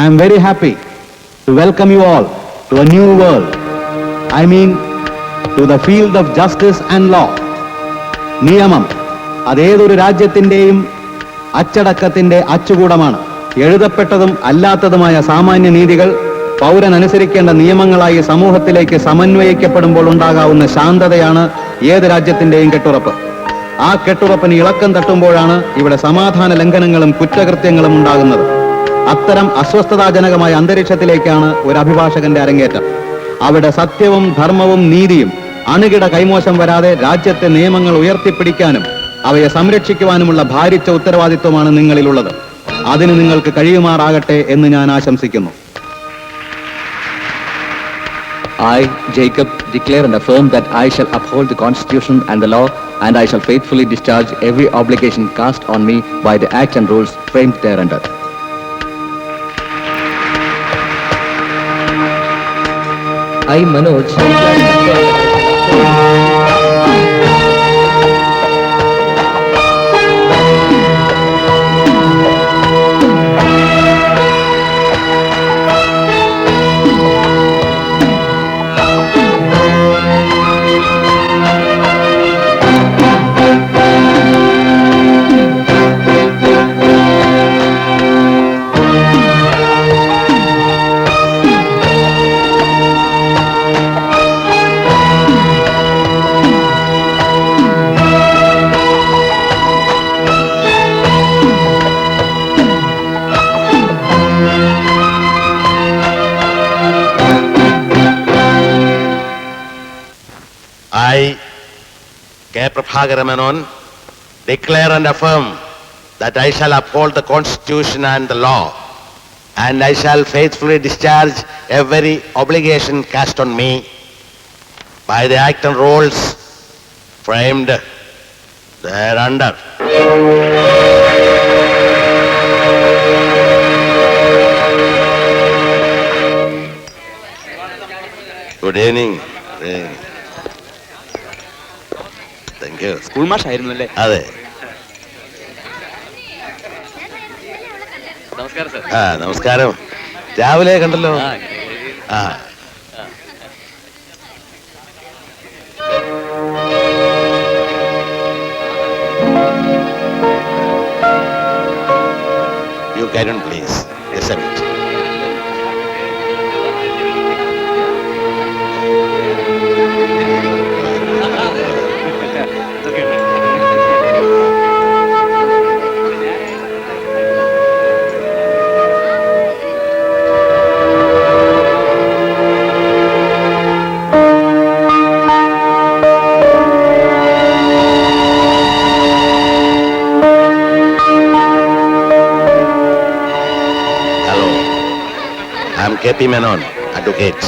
I am very happy to welcome you all to a new world. I mean, to the field of justice and law. നിയമം അതേതൊരു രാജ്യത്തിൻ്റെയും അച്ചടക്കത്തിൻ്റെ അച്ചുകൂടമാണ്. എഴുതപ്പെട്ടതും അല്ലാത്തതുമായ സാമാന്യ നീതികൾ പൗരൻ അനുസരിക്കേണ്ട നിയമങ്ങളായി സമൂഹത്തിലേക്ക് സമന്വയിക്കപ്പെടുമ്പോൾ ഉണ്ടാകാവുന്ന ശാന്തതയാണ് ഏത് രാജ്യത്തിൻ്റെയും കെട്ടുറപ്പ്. ആ കെട്ടുറപ്പിന് ഇളക്കം തട്ടുമ്പോഴാണ് ഇവിടെ സമാധാന ലംഘനങ്ങളും കുറ്റകൃത്യങ്ങളും ഉണ്ടാകുന്നത്. അത്തരം അസ്വസ്ഥതാജനകമായ അന്തരീക്ഷത്തിലേക്കാണ് ഒരു അഭിഭാഷകന്റെ അരങ്ങേറ്റം. അവിടെ സത്യവും ധർമ്മവും നീതിയും അണുകിട കൈമോശം വരാതെ രാജ്യത്തെ നിയമങ്ങൾ ഉയർത്തിപ്പിടിക്കാനും അവയെ സംരക്ഷിക്കുവാനുമുള്ള ഭാരിച്ച ഉത്തരവാദിത്വമാണ് നിങ്ങളിലുള്ളത്. അതിന് നിങ്ങൾക്ക് കഴിയുമാറാകട്ടെ എന്ന് ഞാൻ ആശംസിക്കുന്നു. I, Jacob, declare and affirm that I shall uphold the Constitution and the law, and I shall faithfully discharge every obligation cast on me by the Act and rules framed thereunder. I, Manoj, I, K. Prabhakara Menon, declare and affirm that I shall uphold the Constitution and the law, and I shall faithfully discharge every obligation cast on me by the Act and rules framed thereunder. Good evening. Thank you. School മാഷായിരുന്നല്ലേ? അതെ. നമസ്കാരം sir. നമസ്കാരം. രാവിലെ കണ്ടല്ലോ. You carry on, please. Yes, sir. K.P. Menon, advocate.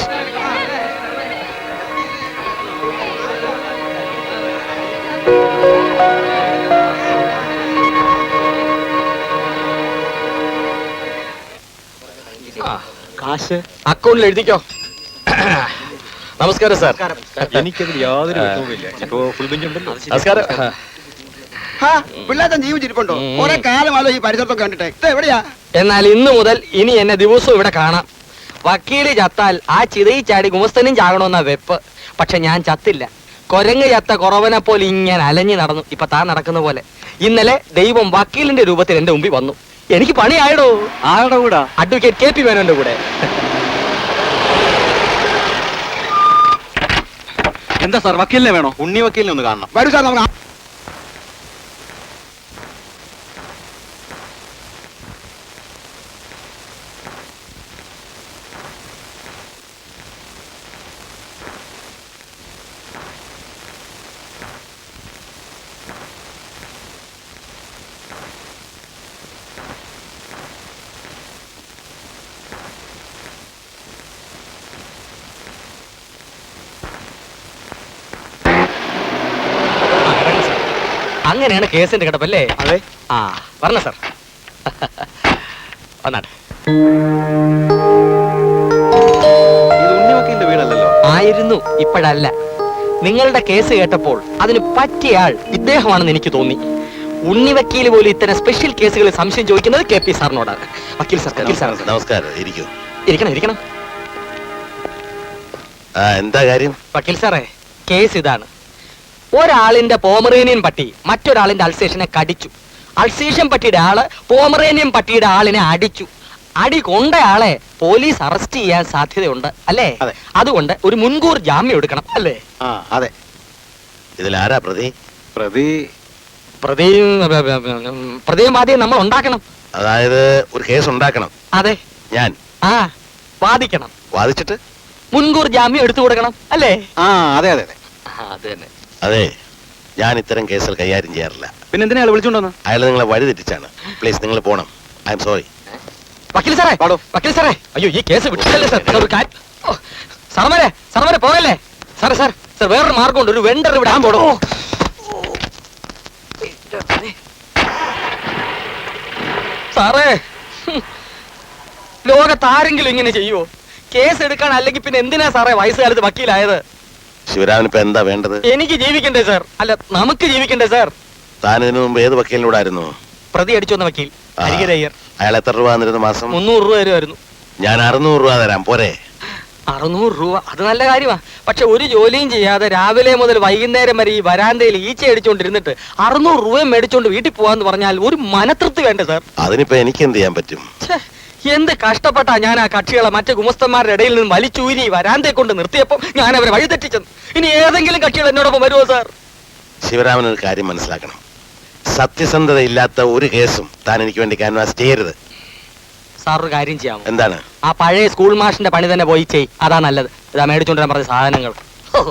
കാശ് അക്കൗണ്ടിൽ എഴുതിക്കോ. നമസ്കാരം സാർ. എനിക്കതിൽ യാതൊരു വിഷമവുമില്ല. ഇപ്പോ ഫുൾ ബെഞ്ച് ഉണ്ടല്ലോ. നമസ്കാരം. പിള്ളേർ ജീവിച്ചിരിപ്പുണ്ടോ? കുറെ കാലമാലോ ഈ പരിസരത്തൊക്കെ കണ്ടിട്ടെ. ഇത് എവിടെയാ? എന്നാൽ ഇന്ന് മുതൽ ഇനി എന്നെ ദിവസവും ഇവിടെ കാണാം. വക്കീല് ചത്താൽ ആ ചിതയി ചാടി ഗുമസ്തനും ചാകണമെന്ന വെപ്പ്. പക്ഷെ ഞാൻ ചത്തില്ല. കൊരങ്ങ് ചത്ത കുറവനെ പോലെ ഇങ്ങനെ അലഞ്ഞു നടന്നു. ഇപ്പൊ താൻ നടക്കുന്ന പോലെ. ഇന്നലെ ദൈവം വക്കീലിന്റെ രൂപത്തിൽ എന്റെ മുമ്പിൽ വന്നു. എനിക്ക് പണിയായടോ. ആരുടെ കൂടെ? Advocate K.P. മേനോന്റെ കൂടെ. എന്താ സാർ, വക്കീലിനെ വേണോ? ഉണ്ണി വക്കീലിനെ ഒന്ന് കാണണം. വരൂ സാർ, നമുക്ക് അങ്ങനെയാണ് കേസിന്റെ കിടപ്പല്ലേ? അതെ. ആ പറഞ്ഞ സാർ. വന്നാട്ടെ. ഇത് ഉണ്ണി വക്കീലിന്റെ വീടല്ലല്ലോ. ആയിരുന്നു, ഇപ്പോഴല്ല. നിങ്ങളുടെ കേസ് കേട്ടപ്പോൾ അതിന് പറ്റിയ ആൾ ഇദ്ദേഹമാണെന്ന് എനിക്ക് തോന്നി. ഉണ്ണി വക്കീൽ പോലും ഇത്തരം സ്പെഷ്യൽ കേസുകളിൽ സംശയം ചോദിക്കുന്നത് കെ പി സാറിനോടാണ്. വക്കീൽ സാർ നമസ്കാരം, ഇരിക്കൂ. ഇരിക്കണം. എന്താ കാര്യം? വക്കീൽ സാറേ, കേസ് ഇതാണ്. ഒരാളിന്റെ പോമറേനിയൻ പട്ടി മറ്റൊരാളിന്റെ അൾസേഷനെ കടിച്ചു. അൾസേഷൻ പട്ടിയുടെ ആള് പോമറേനിയൻ പട്ടിയുടെ ആളിനെ അടിച്ചു. അടി കൊണ്ടയാളെ പോലീസ് അറസ്റ്റ് ചെയ്യാൻ സാധ്യതയുണ്ട് അല്ലേ? അതെ. അതുകൊണ്ട് ഒരു മുൻകൂർ ജാമ്യം എടുക്കണം അല്ലേ? അതെ. ഇതിലാരാ പ്രതി? പ്രതിയും ആദ്യം നമ്മൾ ഉണ്ടാക്കണം. അതായത് ഒരു കേസ് ഉണ്ടാക്കണം. അതെ. ഞാൻ വാദിക്കണം. വാദിച്ചിട്ട് മുൻകൂർ ജാമ്യം എടുത്തു കൊടുക്കണം അല്ലേ? അതെ. അത് തന്നെ. അതെ, ഞാൻ ഇത്തരം കേസുകൾ കൈകാര്യം ചെയ്യാറില്ല. പിന്നെ എന്തിനാ വിളിച്ചോണ്ടോന്ന്? അയാൾ നിങ്ങളെ വഴി തെറ്റിച്ചാണ്. പ്ലീസ്, നിങ്ങൾ പോണം. I am sorry. വക്കീൽ സാറേ, അയ്യോ ഈ കേസ് വിട്ടില്ലല്ലേ സാർ. ഒരു കാര്യം. സാറന്മാരെ പോകല്ലേ സാർ. വേറൊരു മാർഗമുണ്ട്. ഒരു വെണ്ടർ ഇവിടെ പോടോ. സാറേ, ലോകത്താരെങ്കിലും ഇങ്ങനെ ചെയ്യുവോ? കേസ് എടുക്കാൻ അല്ലെങ്കിൽ പിന്നെ എന്തിനാ സാറേ വയസ്സുകാലത്ത് വക്കീലായത്? ശിവരാമൻ ഇപ്പൊ എന്താ വേണ്ടത്? എനിക്ക് ജീവിക്കണ്ടേ സാർ? അല്ല, നമുക്ക് ജീവിക്കണ്ടേ സാർ? താൻ ഇതിനു മുമ്പ് ഏത് വക്കീലിനോടായിരുന്നു? പ്രതി അടിച്ചു വന്ന വക്കീൽ ഹരിഹരയ്യർ. അയാൾ എത്ര രൂപ തന്നിരുന്നു മാസം? 300 രൂപ തരുമായിരുന്നു. ഞാൻ 600 രൂപ തരാം, പോരെ? 600 രൂപ അത് നല്ല കാര്യമാ. പക്ഷെ ഒരു ജോലിയും ചെയ്യാതെ രാവിലെ മുതൽ വൈകുന്നേരം വരെ ഈ വരാന്തയിൽ ഈച്ച അടിച്ചോണ്ടിരുന്നിട്ട് 600 രൂപയും മേടിച്ചോണ്ട് വീട്ടിൽ പോവാന്ന് പറഞ്ഞാൽ ഒരു മനതൃപ്തി വേണ്ടേ സാർ? അതിനിപ്പോ എനിക്ക് എന്ത് ചെയ്യാൻ പറ്റും? ഛെ, എന്ത് കഷ്ടപ്പെട്ടാ ഞാൻ ആ കക്ഷികളെ മറ്റു ഗുമസ്തന്മാരുടെ ഇടയിൽ നിന്ന് വലിച്ചൂരി വരാന്തയെ കൊണ്ട് നിർത്തിയപ്പോ ഞാൻ അവരെ വഴിതെറ്റിച്ചത്. ഇനി ഏതെങ്കിലും കക്ഷികൾ എന്നോടൊപ്പം വരുമോ സാർ? ശിവരാമൻ ഒരു കാര്യം മനസ്സിലാക്കണം. സത്യസന്ധത ഇല്ലാത്ത ഒരു കേസും താൻ എനിക്ക് വേണ്ടി ക്യാൻവാസ് ചെയ്യരുത്. സാർ ഒരു കാര്യം ചെയ്യാമോ? എന്താണ്? ആ പഴയ സ്കൂൾ മാഷിന്റെ പണി തന്നെ പോയി ചെയ്. അതാ നല്ലത്. ഇതാ മേടിച്ചോണ്ടിരാൻ പറഞ്ഞ സാധനങ്ങൾ.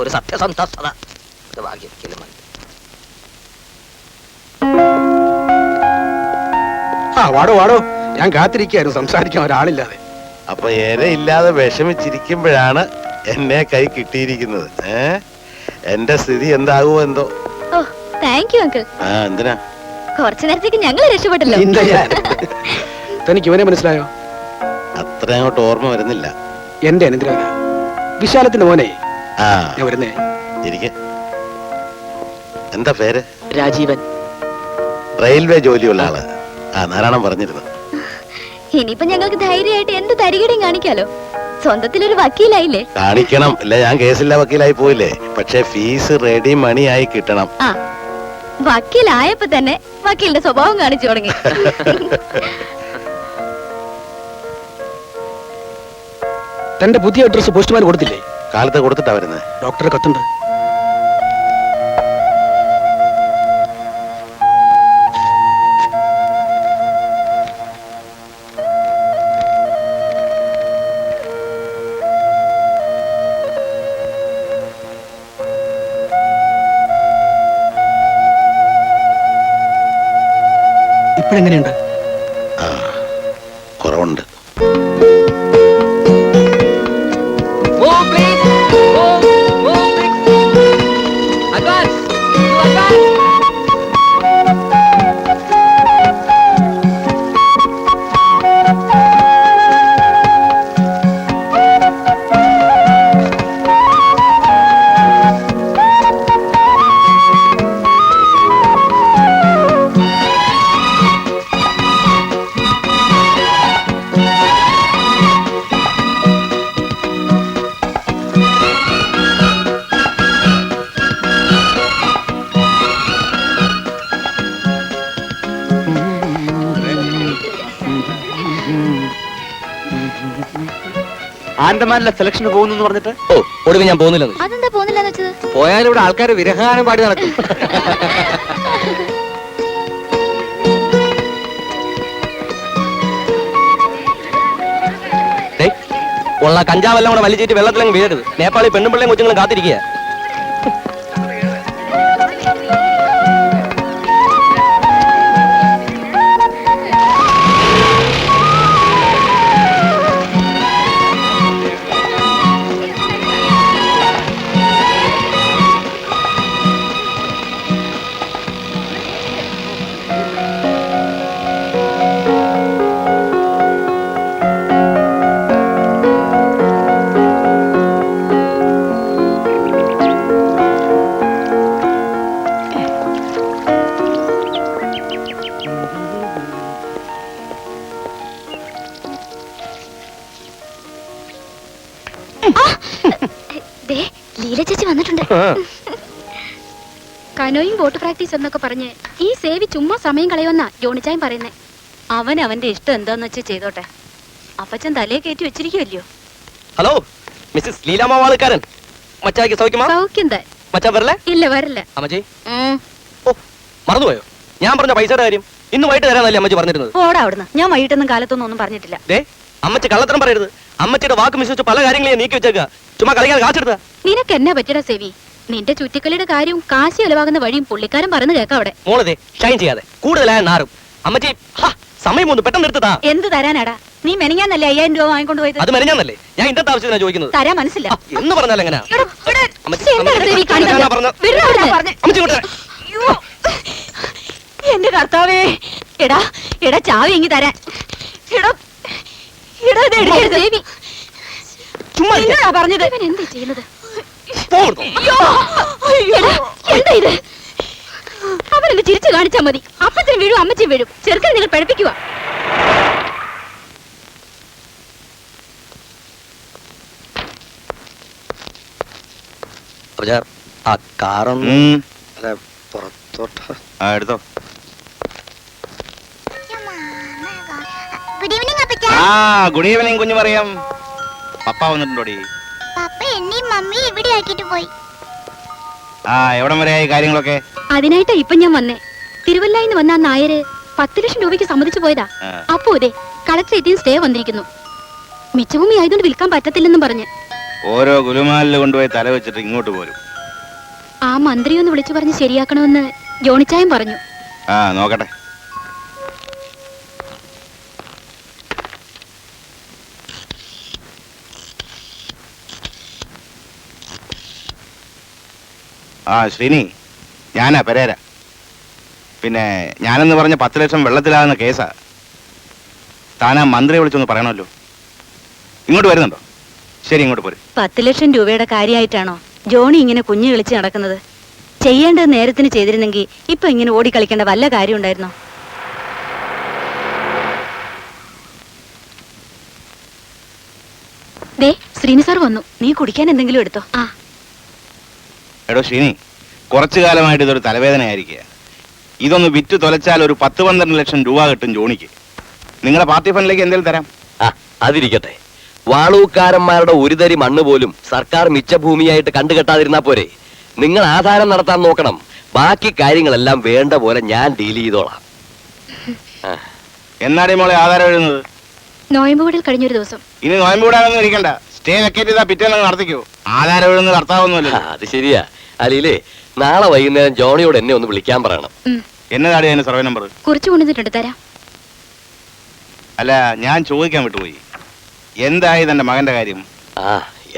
ഒരു സത്യസന്ധത. വാടോ, ഞാൻ കാത്തിരിക്കായിരുന്നു സംസാരിക്കാൻ ഒരാളില്ലാതെ. അപ്പൊ ഇല്ലാതെ വിഷമിച്ചിരിക്കുമ്പോഴാണ് എന്നെ കൈ കിട്ടിയിരിക്കുന്നത്. എന്റെ സ്ഥിതി എന്താകുമോ എന്തോ. ഓ, താങ്ക് യു അങ്കിൾ. എന്തിനാ? കുറച്ചു നേരത്തേക്ക് ഞങ്ങൾ രക്ഷപ്പെട്ടല്ലോ. തനിക്ക് ഇവനെ മനസ്സിലായോ? അത്ര അങ്ങോട്ട് ഓർമ്മ വരുന്നില്ല. എന്റെ അനന്തര വിശാലത്തിന്റെ മോനെ. ഞാൻ വരുന്നേ. എന്താ പേര്? രാജീവൻ. റെയിൽവേ ജോലിയുള്ള ആള്. നാരായണൻ പറഞ്ഞിരുന്നു. ഇനിയിപ്പോ ഞങ്ങൾക്ക് ധൈര്യമായിട്ട് എന്ത് തരികടയും കാണിക്കാലോ. സ്വന്തത്തിലൊരു വക്കീലായില്ലേ? കാണിക്കണം. ഇല്ല, ഞാൻ കേസില്ല വക്കീലായി പോയില്ലേ. പക്ഷെ ഫീസ് റെഡി മണി ആയി കിട്ടണം. വക്കീലായപ്പോ തന്നെ വക്കീലിന്റെ സ്വഭാവം കാണിച്ചു തുടങ്ങി. തന്റെ പുതിയ അഡ്രസ് പോസ്റ്റ്മാൻ കൊടുത്തില്ലേ? കാലത്ത് കൊടുത്തിട്ടാ വരുന്നത്. ഡോക്ടറെ കത്തുണ്ട്. ഇപ്പോഴെങ്ങനെയുണ്ട്? കുറവുണ്ട്. ആൻഡമാനിലെ സെലക്ഷന് പോകുന്നു പറഞ്ഞിട്ട് ഒടുവിൽ ഞാൻ പോകുന്നില്ല. അതെന്താ പോകുന്നില്ലെന്ന് വെച്ചത്? പോയാലും ഇവിടെ ആൾക്കാർ വിരഹഗാനം പാടി നടക്കും. ഉള്ള കഞ്ചാവെല്ലാം കൂടെ വലിച്ചിട്ട് വെള്ളത്തിലങ്ങ് വീഴരുത്. നേപ്പാളി പെണ്ണും പിള്ളയും കൊച്ചുങ്ങളും കാത്തിരിക്കുക. കനോയും ബോട്ട് പ്രാക്ടീസ് എന്നൊക്കെ പറഞ്ഞ് ഈ സേവി ചുമ്മാ സമയം കളയുമെന്നാ ജോണിച്ചായൻ പറയുന്നേ. അവൻ അവന്റെ ഇഷ്ടം എന്താന്ന് വെച്ച് ചെയ്തോട്ടെ. അപ്പച്ചൻ തലയെ കയറ്റി വെച്ചിരിക്കുമല്ലോ. Hello Mrs ലീലാമാവാളുകാരൻ, മച്ചാക്ക് സൗഖ്യമാ? സൗഖ്യം താൻ. മച്ചാ വരല്ലേ? ഇല്ല വരില്ല. അമ്മച്ചി ഓ മറന്നുപോയോ? ഞാൻ പറഞ്ഞ പൈസയുടെ കാര്യം ഇന്ന് വൈകിട്ട് തരാന്നല്ലേ അമ്മച്ചി പറഞ്ഞിരുന്നത്? ഓടാ അവിടുന്ന്. ഞാൻ വൈകിട്ടൊന്നും കാലത്തൊന്നും ഒന്നും പറഞ്ഞിട്ടില്ല. ദേ അമ്മച്ചി കള്ളത്തരം പറയരുത്. അമ്മച്ചിയുടെ വാക്ക് വിശ്വസിച്ച് പല കാര്യങ്ങളെയും നീക്കി വെച്ചേക്കുക. ചുമ്മാ കളിക്കാൻ കാശെടുത്ത. നിനക്ക് എന്നാ പറ്റിയടാ സേവി? നിന്റെ ചുറ്റിക്കളിയുടെ കാര്യവും കാശ് ചെലവാകുന്ന വഴിയും പുള്ളിക്കാരൻ പറഞ്ഞു കേൾക്കാം അവിടെ. മോളതെ ഷൈൻ ചെയ്യാതെ കൂടുതലായ നാറും. അമ്മച്ചി സമയം ഒന്ന് പെട്ടെന്ന് എടുത്തതാ. എന്ത് തരാനാടാ? നീ മെനങ്ങാന്നല്ലേ 5000 രൂപ വാങ്ങിക്കൊണ്ട് പോയത്? അത് മെനഞ്ഞാന്നല്ലേ? ഞാൻ ഇന്നത്തെ ആവശ്യത്തിനാ ചോദിക്കുന്നത്. തരാൻ മനസ്സില്ല. എന്ന് പറഞ്ഞാൽ എങ്ങനെയാ? എന്റെ കർത്താവേ, എടാ എടാ ചാവി എങ്ങി തരാൻ. എടാ എടാ ഇത് എടുക്കരുത്. സേവി എന്നോടാ പറഞ്ഞത്. ഇവൻ എന്താ ചെയ്യുന്നത്? അയ്യോ, അയ്യോ. എടാ, എന്താ ഇത്? അവരൊന്ന് ചിരിച്ചു കാണിച്ചാ മതി. അപ്പച്ചനും വീഴും അമ്മച്ചും വീഴും. ചെറുക്കൻ നിങ്ങൾ പഠിപ്പിക്കുക. ആ കാറൊന്ന് പുറത്തോട്ട് എടുത്തോ. ഗുഡ് ഈവനിങ് അപ്പച്ചാ. ഗുഡ് ഈവനിങ് കുഞ്ഞു പറയാം. പപ്പ വന്നിട്ടുണ്ടോടി? പപ്പ എന്നെയും മമ്മി ഇവിടെ ആക്കിട്ട് പോയി. എവിടം വരെയായി കാര്യങ്ങളൊക്കെ? അതിനായിട്ടാ ഇപ്പൊ ഞാൻ വന്നേ. തിരുവല്ലായിന്ന് വന്ന ആ നായര് 10 ലക്ഷം രൂപയ്ക്ക് സമ്മതിച്ചു പോയതാ. അപ്പോ അതെ കളക്ടറേറ്റിൽ സ്റ്റേ വന്നിരിക്കുന്നു. മിച്ചഭൂമി ആയതുകൊണ്ട് വിൽക്കാൻ പറ്റത്തില്ലെന്നും പറഞ്ഞ്. ഓരോ ഗുലുമാലിൽ കൊണ്ടുപോയി തല വെച്ചിട്ട് ഇങ്ങോട്ട് പോരും. ആ മന്ത്രി ഒന്ന് വിളിച്ചു പറഞ്ഞ് ശരിയാക്കണമെന്ന് ജോണിച്ചായൻ പറഞ്ഞു. നോക്കട്ടെ. ശ്രീനി, ഞാനാ പെരേര. പിന്നെ ഞാനെന്ന് പറഞ്ഞ 10 ലക്ഷം വെള്ളത്തിലാകുന്ന കേസാ. താനാ മന്ത്രിയെ വിളിച്ചൊന്ന് പറയണമല്ലോ. ഇങ്ങോട്ട് വരുന്നുണ്ടോ? ശരി, ഇങ്ങോട്ട് പോരും. 10 ലക്ഷം രൂപയുടെ കാര്യമായിട്ടാണോ ജോണി ഇങ്ങനെ കുഞ്ഞു കളിച്ച് നടക്കുന്നത്? ചെയ്യേണ്ടത് നേരത്തിന് ചെയ്തിരുന്നെങ്കിൽ ഇപ്പൊ ഇങ്ങനെ ഓടിക്കളിക്കേണ്ട വല്ല കാര്യം ഉണ്ടായിരുന്നോ? ദേ ശ്രീനി സാർ വന്നു. നീ കുടിക്കാൻ എന്തെങ്കിലും എടുത്തോ. എടോ ശ്രീനി, കുറച്ചു കാലമായിട്ട് ഇതൊരു തലവേദനയായിരിക്കുക. ഇതൊന്ന് വിറ്റ് തൊലച്ചാൽ ഒരു 10-12 ലക്ഷം രൂപ കിട്ടും ജോണിക്ക്. നിങ്ങളുടെ പാർട്ടി ഫണ്ടിലേക്ക് എന്തെങ്കിലും തരാം. അതിരിക്കട്ടെ, വാളൂക്കാരന്മാരുടെ ഒരു തരി മണ്ണ് പോലും സർക്കാർ മിച്ചഭൂമിയായിട്ട് കണ്ടുകെട്ടാതിരുന്നാ പോരെ. നിങ്ങൾ ആധാരം നടത്താൻ നോക്കണം. ബാക്കി കാര്യങ്ങളെല്ലാം വേണ്ട പോലെ ഞാൻ ഡീൽ ചെയ്തോളാം. എന്നാടേ മോളെ ആധാരം എഴുതുന്നത്? നോയമ്പുകൂടിൽ കഴിഞ്ഞൊരു ദിവസം. ഇനി നോയമ്പ് വിടാനൊന്നും ഇരിക്കണ്ട. സ്റ്റേ വെക്കേറ്റ് ചെയ്താൽ പിറ്റേന്ന് നടത്തിക്കോ. ആധാരം എഴുതുന്നത് അർത്ഥാവൊന്നുമല്ലോ. അത് ശരിയാ. അലിയിലേ, നാളെ വൈകുന്നേരം ജോണിയോട് എന്നെ ഒന്ന് വിളിക്കാൻ പറയണം. എന്നതാടി അതിന്റെ സർവേ നമ്പർ? കുറിച്ചു കൊണ്ടുവന്നിട്ടുണ്ട്, തരാം. അല്ല, ഞാൻ ചോദിക്കാൻ വിട്ടുപോയി. എന്തായി തന്റെ മകന്റെ കാര്യം?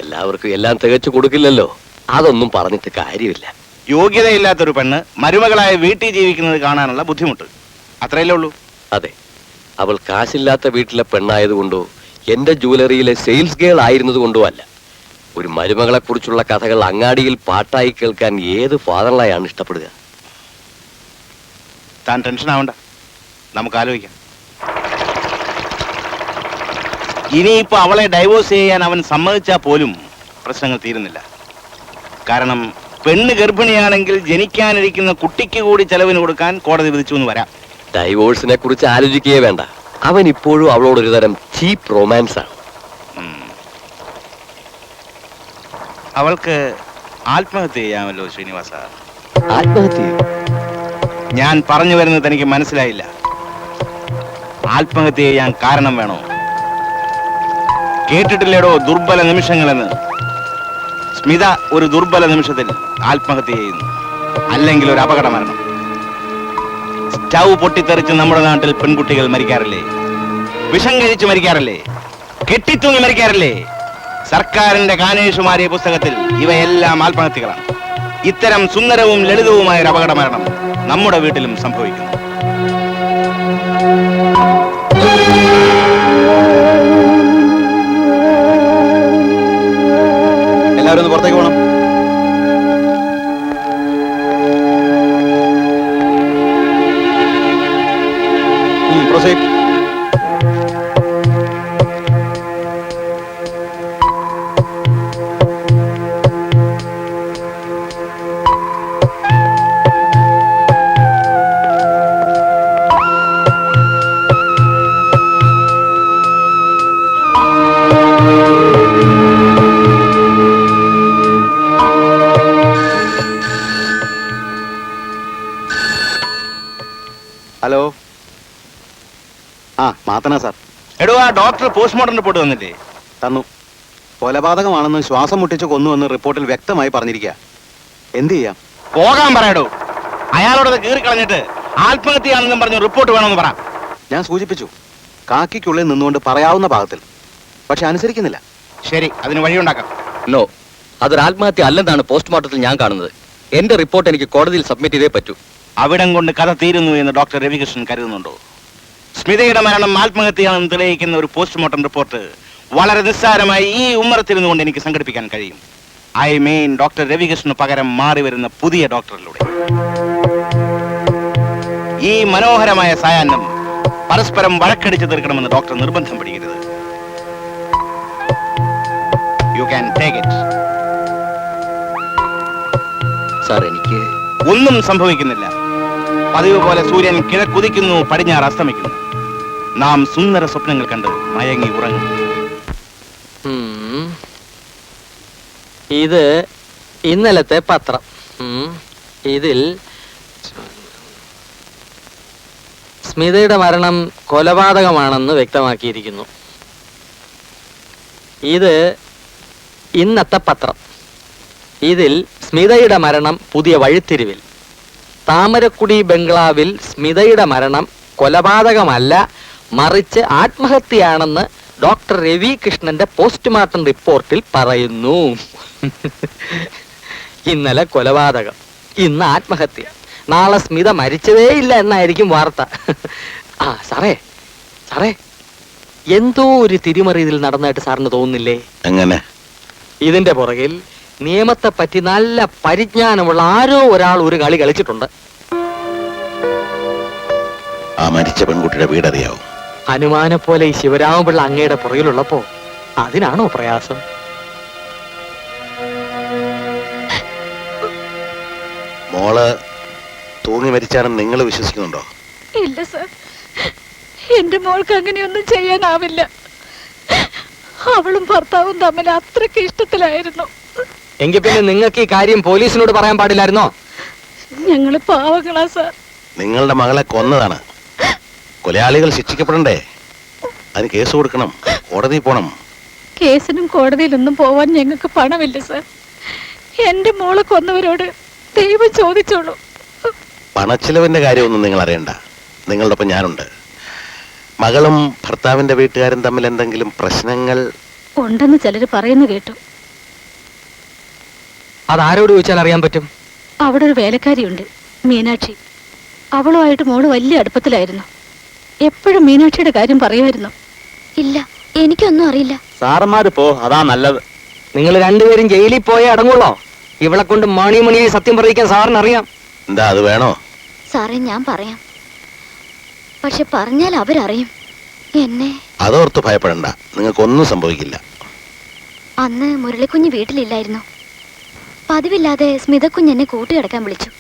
എല്ലാവർക്കും എല്ലാം തികച്ചു കൊടുക്കില്ലല്ലോ. അതൊന്നും പറഞ്ഞിട്ട് കാര്യമില്ല. യോഗ്യതയില്ലാത്തൊരു പെണ്ണ് മരുമകളായ വീട്ടിൽ ജീവിക്കുന്നത് കാണാനുള്ള ബുദ്ധിമുട്ട് അത്രയല്ലേ ഉള്ളൂ. അതെ, അവൾ കാശില്ലാത്ത വീട്ടിലെ പെണ്ണായതുകൊണ്ടോ എന്റെ ജുവലറിയിലെ സെയിൽസ് ഗേൾ ആയിരുന്നത് കൊണ്ടോ അല്ല. ഒരു മരുമകളെ കുറിച്ചുള്ള കഥകൾ അങ്ങാടിയിൽ പാട്ടായി കേൾക്കാൻ ഏത് ഫാദറിലായാണ് ഇഷ്ടപ്പെടുക? താൻ ടെൻഷൻ ആവണ്ട, നമുക്ക് ആലോചിക്കാം. ഇനിയിപ്പോ അവളെ ഡൈവോഴ്സ് ചെയ്യാൻ അവൻ സമ്മതിച്ചാൽ പോലും പ്രശ്നങ്ങൾ തീരുന്നില്ല. കാരണം പെണ്ണ് ഗർഭിണിയാണെങ്കിൽ ജനിക്കാനിരിക്കുന്ന കുട്ടിക്ക് കൂടി ചെലവിന് കൊടുക്കാൻ കോടതി വിധിച്ചു എന്ന് വരാം. ഡൈവോഴ്സിനെ കുറിച്ച് ആലോചിക്കുകയേ വേണ്ട. അവൻ ഇപ്പോഴും അവളോടൊരു തരം ചീപ്പ് റൊമാൻസ് ആണ്. അവൾക്ക് ആത്മഹത്യ ചെയ്യാമല്ലോ ശ്രീനിവാസ. ആത്മഹത്യ? ഞാൻ പറഞ്ഞു വരുന്നത് എനിക്ക് മനസ്സിലായില്ല. ആത്മഹത്യ ചെയ്യാൻ കാരണം വേണോ? കേട്ടിട്ടില്ലേടോ ദുർബല നിമിഷങ്ങളെന്ന്? സ്മിത ഒരു ദുർബല നിമിഷത്തിൽ ആത്മഹത്യ ചെയ്യുന്നു, അല്ലെങ്കിൽ ഒരു അപകട മരണം. സ്റ്റൗ പൊട്ടിത്തെറിച്ച് നമ്മുടെ നാട്ടിൽ പെൺകുട്ടികൾ മരിക്കാറില്ലേ? വിഷം കഴിച്ച് മരിക്കാറില്ലേ? കെട്ടിത്തൂങ്ങി മരിക്കാറില്ലേ? സർക്കാരിന്റെ കാനേഷുമാരിയ പുസ്തകത്തിൽ ഇവയെല്ലാം ആത്മഹത്യകളാണ്. ഇത്തരം സുന്ദരവും ലളിതവുമായ ഒരു അപകട മരണം നമ്മുടെ വീട്ടിലും സംഭവിക്കുന്നു. എല്ലാവരും ഒന്ന് പുറത്തേക്ക് പോകണം. പ്രൊസീഡ്. ഹലോ. ആ മാത്തന സാർ. എടോ, ആ ഡോക്ടർ പോസ്റ്റ്മോർട്ടം റിപ്പോർട്ട് തന്നില്ലേ? തന്നു. കൊലപാതകമാണെന്ന് ശ്വാസം മുട്ടിച്ച് കൊന്നുവെന്ന് റിപ്പോർട്ടിൽ വ്യക്തമായി പറഞ്ഞിരിക്കുക. എന്ത് ചെയ്യാം? പോകാൻ പറയടോ. അയാളോടത് കീറിക്കളഞ്ഞിട്ട് ആത്മഹത്യയാണെന്നും പറഞ്ഞ് റിപ്പോർട്ട് വേണമെന്ന് പറ. ഞാൻ സൂചിപ്പിച്ചു, കാക്കിക്കുള്ളിൽ നിന്നുകൊണ്ട് പറയാവുന്ന ഭാഗത്തിൽ. പക്ഷെ അനുസരിക്കുന്നില്ല. ശരി, അതിന് വഴിയുണ്ടാക്കാം. നോ, അതൊരു ആത്മഹത്യ അല്ലെന്നാണ് പോസ്റ്റ്മോർട്ടത്തിൽ ഞാൻ കാണുന്നത്. എന്റെ റിപ്പോർട്ട് എനിക്ക് കോടതിയിൽ സബ്മിറ്റ് ചെയ്തേ പറ്റൂ. അവിടം കൊണ്ട് കഥ തീരുന്നു എന്ന് ഡോക്ടർ രവികൃഷ്ണൻ കരുതുന്നുണ്ടോ? സ്മിതയുടെ മരണം ആത്മഹത്യയാണെന്ന് തെളിയിക്കുന്ന ഒരു പോസ്റ്റ്മോർട്ടം റിപ്പോർട്ട് വളരെ നിസ്സാരമായി ഈ ഉമ്മറത്തിരുന്നു കൊണ്ട് എനിക്ക് സംഘടിപ്പിക്കാൻ കഴിയും. ഐ മീൻ ഡോക്ടർ രവികൃഷ്ണന് പകരം മാറി വരുന്ന പുതിയ ഡോക്ടറിലൂടെ. ഈ മനോഹരമായ സായാഹ്നം പരസ്പരം വഴക്കടിച്ചു തീർക്കണമെന്ന് ഡോക്ടർ നിർബന്ധം പിടിക്കരുത്. You can take it. Sir, എനിക്ക് ഒന്നും സംഭവിക്കുന്നില്ല. പതിവ് പോലെ സൂര്യൻ കിഴക്കുദിക്കുന്നു, പടിഞ്ഞാറ് അസ്തമിക്കുന്നു. നാം സുന്ദര സ്വപ്നങ്ങൾ കണ്ട് മയങ്ങി ഉറങ്ങും. ഇത് ഇന്നലത്തെ പത്രം. ഇതിൽ സ്മിതയുടെ മരണം കൊലപാതകമാണെന്ന് വ്യക്തമാക്കിയിരിക്കുന്നു. ഇത് ഇന്നത്തെ പത്രം. ഇതിൽ സ്മിതയുടെ മരണം പുതിയ വഴിത്തിരിവിൽ. താമരക്കുടി ബംഗ്ലാവിൽ സ്മിതയുടെ മരണം കൊലപാതകമല്ല, മറിച്ച് ആത്മഹത്യയാണെന്ന് ഡോക്ടർ രവി കൃഷ്ണന്റെ പോസ്റ്റ്മോർട്ടം റിപ്പോർട്ടിൽ പറയുന്നു. ഇന്നലെ കൊലപാതകം, ഇന്ന് ആത്മഹത്യ, നാളെ സ്മിത മരിച്ചതേ ഇല്ല എന്നായിരിക്കും വാർത്ത. ആ സാറേ എന്തോ ഒരു തിരിമറി ഇതിൽ നടന്നായിട്ട് സാറിന് തോന്നുന്നില്ലേ? എങ്ങനെ? ഇതിന്റെ പുറകിൽ നിയമത്തെ പറ്റി നല്ല പരിജ്ഞാനമുള്ള ആരോ ഒരാൾ ഒരു കളി കളിച്ചിട്ടുണ്ട്. ആ മരിച്ച പെൺകുട്ടിയുടെ വീടറിയാവും. ഹനുമാനെ പോലെ ഈ ശിവരാമപിള്ള അങ്ങയുടെ പുറകിലുള്ളപ്പോ അതിനാണോ പ്രയാസം? മോള് തൂങ്ങി മരിച്ചാണെന്ന് നിങ്ങൾ വിശ്വസിക്കുന്നുണ്ടോ? ഇല്ല സർ, എന്റെ മോൾക്ക് അങ്ങനെയൊന്നും ചെയ്യാനാവില്ല. അവളും ഭർത്താവും തമ്മിൽ അത്രയ്ക്ക് ഇഷ്ടത്തിലായിരുന്നു. എങ്കിൽ പിന്നെ നിങ്ങൾക്ക് ഈ കാര്യം പോലീസിനോട് പറയാൻ പാടില്ലായിരുന്നോ? ഞങ്ങള് പാവങ്ങളാ സാർ. നിങ്ങളുടെ മകളെ കൊന്നതാണ്. കൊലയാളികൾ ശിക്ഷിക്കപ്പെടണ്ടേ? അതിന് കേസ് കൊടുക്കണം, കോടതി പോണം. കേസിനും കോടതിയിലൊന്നും പോവാൻ ഞങ്ങൾക്ക് പണമില്ല സാർ. എന്റെ മോളെ കൊന്നവരോട് ദൈവം ചോദിച്ചോളൂ. പണച്ചിലവിന്റെ കാര്യമൊന്നും നിങ്ങൾ അറിയണ്ട. നിങ്ങളുടെ ഒപ്പം ഞാനുണ്ട്. മകളും ഭർത്താവിന്റെ വീട്ടുകാരും തമ്മിൽ എന്തെങ്കിലും പ്രശ്നങ്ങൾ ഉണ്ടെന്ന് ചിലര് പറയുന്നു കേട്ടു. അതാരോട് ചോദിച്ചാൽ അറിയാൻ പറ്റും? അവിടെ ഒരു വേലക്കാരിയുണ്ട്, മീനാക്ഷി. അവളുമായിട്ട് മോള് വലിയ അടുപ്പത്തിലായിരുന്നു. എപ്പോഴും മീനാക്ഷിയുടെ കാര്യം പറയുമായിരുന്നു. ഇല്ല, എനിക്കൊന്നും അറിയില്ല. സാറന്മാര് പോ, അതാ നല്ലത്. നിങ്ങൾ രണ്ടുപേരും ജയിലിൽ പോയേ അടങ്ങുള്ളോ? ഇവളെ കൊണ്ട് മണിയായി സത്യം പറയിക്കാൻ സാറിന് അറിയാം. എന്താ, അത് വേണോ? സാറേ, ഞാൻ പറയാം. പക്ഷെ പറഞ്ഞാൽ അവരറിയും എന്നെ. അതോർത്ത് ഭയപ്പെടണ്ട, നിങ്ങൾക്കൊന്നും സംഭവിക്കില്ല. അന്ന് മുരളിക്കുഞ്ഞ് വീട്ടിലില്ലായിരുന്നു. പതിവില്ലാതെ സ്മിതക്കുഞ്ഞ് എന്നെ കൂട്ടുകിടക്കാൻ വിളിച്ചു.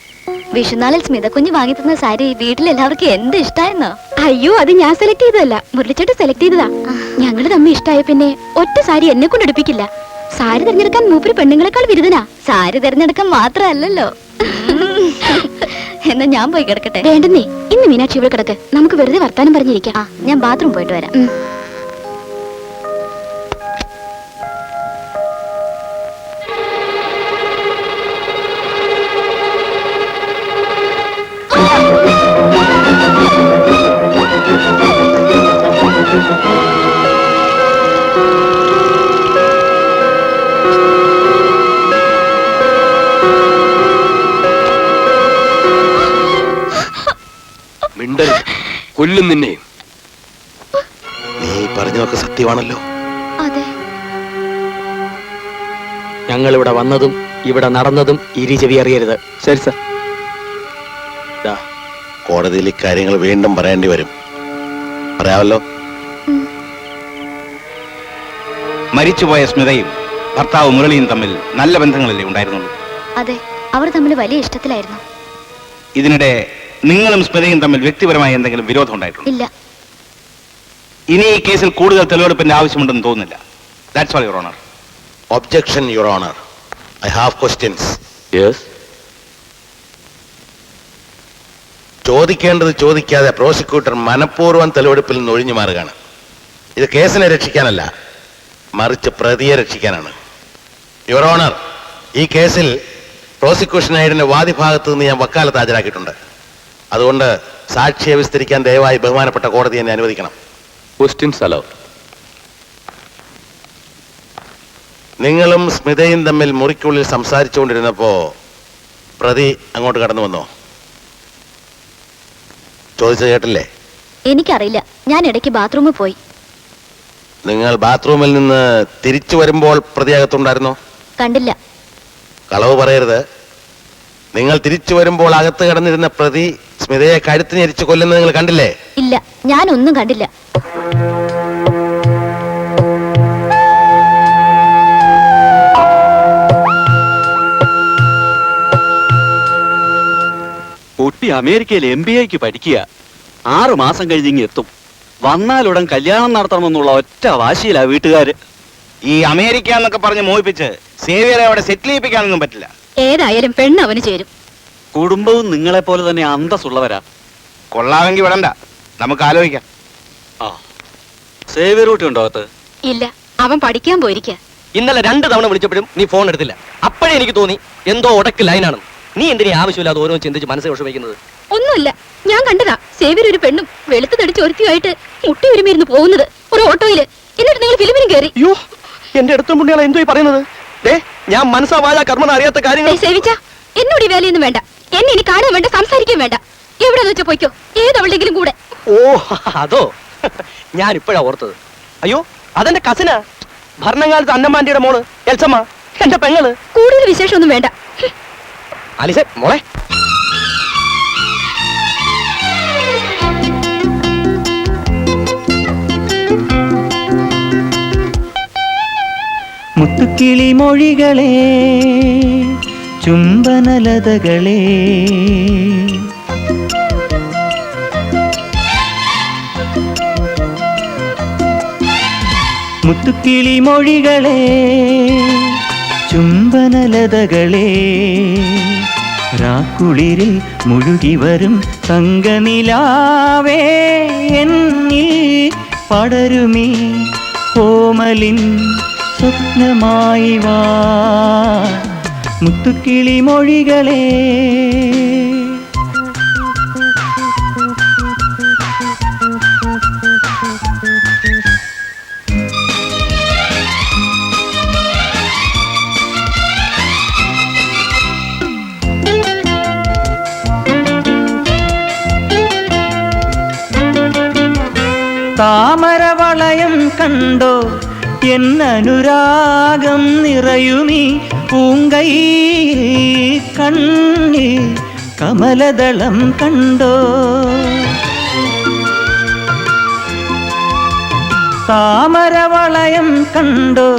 വിഷുനാളിൽ സ്മിതക്കുഞ്ഞ് വാങ്ങി തന്ന സാരി വീട്ടിലെല്ലാവർക്കും എന്ത് ഇഷ്ടായെന്നോ. അയ്യോ, അത് ഞാൻ സെലക്ട് ചെയ്തതല്ല, മുരളിച്ചേട്ടൻ സെലക്ട് ചെയ്തതാ. ഞങ്ങള് തമ്മിൽ ഇഷ്ടായ പിന്നെ ഒറ്റ സാരി എന്നെ കൊണ്ട് എടുപ്പിക്കില്ല. സാരി തിരഞ്ഞെടുക്കാൻ മൂപ്പര് പെണ്ണുങ്ങളെക്കാൾ വിരുദ്ധനാ. സാരി തിരഞ്ഞെടുക്കാൻ മാത്രമല്ലല്ലോ. എന്നാ ഞാൻ പോയി കിടക്കട്ടെ? വേണ്ടെന്നേ, ഇന്ന് മീനാക്ഷി ഇവിടെ കിടക്ക്. നമുക്ക് വെറുതെ വർത്താനം പറഞ്ഞിരിക്കാം. ഞാൻ ബാത്റൂം പോയിട്ട് വരാം. കൊല്ലും നിന്നെ. നീ പറഞ്ഞതൊക്കെ സത്യമാണല്ലോ. അതെ. ഞങ്ങൾ ഇവിടെ വന്നതും ഇവിടെ നടന്നതും ഇരിചെവി അറിയരുത്. ശരി സർ. കോടതിയിൽ ഇക്കാര്യങ്ങൾ വീണ്ടും പറയേണ്ടി വരും. പറയാമല്ലോ. മരിച്ചുപോയ സ്മിതയും ഭർത്താവ് മുരളിയും തമ്മിൽ നല്ല ബന്ധങ്ങളല്ലേ ഉണ്ടായിരുന്നുള്ളൂ? അതെ, അവർ തമ്മിൽ വലിയ ഇഷ്ടത്തിലായിരുന്നു. ഇതിനിടെ നിങ്ങളും സ്മിതയും തമ്മിൽ വ്യക്തിപരമായ എന്തെങ്കിലും വിരോധം ഉണ്ടായിട്ടുണ്ടോ? ഇല്ല. ഇനി ഈ കേസിൽ കൂടുതൽ തെളിവെടുപ്പിന്റെ ആവശ്യമുണ്ടെന്ന് തോന്നുന്നില്ല. That's all your honour. Objection your honour. I have questions. Yes. ചോദിക്കേണ്ടത് ചോദിക്കാതെ പ്രോസിക്യൂട്ടർ മനഃപൂർവ്വം തെളിവെടുപ്പിൽ നിന്ന് ഒഴിഞ്ഞു മാറുകയാണ്. ഇത് കേസിനെ രക്ഷിക്കാനല്ല, മറിച്ച് പ്രതിയെ രക്ഷിക്കാനാണ്. യുവർ ഓണർ, ഈ കേസിൽ പ്രോസിക്യൂഷൻ എയ്ഡിന്റെ വാദിഭാഗത്ത് നിന്ന് ഞാൻ വക്കാലത്ത് ഹാജരാക്കിയിട്ടുണ്ട്. അതുകൊണ്ട് സാക്ഷിയെ വിസ്തരിക്കാൻ ദയവായി ബഹുമാനപ്പെട്ട കോടതി എന്നെ അനുവദിക്കണം. Questions allowed. നിങ്ങളും സ്മിതയും തമ്മിൽ മുറിക്കുള്ളിൽ സംസാരിച്ചുകൊണ്ടിരുന്നപ്പോ പ്രതി അങ്ങോട്ട് കടന്നു വന്നോ? ചോദിച്ചത് കേട്ടില്ലേ? എനിക്കറിയില്ല, ഞാൻ ഇടയ്ക്ക് ബാത്റൂമിൽ പോയി. നിങ്ങൾ ബാത്റൂമിൽ നിന്ന് തിരിച്ചു വരുമ്പോൾ പ്രതി അകത്തുണ്ടായിരുന്നോ? കണ്ടില്ല. കളവ് പറയരുത്. നിങ്ങൾ തിരിച്ചു വരുമ്പോൾ അകത്ത് കിടന്നിരുന്ന പ്രതി സ്മിതയെ കഴുത്തിന് എരിച്ചു കൊല്ലുന്നത് നിങ്ങൾ കണ്ടില്ലേ? ഇല്ല, ഞാനൊന്നും കണ്ടില്ല. കുട്ടി അമേരിക്കയിൽ MBAക്ക് പഠിക്കുക. 6 മാസം കഴിഞ്ഞിങ്ങി എത്തും. വന്നാലുടൻ കല്യാണം നടത്തണമെന്നുള്ള ഒറ്റ വാശിയിലാ വീട്ടുകാര്. ഈ അമേരിക്ക എന്നൊക്കെ പറഞ്ഞ് മോഹിപ്പിച്ച് സേവിയറെ അവിടെ സെറ്റിൽ ചെയ്യിപ്പിക്കാനൊന്നും പറ്റില്ല. ഏതായാലും പെണ്ണ് അവന് ചേരും. കുടുംബവും നിങ്ങളെ പോലെ തന്നെ അന്തസ്സുള്ളവരാ. കൊള്ളാമെങ്കിൽ വിടണ്ട, നമുക്ക് ആലോചിക്കാം. ആ സേവിയർ ഊട്ടി ഉണ്ടോ അകത്ത്? ഇല്ല, അവൻ പഠിക്കാൻ പോയിരിക്കുക. ഇന്നലെ 2 തവണ വിളിച്ചപ്പോഴും നീ ഫോൺ എടുത്തില്ല. അപ്പോഴേ എനിക്ക് തോന്നി എന്തോ ഉടക്ക് ലൈനാണെന്ന്. നീ എന്തിനീ ആവശ്യമില്ലാതെ ഓരോ ചിന്തിച്ച് മനസ്സ് വിഷമിക്കുന്നത്? ഒന്നുമില്ല, ഞാൻ കണ്ടതാ സേവിയർ ഒരു പെണ്ണും വെളുത്ത് തടിച്ച് ഒരുത്തിയായിട്ട് മുട്ടി ഒരുമിരുന്ന് പോകുന്നത് ഒരു ഓട്ടോയില്. എന്നിട്ട് നിങ്ങൾ ഫിലിമിനും കയറി. അയ്യോ, എന്റെ അടുത്തും പുണ്യാളെ എന്തോ പറയുന്നത്? ഞാൻ മനസ്സാ വാഴ കർമ്മ അറിയാത്ത കാര്യങ്ങൾ. സേവിച്ച എന്നോട് ഈ വേലയൊന്നും വേണ്ട. എന്നെ ഇനി കാണാൻ വേണ്ട, സംസാരിക്കാൻ വേണ്ട. എവിടെന്ന് വെച്ചാ പോയിക്കോ, ഏതവളുടെങ്കിലും കൂടെ. ഓ അതോ, ഞാൻ ഇപ്പോഴാ ഓർത്തത്. അയ്യോ, അതെന്റെ കസിനാ, ഭരണകാലത്ത് അന്നമാന്റിയുടെ മോള് എൽസമ്മ, എന്റെ പെങ്ങള്. കൂടുതൽ വിശേഷമൊന്നും വേണ്ട. അലിസെ മോളെ, മുത്തുക്കിളി മൊഴികളെ, ചുംബനലതകളെ, മുത്തുക്കിളി മൊഴികളെ, ചുംബനലതകളെ, രാക്കുളിരിൽ മുഴുകി വരും തങ്കനിലാവേ, എന്നിൽ പടരുമീ കോമലിൻ സ്വപ്നമായി വാ, മുത്തുക്കിളി മൊഴികളെ. താമരവളയം കണ്ടോ, എന്നനുരാഗം നിറയുമീ പൂങ്കൈയിൽ, കണ്ണിൽ കമലദളം കണ്ടോ. താമരവളയം കണ്ടോ,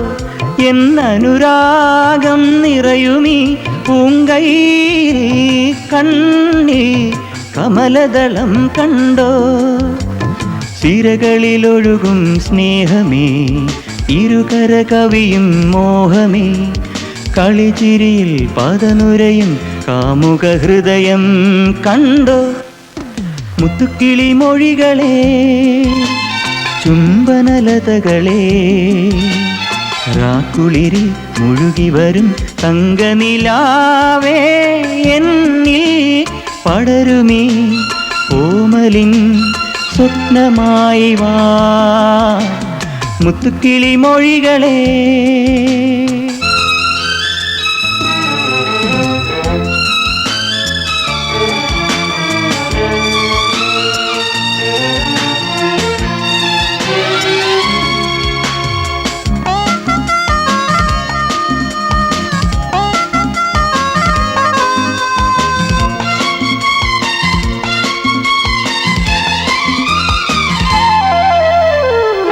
എന്നനുരാഗം നിറയുമീ പൂങ്കൈയിൽ, കണ്ണിൽ കമലദളം കണ്ടോ. സിരകളിലൊഴുകും സ്നേഹമേ, ഇരുകര കവിയും മോഹമേ, കളിച്ചിരിയിൽ പദനുരയും കാമുക ഹൃദയം കണ്ടോ. മുത്തുക്കിളി മൊഴികളെ, ചുംബനലതകളെ, രാക്കുളിരിൽ മുഴുകി വരും തങ്കനിലാവേ, എന്നിൽ പടരുമീ കോമലിൻ സ്വപ്നമായി വാ, മുത്തുക്കിളി മൊഴികളെ.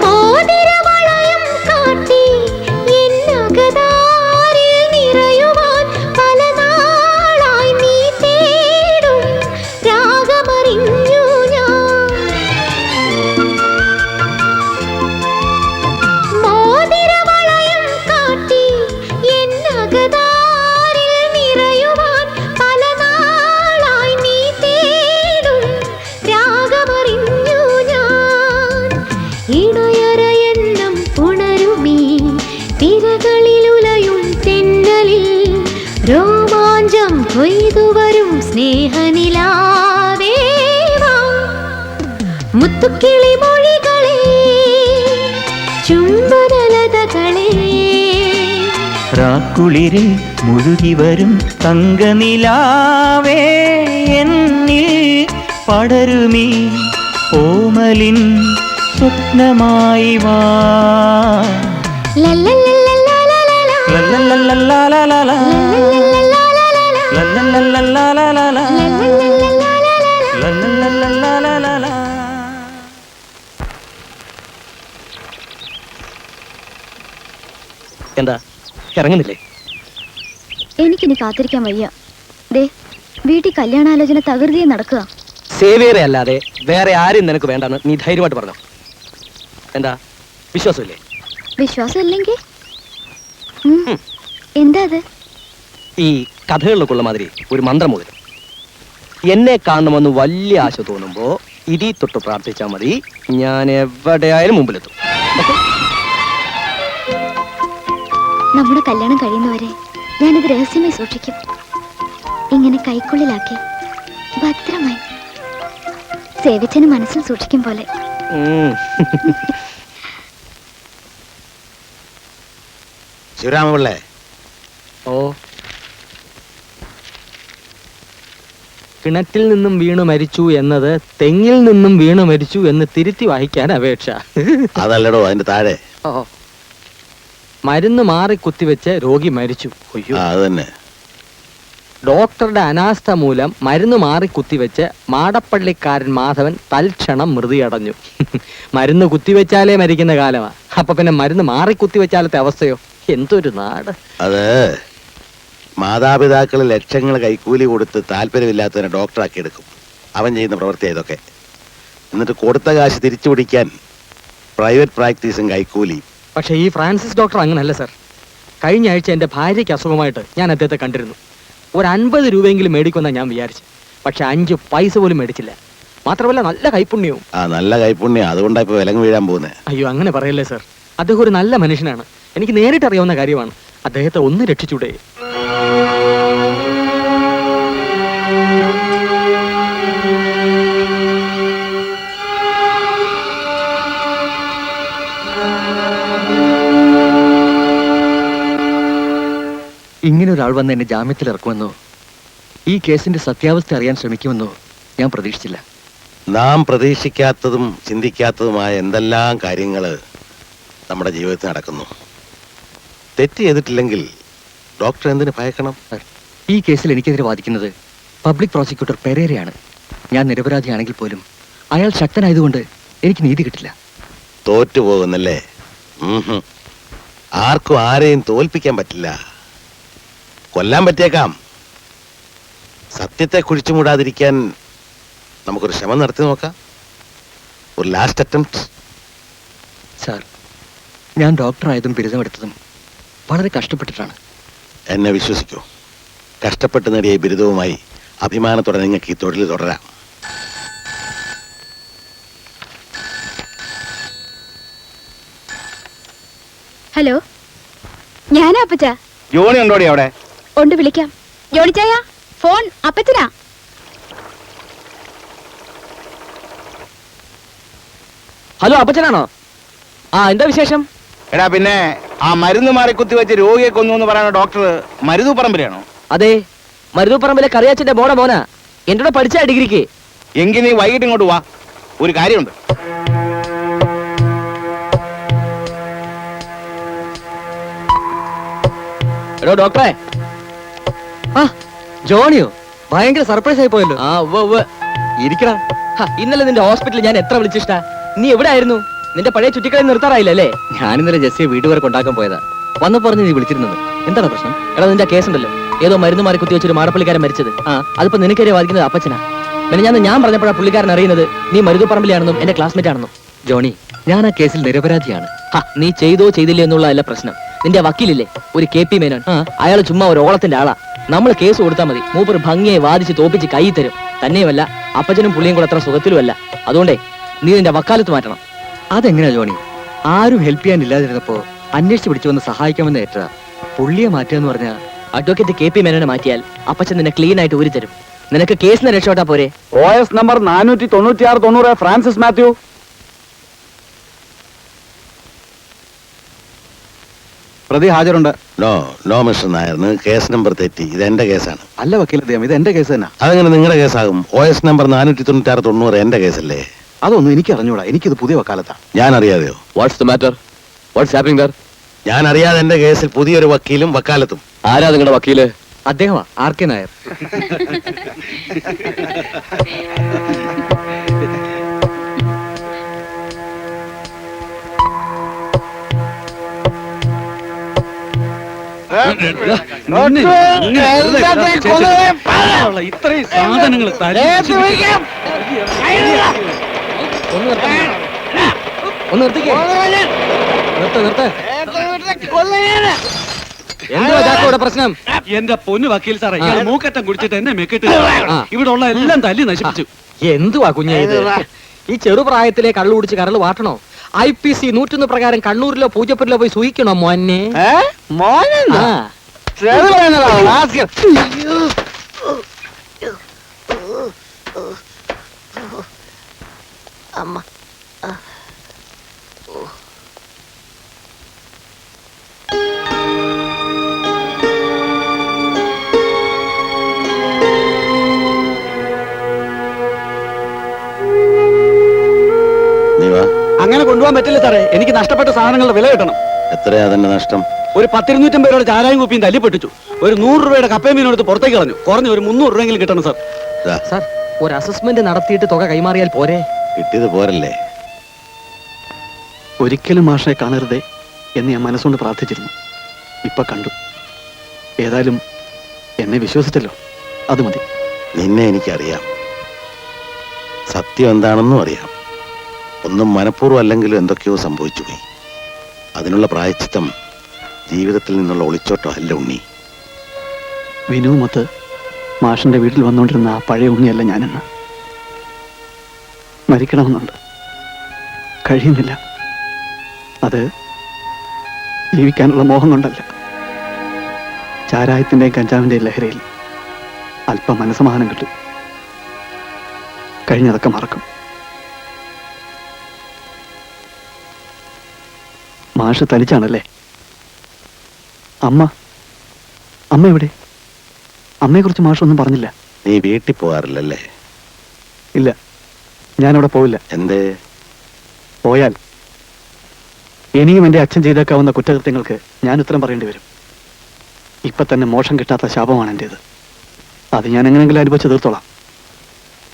മോതിരവളയം കാട്ടി എന്നക മുത്തുക്കിളി മൊഴികളെ ചുംബനലതകളെ രാക്കുളിരിൽ മുഴുകി വരും തങ്കനിലാവേ എന്നിൽ പടരുമീ ഓമലിൻ സ്വപ്നമായി വാ എന്താ ഇറങ്ങുന്നില്ലേ? എനിക്കിനി കാത്തിരിക്കാൻ വയ്യ. ദേ വീട്ടിൽ കല്യാണാലോചന തകൃതിയെ നടക്കുക. സേവിയറെ അല്ലാതെ വേറെ ആരും നിനക്ക് വേണ്ടെന്ന് നീ ധൈര്യമായിട്ട് പറഞ്ഞോ. എന്താ വിശ്വാസമില്ലേ? വിശ്വാസം ഇല്ലെങ്കിൽ എന്താ അത്? ഈ കഥകളിലൊക്കെ ഉള്ള മാതിരി ഒരു മന്ത്രമോതിരം. എന്നെ കാണണമെന്ന് വലിയ ആശ തോന്നുമ്പോ ഇതി തൊട്ട് പ്രാർത്ഥിച്ചാൽ മതി, ഞാൻ എവിടെയായാലും മുമ്പിലെത്തും. നമ്മുടെ കല്യാണം കഴിയുന്നവരെ ഞാനിത് രഹസ്യമായി സൂക്ഷിക്കും. ഇങ്ങനെ കൈക്കുള്ളിലാക്കി ഭദ്രമായി സേവിച്ചന് മനസ്സിൽ സൂക്ഷിക്കും പോലെ. ശിവരാമപിള്ളേ, ഓ, കിണറ്റിൽ നിന്നും വീണു മരിച്ചു എന്നത് തെങ്ങിൽ നിന്നും വീണു മരിച്ചു എന്ന് തിരുത്തി വായിക്കാൻ അപേക്ഷ. അതല്ലടോ അതിന്റെ താഴെ. മരുന്ന് മാറി കുത്തിവെച്ച് രോഗി മരിച്ചു. അത് തന്നെ. ഡോക്ടറുടെ അനാസ്ഥ മൂലം മരുന്ന് മാറി കുത്തിവെച്ച് മാടപ്പള്ളിക്കാരൻ മാധവൻ തൽക്ഷണം മൃതിയടഞ്ഞു. മരുന്ന് കുത്തിവെച്ചാലേ മരിക്കുന്ന കാലമാ. അപ്പൊ പിന്നെ മരുന്ന് മാറി കുത്തിവെച്ചാലത്തെ അവസ്ഥയോ? എന്തൊരു നാട് അത്. മാതാപിതാക്കൾ ലക്ഷങ്ങൾ കൈക്കൂലി കൊടുത്ത് താല്പര്യമില്ലാത്തതിനെ ഡോക്ടറാക്കി എടുക്കും. അവൻ ചെയ്യുന്ന പ്രവൃത്തി ഇതൊക്കെ. എന്നിട്ട് കൊടുത്ത കാശ് തിരിച്ചു പിടിക്കാൻ പ്രൈവറ്റ് പ്രാക്ടീസും കൈക്കൂലി. പക്ഷേ ഈ ഫ്രാൻസിസ് ഡോക്ടർ അങ്ങനല്ല സർ. കഴിഞ്ഞ ആഴ്ച എന്റെ ഭാര്യയ്ക്ക് അസുഖമായിട്ട് ഞാൻ അദ്ദേഹത്തെ കണ്ടിരുന്നു. ഒരു 50 രൂപയെങ്കിലും മേടിക്കുമെന്നാണ് ഞാൻ വിചാരിച്ചു. പക്ഷെ 5 പൈസ പോലും മേടിച്ചില്ല. മാത്രമല്ല നല്ല കൈപ്പുണ്യവും. നല്ല കൈപ്പുണ്യം. അതുകൊണ്ടാണ് ഇപ്പൊ വിലങ്ങ് വീഴാൻ പോകുന്നത്. അയ്യോ അങ്ങനെ പറയല്ലേ സർ. അദ്ദേഹം ഒരു നല്ല മനുഷ്യനാണ്. എനിക്ക് നേരിട്ട് അറിയാവുന്ന കാര്യമാണ്. അദ്ദേഹത്തെ ഒന്ന് രക്ഷിച്ചൂടെ? ഇങ്ങനെ ഒരാൾ വന്ന് എന്നെ ജാമ്യത്തിൽ ഇറക്കുമെന്നോ ഈ കേസിന്റെ സത്യാവസ്ഥ അറിയാൻ ശ്രമിക്കുമെന്നോ ഞാൻ പ്രതീക്ഷിച്ചില്ല. നാം പ്രതീക്ഷിക്കാത്തതും ചിന്തിക്കാത്തതുമായ എന്തെല്ലാം കാര്യങ്ങൾ നമ്മുടെ ജീവിതത്തിൽ നടക്കുന്നു. തെറ്റ് ചെയ്തിട്ടില്ലെങ്കിൽ ഡോക്ടർ എന്തിനു ഭയക്കണം? ഈ കേസിൽ എനിക്കെതിരെ വാദിക്കുന്നത് പബ്ലിക് പ്രോസിക്യൂട്ടർ പെരേരയാണ്. ഞാൻ നിരപരാധിയാണെങ്കിൽ പോലും അയാൾ ശക്തനായതുകൊണ്ട് എനിക്ക് നീതി കിട്ടില്ല. തോറ്റുപോകുന്നല്ലേ? ആർക്കും ആരെയും തോൽപ്പിക്കാൻ പറ്റില്ല. കൊല്ലാൻ പറ്റിയേക്കാം. സത്യത്തെ കുഴിച്ചുമൂടാതിരിക്കാൻ നമുക്കൊരു ശ്രമം നടത്തി നോക്കാം. ഒരു ലാസ്റ്റ് അറ്റംപ്റ്റ്. സാർ, ഞാൻ ഡോക്ടറായതും ബിരുദമെടുത്തതും വളരെ കഷ്ടപ്പെട്ടിട്ടാണ്. എന്നെ വിശ്വസിക്കൂ, കഷ്ടപ്പെട്ട് നേടിയ ബിരുദവുമായി അഭിമാനത്തോടെ നിങ്ങൾക്ക് ഈ തൊഴിൽ തുടരാം. ഹലോ, ഞാനാ അപ്പച്ച. ജോണി ഉണ്ടോടി അവിടെ? ഉണ്ട്, വിളിക്കാം. ജോണിച്ചായ, ഫോൺ അപ്പച്ചനാ. ഹലോ, അപ്പച്ചനാണോ? എന്താ വിശേഷം? എടാ, പിന്നെ ആ മരുന്ന് മാറി കുത്തിവെച്ച് രോഗിയെ കൊന്നു എന്ന് പറയുന്ന ഡോക്ടർ മരുതൂപ്പറമ്പിലാണോ? അതെ, മരുതൂപ്പറമ്പിലെ കറിയാച്ചന്റെ മോടെ മോനാ. എന്റെ കൂടെ പഠിച്ച ഡിഗ്രിക്ക്. എങ്കിൽ നീ വൈകിട്ട് ഇങ്ങോട്ട് വാ, ഒരു കാര്യമുണ്ട്. എടോ ഡോക്ടറെ. ജോണിയോ? ഭയങ്കര സർപ്രൈസ് ആയി പോയല്ലോ. ഇരിക്കടാ. ഇന്നലെ നിന്റെ ഹോസ്പിറ്റലിൽ ഞാൻ എത്ര വിളിച്ചിട്ടാ. നീ എവിടെ ആയിരുന്നു? നിന്റെ പഴയ ചുറ്റിക്കളി നിർത്താറായില്ലേ? ഞാൻ ഇന്നലെ ജെസ്സിയെ വീട് വരെ കൊണ്ടാക്കാൻ പോയതാ. വന്നു പറഞ്ഞ് നീ വിളിച്ചിരുന്നത്. എന്താണ് പ്രശ്നം? എടാ, നിന്റെ കേസ് ഉണ്ടല്ലോ, ഏതോ മരുന്ന് മാറി കുത്തി വെച്ചൊരു മാടപ്പള്ളിക്കാരൻ മരിച്ചത്. അതിപ്പോ നിനക്കെതിരെ വാദിക്കുന്നത് അപ്പച്ചനാ. പിന്നെ ഞാൻ പറഞ്ഞപ്പോഴാ പുള്ളിക്കാരൻ അറിയുന്നത് നീ മരുതുപറമ്പിലാണെന്നും എന്റെ ക്ലാസ്മേറ്റ് ആണെന്നും. ജോണി, ഞാൻ ആ കേസിൽ നിരപരാധിയാണ്. നീ ചെയ്തോ ചെയ്തില്ലേ എന്നുള്ളതല്ല പ്രശ്നം. നിന്റെ വക്കീലില്ലേ, ഒരു KP മേനോൻ, അയാൾ ചുമ്മാ ഒരു ഓളത്തിന്റെ ആളാ. നമ്മൾ കേസ് കൊടുത്താൽ മതി, മൂപ്പർ ഭംഗിയെ വാദിച്ച് തോപ്പിച്ച് കൈ തരും. തന്നെയുമല്ല, അപ്പച്ചനും പുള്ളിയും കൂടെ അത്ര സുഖത്തിലുമല്ല. അതുകൊണ്ടേ നീ നിന്റെ വക്കാലത്ത് മാറ്റണം. അതെങ്ങനെയാ ജോണി? ആരും ഹെൽപ്പ് ചെയ്യാൻ ഇല്ലാതിരുന്നപ്പോ അന്വേഷിച്ച് പിടിച്ചു വന്ന് സഹായിക്കാമെന്ന് ഏറ്റതാ. പുള്ളിയെ മാറ്റുക എന്ന് പറഞ്ഞാൽ അഡ്വക്കേറ്റ് KP മേനോനെ മാറ്റിയാൽ അപ്പച്ചൻ നിന്നെ ക്ലീൻ ആയിട്ട് ഊരി തരും. നിനക്ക് കേസിന് രക്ഷപ്പെട്ടാ പോരെ? OS number 496 Francis Mathew. പ്രതി ഹാജരുണ്ട്. നോ മിസ്റ്റർ നായർ, നിങ്ങൾക്ക് കേസ് നമ്പർ തെറ്റി. ഇത് എന്റെ കേസാണ്. അല്ല വക്കീൽ അദ്ദേഹം, ഇത് എന്റെ കേസ് തന്നെ. അതെങ്ങനെ നിങ്ങളുടെ കേസാകും? OS നമ്പർ 496 എന്റെ കേസല്ലേ? അതൊന്നും എനിക്ക് അറിഞ്ഞൂടാ, എനിക്കിത് പുതിയ വക്കാലത്താ. ഞാൻ അറിയാതെയോ? What's the matter? What's happening there? ഞാൻ അറിയാതെ എന്റെ കേസിൽ പുതിയൊരു വക്കീലും വക്കാലത്തും. ആരാ നിങ്ങളുടെ വക്കീല്? അദ്ദേഹമാ RK നായർ. ഇത്രയും സാധനങ്ങൾ ഒന്ന് നിർത്തിക്കേ. നിർത്ത്. എന്തുവാ ചാക്കോയുടെ പ്രശ്നം? എന്റെ പൊന്നു വക്കീൽ സാറേ, ഇയാൾ മൂക്കറ്റം കുടിച്ചിട്ട് എന്നെ മെക്കിട്ട് ഇവിടെ ഉള്ള എല്ലാം തല്ലി നശിപ്പിച്ചു. എന്തുവാ കുഞ്ഞേ ഇത്? ഈ ചെറുപ്രായത്തിലെ കള്ളു കുടിച്ച് കരള് വാട്ടണോ? IPC 101 പ്രകാരം കണ്ണൂരിലോ പൂജപ്പുരിലോ പോയി സൂഹിക്കണോ മോനെ? അങ്ങനെ കൊണ്ടുപോകാൻ പറ്റില്ല സാറേ, എനിക്ക് നഷ്ടപ്പെട്ട സാധനങ്ങളുടെ വില കിട്ടണം. എത്രയാ അതിന്റെ നഷ്ടം? ഒരു 10-250 രൂപയുടെ ചാരായും കുപ്പിയും തല്ലിപ്പെട്ടിച്ചു. ഒരു 100 രൂപയുടെ കപ്പയും മീനും എടുത്ത് പുറത്തേക്ക് കളഞ്ഞു. കുറഞ്ഞ ഒരു 300 രൂപയെങ്കിലും കിട്ടണം സാർ. സാർ, ഒരു അസസ്മെന്റ് നടത്തിയിട്ട് തുക കൈമാറിയാൽ പോരെ? കിട്ടിയത് പോരല്ലേ? ഒരിക്കലും മാഷെ കാണരുതേ എന്ന് ഞാൻ മനസ്സുകൊണ്ട് പ്രാർത്ഥിച്ചിരുന്നു. ഇപ്പൊ കണ്ടു. ഏതായാലും എന്നെ വിശ്വസിച്ചല്ലോ, അത് മതി. നിന്നെ എനിക്കറിയാം, സത്യം എന്താണെന്നും അറിയാം. ഒന്നും മനഃപൂർവ്വം അല്ലെങ്കിലും എന്തൊക്കെയോ സംഭവിച്ചു പോയി. അതിനുള്ള പ്രായശ്ചിത്തം ജീവിതത്തിൽ നിന്നുള്ള ഒളിച്ചോട്ടം അല്ല ഉണ്ണി. വിനുവുമൊത്ത് മാഷിന്റെ വീട്ടിൽ വന്നുകൊണ്ടിരുന്ന ആ പഴയ ഉണ്ണിയല്ല ഞാനെന്ന്. മരിക്കണമെന്നുണ്ട്, കഴിയുന്നില്ല. അത് ജീവിക്കാനുള്ള മോഹം കൊണ്ടല്ല. ചാരായത്തിന്റെയും കഞ്ചാവിന്റെയും ലഹരയിൽ അല്പം മനസ്സമാധാനം കിട്ടും. കഴിഞ്ഞതൊക്കെ മറക്കും. മാഷ് തനിച്ചാണല്ലേ? അമ്മ എവിടെ? അമ്മയെക്കുറിച്ച് മാഷൊന്നും പറഞ്ഞില്ല. നീ വീട്ടിൽ പോകാറില്ലല്ലേ? ഇല്ല, ഞാനവിടെ പോവില്ല. എന്തേ? പോയാൽ ഇനിയും എൻ്റെ അച്ഛൻ ചെയ്തേക്കാവുന്ന കുറ്റകൃത്യങ്ങൾക്ക് ഞാൻ ഉത്തരം പറയേണ്ടി വരും. ഇപ്പൊ തന്നെ മോശം കിട്ടാത്ത ശാപമാണ് എൻ്റേത്. അത് ഞാൻ എങ്ങനെയെങ്കിലും അനുഭവിച്ച് തീർത്തോളാം.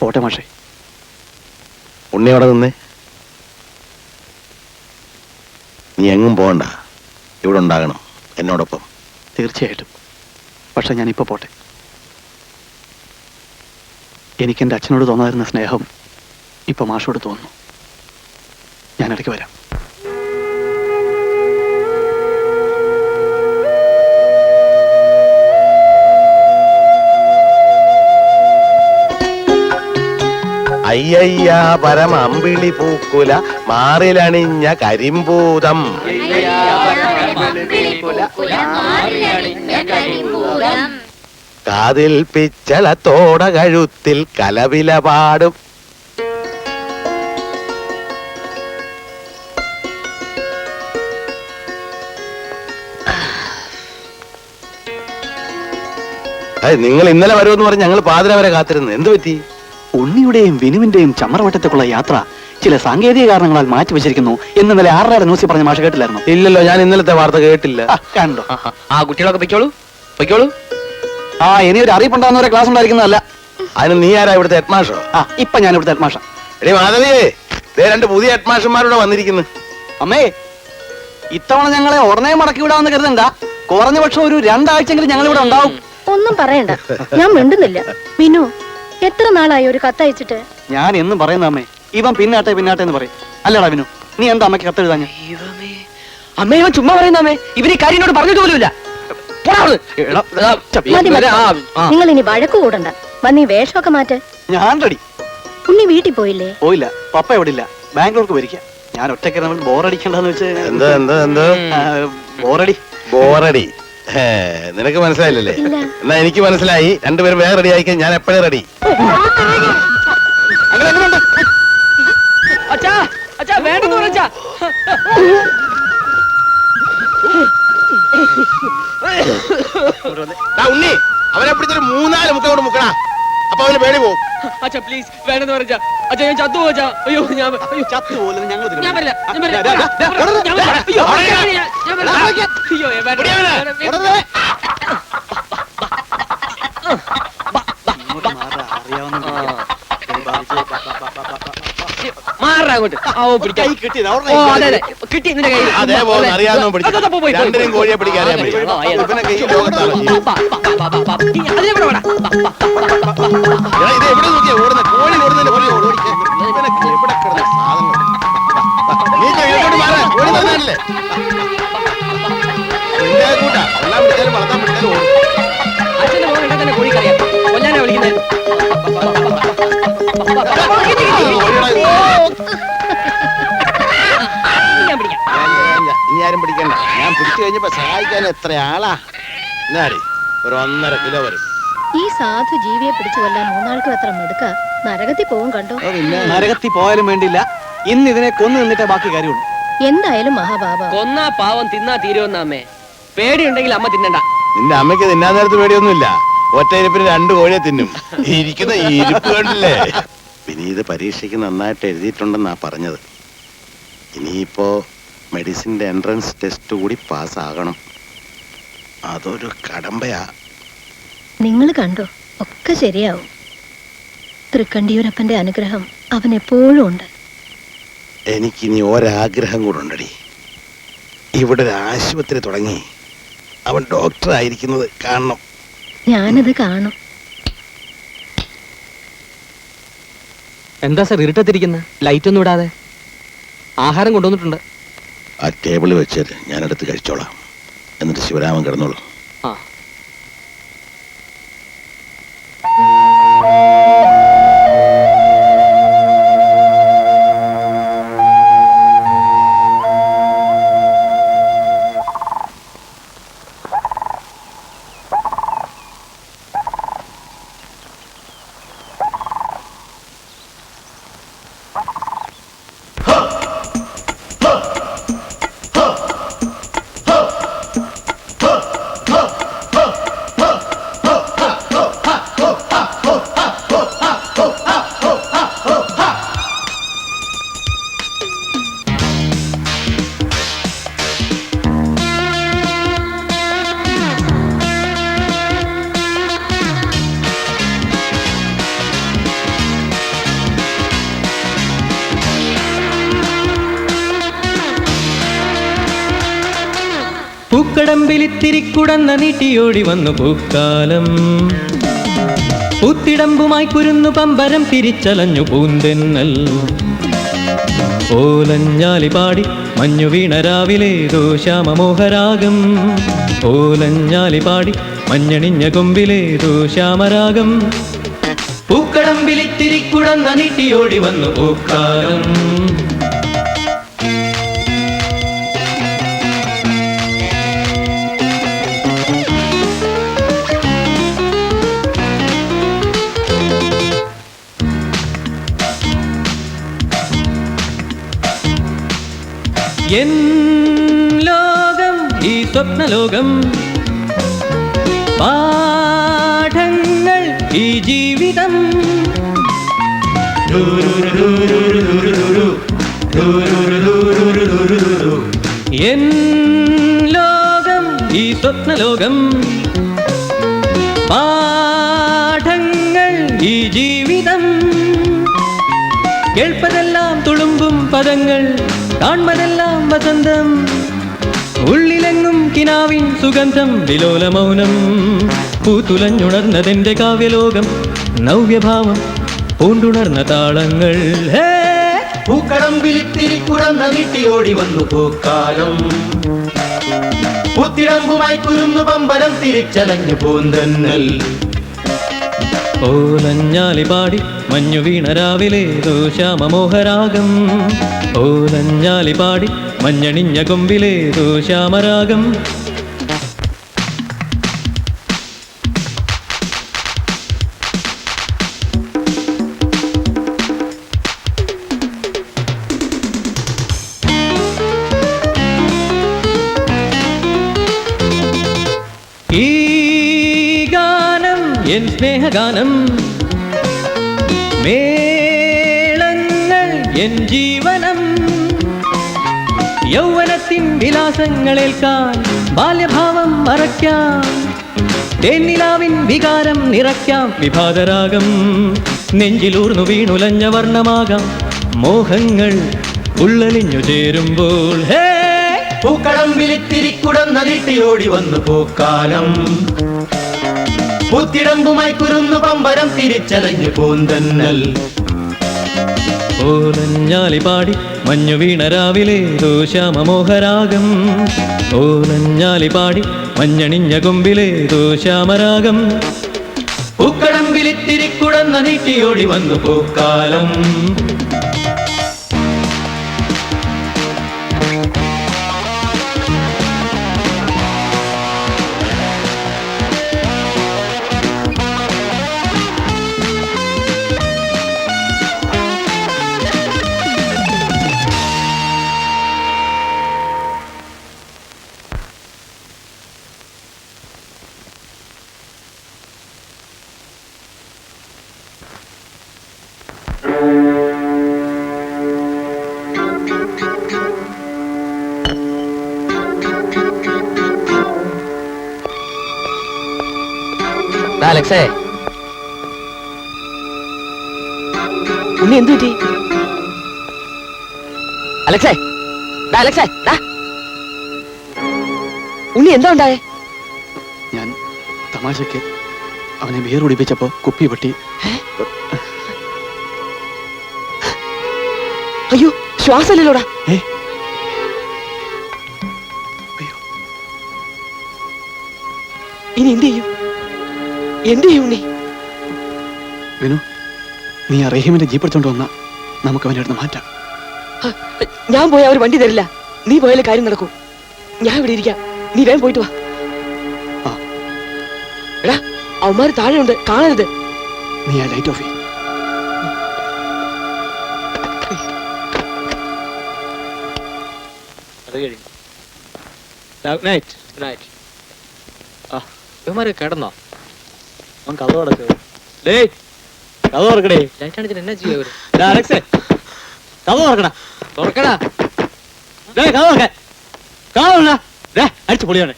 പോട്ടെ മാഷേ. ഉണ്ണി അവിടെ നിന്നേ. നീ എങ്ങും പോകണ്ട, ഇവിടെ ഉണ്ടാകണം എന്നോടൊപ്പം. തീർച്ചയായിട്ടും. പക്ഷെ ഞാനിപ്പോൾ പോട്ടെ. എനിക്കെൻ്റെ അച്ഛനോട് തോന്നാതിരുന്ന സ്നേഹം ഇപ്പൊ മാഷോട് തോന്നുന്നു. ഞാൻ ഇടയ്ക്ക് വരാം. അയ്യയ്യ പരമമ്പിളി പൂക്കുല മാറിലണിഞ്ഞ കരിമ്പൂതം. കാതിൽ പിച്ചളത്തോട കഴുത്തിൽ കലവില പാടും. നിങ്ങൾ ഇന്നലെ വരുമെന്ന് പറഞ്ഞ് ഞങ്ങൾ പാതിര വരെ കാത്തിരുന്നു. എന്ത് പറ്റി? ഉണ്ണിയുടെയും വിനുവിന്റെയും ചമ്മറവട്ടത്തേക്കുള്ള യാത്ര ചില സാങ്കേതിക കാരണങ്ങളാൽ മാറ്റിവെച്ചിരിക്കുന്നു എന്ന് ഇന്നലെ 6:30 ന്യൂസിൽ പറഞ്ഞ മാഷ് കേട്ടില്ലായിരുന്നു? ഇല്ലല്ലോ, ഞാൻ ഇന്നലത്തെ വാർത്ത കേട്ടില്ല. കണ്ടോ? ആ കുട്ടികളൊക്കെ പൊയ്ക്കോളൂ. ഇനി ഒരു അറിയിപ്പുണ്ടാകുന്നവരെ ക്ലാസ് ഉണ്ടായിരിക്കുന്നതല്ല. അതിന് നീ ആരാ ഇവിടുത്തെ ഹെഡ്മാഷോ? ഇപ്പൊ ഞാൻ ഇവിടുത്തെ ഹെഡ്മാഷ. എടീ മാധവിയേ, 2 പുതിയ ഹെഡ്മാഷന്മാരോട് വന്നിരിക്കുന്നു. അമ്മേ, ഇത്തവണ ഞങ്ങളെ ഉടനെ മടക്കി വിടാമെന്ന് കരുതണ്ട. കുറഞ്ഞ പക്ഷം ഒരു 2 ആഴ്ചയെങ്കിലും ഞങ്ങൾ ഇവിടെ ഉണ്ടാവും. ഒന്നും പറയണ്ട, ഞാൻ മിണ്ടുന്നില്ല. വിനു, എത്ര നാളായി ഒരു കത്തയച്ചിട്ട്? ഞാൻ എന്നും പറയുന്ന അമ്മേ, ഇവൻ പിന്നാട്ടെ എന്ന് പറയും. അല്ലടാ വിനു, നീ എന്താ അമ്മയ്ക്ക് കത്തെഴുതാഞ്ഞ? അമ്മ ഇവൻ ചുമ്മാ പറയുന്ന അമ്മേ, ഇവര് ഈ കാര്യം പറഞ്ഞിട്ട് പോലുമില്ല. നിങ്ങൾ ഇനി വഴക്ക് കൂടണ്ട. വന്നീ വേഷമൊക്കെ മാറ്റ്. ഞാൻ റെഡി. ഉണ്ണി വീട്ടിൽ പോയില്ലേ? പോയില്ല, പപ്പ എവിടെ ഇല്ല, ബാംഗ്ലൂർക്ക് വരിക. ഞാൻ ഒറ്റയ്ക്ക് നമ്മൾ ബോറടിക്കണ്ടെന്ന് വെച്ച്. ബോറടി? നിനക്ക് മനസ്സിലായില്ലല്ലേ? ഇല്ല. എന്നാ എനിക്ക് മനസ്സിലായി. രണ്ടുപേരും വേറെ റെഡി ആയിക്കാൻ ഞാൻ എപ്പോഴും റെഡി. അച്ഛാ അച്ഛാ വേണ്ടെന്ന് പറഞ്ഞാ ഉണ്ണി അവനെ പിടിച്ചൊരു 3-4 മുക്ക കൊണ്ട് മുക്കണ. അപ്പൊ അവന് പേടി പോവും. അച്ഛാ പ്ലീസ് വേണ്ടെന്ന് പറഞ്ഞാ അച്ഛാ ഞാൻ ചത്തു പോച്ചാ. അയ്യോ ഞാൻ ചത്തു പോലും ഞങ്ങൾ ഞാൻ വരില്ല ഞാൻ വരില്ല ഞാൻ വരില്ല. അയ്യോ ഞാൻ വരില്ല. അയ്യോ വേണ്ട. മാറാ അങ്ങോട്ട്. ഓ പിടിക്കാം. ഓ അതെ അതെ കിട്ടി നിന്റെ കയ്യിൽ. അതേപോലെ അറിയാവുന്ന പിടിച്ചു. രണ്ടിനും കോഴിയെ പിടിക്കാൻ അറിയാൻ പറ്റും. ഇവനെ കൈ ലോകത്താണ്. അതിനെ കൂടെ വേണം. ഇത് എവിടെ നോക്കിയാ ഓടുന്ന കോഴി ഓടുന്നതിന്റെ പുറകെ ഓടിക്കാൻ. ഇവനൊക്കെ എവിടെ കിടന്ന സാധനങ്ങൾ. നീ എങ്ങോട്ട് മാറാ? കോഴി തന്നാലല്ലേ? കൂട്ടാ എല്ലാം പിടിച്ചാലും വളർത്താൻ പിടിച്ചാലും ഓടും. അച്ഛന്റെ മോൻ കണ്ടാൽ തന്നെ കോഴിക്കറിയാം. കൊല്ലാനാ വിളിക്കുന്നത്. ഇനി ആരും പിടിക്കണ്ട. ഞാൻ പിടിച്ചു കഴിഞ്ഞപ്പോ സഹായിക്കാൻ എത്ര ആളാ. എന്നാടി ഒരു 1.5 കിലോ വരും. ഈ സാധു ജീവിയെ പിടിച്ചു കൊല്ലാൻ 3 ആൾക്കും എത്ര മെടുക്ക. നരകത്തിൽ പോവും കണ്ടോ. നരകത്തിൽ പോയാലും വേണ്ടില്ല, ഇന്ന് ഇതിനെ കൊന്നു നിന്നിട്ടേ ബാക്കി കാര്യമുള്ളൂ. എന്തായാലും മഹാപാപ. കൊന്നാ പാവം തിന്നാ തീരുമെന്ന അമ്മേ. പേടിയുണ്ടെങ്കിൽ അമ്മ തിന്നണ്ട. നിന്റെ അമ്മയ്ക്ക് തിന്നാൻ നേരത്ത് പേടിയൊന്നുമില്ല. ഒറ്റ ഇരിപ്പിന് 2 കോഴിയെ തിന്നും. ഇരിക്കുന്ന ഈ ഇരിപ്പ് കണ്ടില്ലേ? വിനീത് പരീക്ഷയ്ക്ക് നന്നായിട്ട് എഴുതിയിട്ടുണ്ടെന്നാ പറഞ്ഞത്. ഇനിയിപ്പോ മെഡിസിന്റെ എൻട്രൻസ് ടെസ്റ്റ് കൂടി പാസ്സാകണം. അതൊരു കടമ്പയാ. നിങ്ങൾ കണ്ടോ, ഒക്കെ ശരിയാവും. തൃക്കണ്ടിയൂരപ്പന്റെ അനുഗ്രഹം അവൻ എപ്പോഴും ഉണ്ട്. എനിക്കിനി ഒരാഗ്രഹം കൂടെ ഉണ്ടടി. ഇവിടെ ഒരു ആശുപത്രി തുടങ്ങി അവൻ ഡോക്ടർ ആയിരിക്കുന്നത് കാണണം. ഞാനത് കാണും. എന്താ സാർ ഇരുട്ടത്തിരിക്കുന്ന? ലൈറ്റ് ഒന്നും ഇടാതെ. ആഹാരം കൊണ്ടുവന്നിട്ടുണ്ട്. ആ ടേബിളിൽ വെച്ചാൽ ഞാനെടുത്ത് കഴിച്ചോളാം. എന്നിട്ട് ശിവരാമൻ കിടന്നോളൂ. ആ പൂക്കടമ്പിലിത്തിരിക്കുടന്ന നീട്ടിയോടി വന്നു പൂക്കാലം. പൂത്തിടമ്പുമായി കുരുന്നു പമ്പരം തിരിച്ചലഞ്ഞു പൂന്തെന്നൽ. ഓലഞ്ഞാലി പാടി മഞ്ഞു വീണ രാവിലേതോ ശ്യാമമോഹരാഗം. ഓലഞ്ഞാലി പാടി മഞ്ഞണിഞ്ഞ കൊമ്പിലേതോ ശ്യാമരാഗം. പൂക്കടമ്പിലിത്തിരിക്കുടന്ന നീട്ടിയോടി വന്നു പൂക്കാലം. എൻ ലോകം ഈ സ്വപ്നലോകം. പാഠങ്ങൾ ഈ ജീവിതം. എൻ ലോകം ഈ സ്വപ്നലോകം. പാഠങ്ങൾ ഈ ജീവിതം. കേൾപ്പതെല്ലാം തുളുമ്പും പദങ്ങൾ, കാൺമതെല്ലാം വസന്തം. ഉള്ളിലെങ്ങും കിനാവിൻ സുഗന്ധം, വിലോല മൗനം. പൂത്തുലഞ്ഞുണർന്നതെന്റെ കാവ്യലോകം, നവ്യഭാവം പൂണ്ടുണർന്ന താളങ്ങൾ. പൂക്കടമ്പിലിത്തിരിക്കുടന്ന നീട്ടിയോടി വന്നു പൂക്കാലം. പൂത്തിടമ്പുമായി കുരുന്നു പമ്പരം തിരിച്ചലഞ്ഞു പൂന്തന്നൽ. ഓലഞ്ഞാലി പാടി മഞ്ഞു വീണ രാവിലേതോ ശ്യാമമോഹരാഗം. ഓലഞ്ഞാലി പാടി മഞ്ഞണിഞ്ഞ കൊമ്പിലേതോ ശ്യാമരാഗം. എൻ സ്നേഹഗാനം മേളങ്ങൾ എൻ ജീവനം യൗവനത്തിൻ വിലാസങ്ങളേൽക്കാൻ ബാല്യഭാവം മറയ്ക്കാം തേന്നിലാവിൻ വികാരം നിറയ്ക്കാം വിഭാതരാഗം നെഞ്ചിലൂർന്നു വീണുലഞ്ഞ വർണ്ണമാകാം മോഹങ്ങൾ ഉള്ളലിഞ്ഞു ചേരുമ്പോൾ ഹേ പൂക്കളം വിളിത്തിരിക്കുടം നദിട്ടിയോടി വന്നു പൂക്കാലം പൂത്തിടമ്പുമായി കുരുന്നു പമ്പരം തിരിച്ചലഞ്ഞു പൂന്തന്നൽ ഓലഞ്ഞാലി പാടി മഞ്ഞു വീണ രാവിലെ ശ്യാമമോഹരാഗം ഓലഞ്ഞാലി പാടി മഞ്ഞണിഞ്ഞ കൊമ്പിലെ ശ്യാമരാഗം പൂക്കളം വിളിത്തിരിക്കുടം നദിട്ടിയോടി വന്നു പൂക്കാലം അലക്സേ ഉണ്ണി എന്തു പറ്റി? അലക്സേ അലക്സേ ഉണ്ണി എന്താ ഉണ്ടായേ? ഞാൻ തമാശക്ക് അവനെ ബിയർ കുടിപ്പിച്ചപ്പോ കുപ്പി പൊട്ടി. അയ്യോ ശ്വാസമില്ലല്ലോടാ. ഇനി എന്ത് ചെയ്യും? എന്ത് ചെയ്യും നീ? വിനു, നീ ആ റഹീമിന്റെ ജീപ്പ് എടുത്തോണ്ട് വന്നാ നമുക്ക് അവനെ അടുത്ത് മാറ്റാം. ഞാൻ പോയാ അവർ വണ്ടി തരില്ല. നീ പോയാലേ കാര്യം നടക്കൂ. ഞാൻ ഇവിടെ ഇരിക്കാം, നീ വേഗം പോയിട്ട് വാ. എടാ അവന്മാര് താഴെയുണ്ട്, കാണരുത്. നീ ആ ലൈറ്റ് ഓഫ് ചെയ്യും. കിടന്നോ? കഥ തുറക്കടേ. എന്നാ ചെയ്യാ? കഥ തുറക്കടാ. തുറക്കടാ. അടിച്ചു പൊളിയാണ്.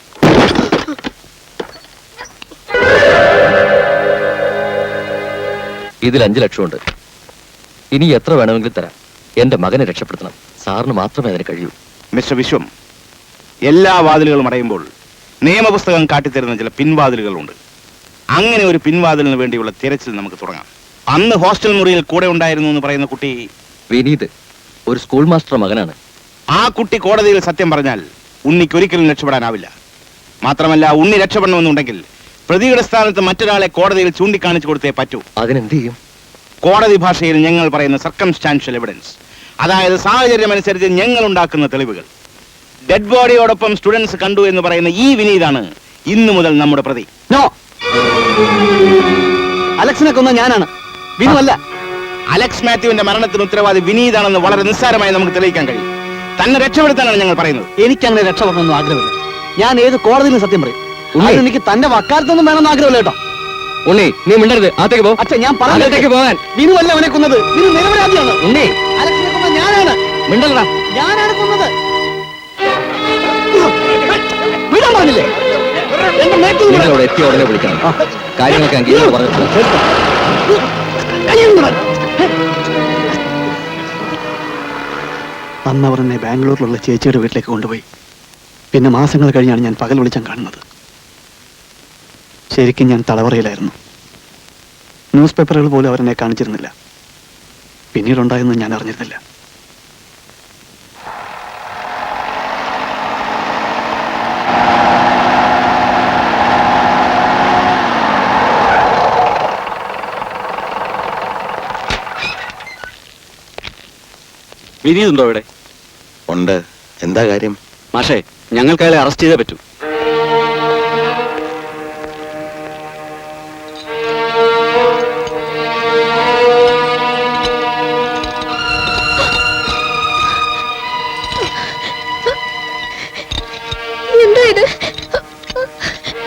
ഇതിൽ 5 ലക്ഷമുണ്ട്. ഇനി എത്ര വേണമെങ്കിലും തരാം. എന്റെ മകനെ രക്ഷപ്പെടുത്തണം. സാറിന് മാത്രമേ അതിന് കഴിയൂ. മിസ്റ്റർ വിശ്വം, എല്ലാ വാതിലുകളും അടയുമ്പോൾ നിയമപുസ്തകം കാട്ടിത്തരുന്ന ചില പിൻവാതിലുകളുണ്ട്. അങ്ങനെ ഒരു പിൻവാതിലിന് വേണ്ടിയുള്ള തിരച്ചിൽ നമുക്ക് തുടങ്ങാം. അന്ന് ഹോസ്റ്റൽ മുറിയിൽ കൂടെ ഉണ്ടായിരുന്നു എന്ന് പറയുന്ന കുട്ടി വിനീത് ഒരു സ്കൂൾ മാസ്റ്റർ മകനാണ്. ആ കുട്ടി കോടതിയിൽ സത്യം പറഞ്ഞാൽ ഉണ്ണിക്ക് ഒരിക്കലും രക്ഷപ്പെടാനാവില്ല. മാത്രമല്ല, ഉണ്ണി രക്ഷപ്പെടണമെന്നുണ്ടെങ്കിൽ പ്രതിയുടെ സ്ഥാനത്ത് മറ്റൊരാളെ കോടതിയിൽ ചൂണ്ടിക്കാണിച്ചു കൊടുത്തേ പറ്റൂ. അതിനെന്ത് ചെയ്യും? കോടതി ഭാഷയിൽ ഞങ്ങൾ പറയുന്ന സർക്കംസ്റ്റാൻഷ്യൽ എവിഡൻസ്, അതായത് സാഹചര്യമനുസരിച്ച് ഞങ്ങൾ ഉണ്ടാക്കുന്ന തെളിവുകൾ. ഡെഡ് ബോഡിയോടൊപ്പം സ്റ്റുഡൻസ് കണ്ടു എന്ന് പറയുന്ന ഈ വിനീതാണ് ഇന്നു മുതൽ നമ്മുടെ പ്രതി. നോ, അലക്സിനെ കൊന്ന ഞാനാണ്, വിനു അല്ല. അലക്സ് മാത്യുവിന്റെ മരണത്തിന് ഉത്തരവാദി വിനീതാണെന്ന് വളരെ നിസ്സാരമായി നമുക്ക് തെളിയിക്കാൻ കഴിയും. തന്നെ രക്ഷപ്പെടുത്താനാണ് ഞങ്ങൾ പറയുന്നത്. എനിക്കങ്ങനെ രക്ഷപ്പെടണമെന്നും ആഗ്രഹമില്ല. ഞാൻ ഏത് കോടതിയിലും സത്യം പറയും. എനിക്ക് തന്റെ വക്കാലത്തൊന്നും വേണമെന്ന് ആഗ്രഹമില്ല കേട്ടോ. ഉണ്ണി, നീ മിണ്ടരുത്. അകത്തേക്ക് പോ. അച്ഛൻ ഞാൻ പറഞ്ഞേക്ക് പോകാൻ. വിനു അല്ല അവനെ കൊന്നത്, വിനു നിരപരാധിയാണ്. ഉണ്ണി, അലക്സിനെ കൊന്ന ഞാനാണ്. മിണ്ടല്ലടാ. ഞാനാണ് കൊന്നത്. വിടാൻ പറഞ്ഞില്ലേ? നിങ്ങളോട് എത്തിയ ഉടനെ വിളിക്കണം. കാര്യങ്ങളൊക്കെ അംഗീകാരം പറഞ്ഞിട്ടുണ്ട്. അന്ന് അവർ എന്നെ ബാംഗ്ലൂരിലുള്ള ചേച്ചിയുടെ വീട്ടിലേക്ക് കൊണ്ടുപോയി. പിന്നെ മാസങ്ങൾ കഴിഞ്ഞാണ് ഞാൻ പകൽ വിളിച്ചാൻ കാണുന്നത്. ശരിക്കും ഞാൻ തളവറയിലായിരുന്നു. ന്യൂസ് പേപ്പറുകൾ പോലും അവരെന്നെ കാണിച്ചിരുന്നില്ല. പിന്നീടുണ്ടായെന്ന് ഞാൻ അറിഞ്ഞിരുന്നില്ല. വിനീതുണ്ടോ ഇവിടെ? ഉണ്ട്. എന്താ കാര്യം? മാഷേ, ഞങ്ങൾക്ക് അയാളെ അറസ്റ്റ് ചെയ്തേ പറ്റൂ. എന്താ ഇത്?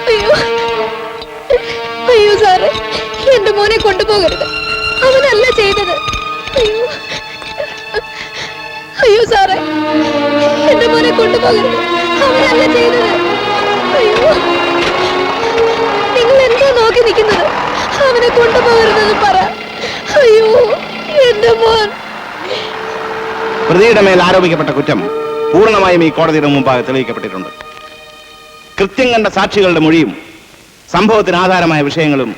അയ്യോ അയ്യോ സാറേ. സാറേ, എന്റെ മോനെ കൊണ്ടുപോകരുത്. അവനല്ല ചെയ്തത്. അയ്യോ, നിങ്ങൾ എന്താ നോക്കി നിൽക്കുന്നത്? അവനെ കൊണ്ടുപോകരുതെന്ന് പറ. അയ്യോ, എന്റെ മോൻ. പ്രതിയുടെ മേൽ ആരോപിക്കപ്പെട്ട കുറ്റം പൂർണ്ണമായും ഈ കോടതിയുടെ മുമ്പാകെ തെളിയിക്കപ്പെട്ടിട്ടുണ്ട്. കൃത്യം കണ്ട സാക്ഷികളുടെ മൊഴിയും സംഭവത്തിന് ആധാരമായ വിഷയങ്ങളും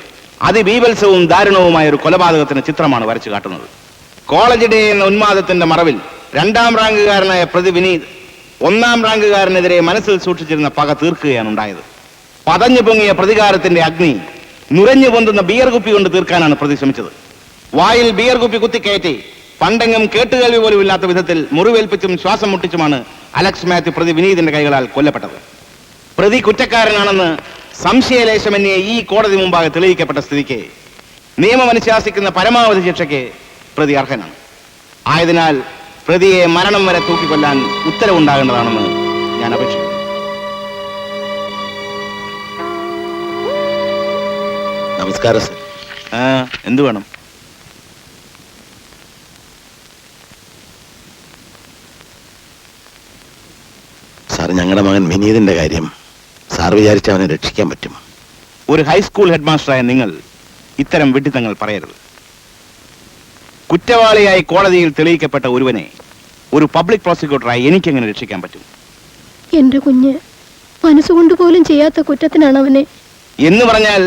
അതിബീഭത്സവും ദാരുണവുമായ ഒരു കൊലപാതകത്തിന് ചിത്രമാണ് വരച്ചു കാട്ടുന്നത്. കോളേജ് ഡേ എന്ന ഉന്മാദത്തിന്റെ മറവിൽ 2ാം റാങ്കുകാരനായ പ്രതി വിനീത് 1ാം റാങ്കുകാരനെതിരെ മനസ്സിൽ സൂക്ഷിച്ചിരുന്ന പക തീർക്കുകയാണ് ഉണ്ടായത്. പതഞ്ഞു പൊങ്ങിയ പ്രതികാരത്തിന്റെ അഗ്നി നുരഞ്ഞു പൊന്തുന്ന ബിയർ കുപ്പി കൊണ്ട് തീർക്കാനാണ് പ്രതി ശ്രമിച്ചത്. വായിൽ ബിയർ കുപ്പി കുത്തിക്കയറ്റി പണ്ടെങ്ങും കേട്ടുകേൾവി പോലും ഇല്ലാത്ത വിധത്തിൽ മുറിവേൽപ്പിച്ചും ശ്വാസം മുട്ടിച്ചുമാണ് അലക്സ് മാത്യു പ്രതി വിനീതിന്റെ കൈകളാൽ കൊല്ലപ്പെട്ടത്. പ്രതി കുറ്റക്കാരനാണെന്ന് സംശയലേശമന്യേ ഈ കോടതി മുമ്പാകെ തെളിയിക്കപ്പെട്ട സ്ഥിതിക്ക് നിയമം അനുശാസിക്കുന്ന പരമാവധി ശിക്ഷയ്ക്ക് പ്രതി അർഹനാണ്. ആയതിനാൽ പ്രതിയെ മരണം വരെ തൂക്കിക്കൊല്ലാൻ ഉത്തരവുണ്ടാകേണ്ടതാണെന്ന് ഞാൻ അപേക്ഷിക്കുന്നു. നമസ്കാരം സർ. എന്തു വേണം? സാർ, ഞങ്ങളുടെ മകൻ വിനീതിന്റെ കാര്യം സാർ വിചാരിച്ച അവനെ രക്ഷിക്കാൻ പറ്റും. ഒരു ഹൈസ്കൂൾ ഹെഡ് മാസ്റ്ററായ നിങ്ങൾ ഇത്തരം വിഡ്ഢിത്തങ്ങൾ പറയരുത്. കുറ്റവാളിയായി കോടതിയിൽ തെളിയിക്കപ്പെട്ട ഒരുവനെ ഒരു പബ്ലിക് പ്രോസിക്യൂട്ടറായി എനിക്കെങ്ങനെ രക്ഷിക്കാൻ പറ്റും? എന്റെ കുഞ്ഞ് മനസ്സുകൊണ്ട് പോലും ചെയ്യാത്ത കുറ്റത്തിനാണ് അവനെ. എന്ന് പറഞ്ഞാൽ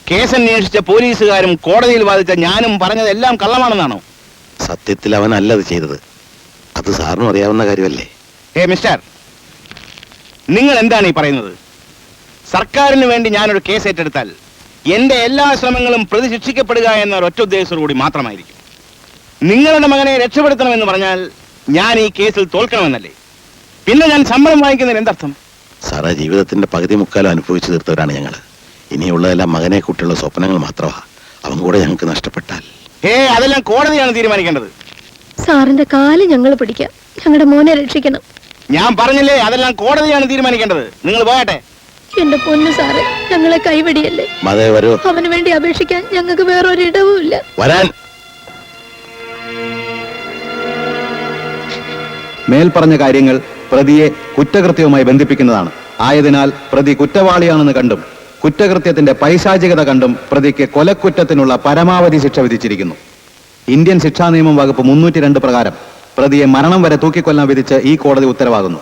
കേസന്വേഷിച്ച പോലീസുകാരും കോടതിയിൽ വാദിച്ച ഞാനും പറഞ്ഞതെല്ലാം കള്ളമാണെന്നാണോ? സത്യത്തിൽ അവനല്ല അത് ചെയ്തത്. അത് സാറിനും അറിയാവുന്ന കാര്യമല്ലേ? മിസ്റ്റർ, നിങ്ങൾ എന്താണ് ഈ പറയുന്നത്? സർക്കാരിന് വേണ്ടി ഞാനൊരു കേസ് ഏറ്റെടുത്താൽ എന്റെ എല്ലാ ശ്രമങ്ങളും പ്രതി ശിക്ഷിക്കപ്പെടുക എന്ന ഒരൊറ്റ ഉദ്ദേശത്തോടു കൂടി മാത്രമായിരിക്കും. നിങ്ങളുടെ മകനെ രക്ഷപ്പെടുത്തണമെന്ന് പറഞ്ഞാൽ ഞാൻ ഈ കേസിൽ തോൽക്കണമെന്നല്ലേ? പിന്നെ ഞാൻ ശമ്പളം വാങ്ങിക്കുന്നതിന് എന്തർത്ഥം? സാറേ, ജീവിതത്തിന്റെ പകുതി മുക്കാലും അനുഭവിച്ചു തീർത്തവരാണ് ഞങ്ങൾ. ഇനിയുള്ളതെല്ലാം മകനെ കുട്ടിയുള്ള സ്വപ്നങ്ങൾ മാത്രമാ. അവൻ കൂടെ ഞങ്ങൾക്ക് നഷ്ടപ്പെട്ടാൽ അതെല്ലാം കോടതിയാണ് തീരുമാനിക്കേണ്ടത്. സാറിന്റെ കാല് ഞങ്ങൾ പിടിക്കാം. ഞങ്ങളുടെ മോനെ രക്ഷിക്കണം. ഞാൻ പറഞ്ഞില്ലേ, അതെല്ലാം കോടതിയാണ് തീരുമാനിക്കേണ്ടത്. നിങ്ങൾ പോയാട്ടെ. എന്റെ പൊന്നു സാറേ, ഞങ്ങളെ കൈവടിയല്ലേ. അവന് വേണ്ടി അപേക്ഷിക്കാൻ ഞങ്ങൾക്ക് വേറൊരിടവും ഇല്ല. വരാൻ മേൽപ്പറഞ്ഞ കാര്യങ്ങൾ പ്രതിയെ കുറ്റകൃത്യവുമായി ബന്ധിപ്പിക്കുന്നതാണ്. ആയതിനാൽ പ്രതി കുറ്റവാളിയാണെന്ന് കണ്ടും കുറ്റകൃത്യത്തിന്റെ പൈശാചികത കണ്ടും പ്രതിക്ക് കൊലക്കുറ്റത്തിനുള്ള പരമാവധി ശിക്ഷ വിധിച്ചിരിക്കുന്നു. ഇന്ത്യൻ ശിക്ഷാ നിയമം വകുപ്പ് 302 പ്രകാരം പ്രതിയെ മരണം വരെ തൂക്കിക്കൊല്ലാൻ വിധിച്ച് ഈ കോടതി ഉത്തരവാകുന്നു.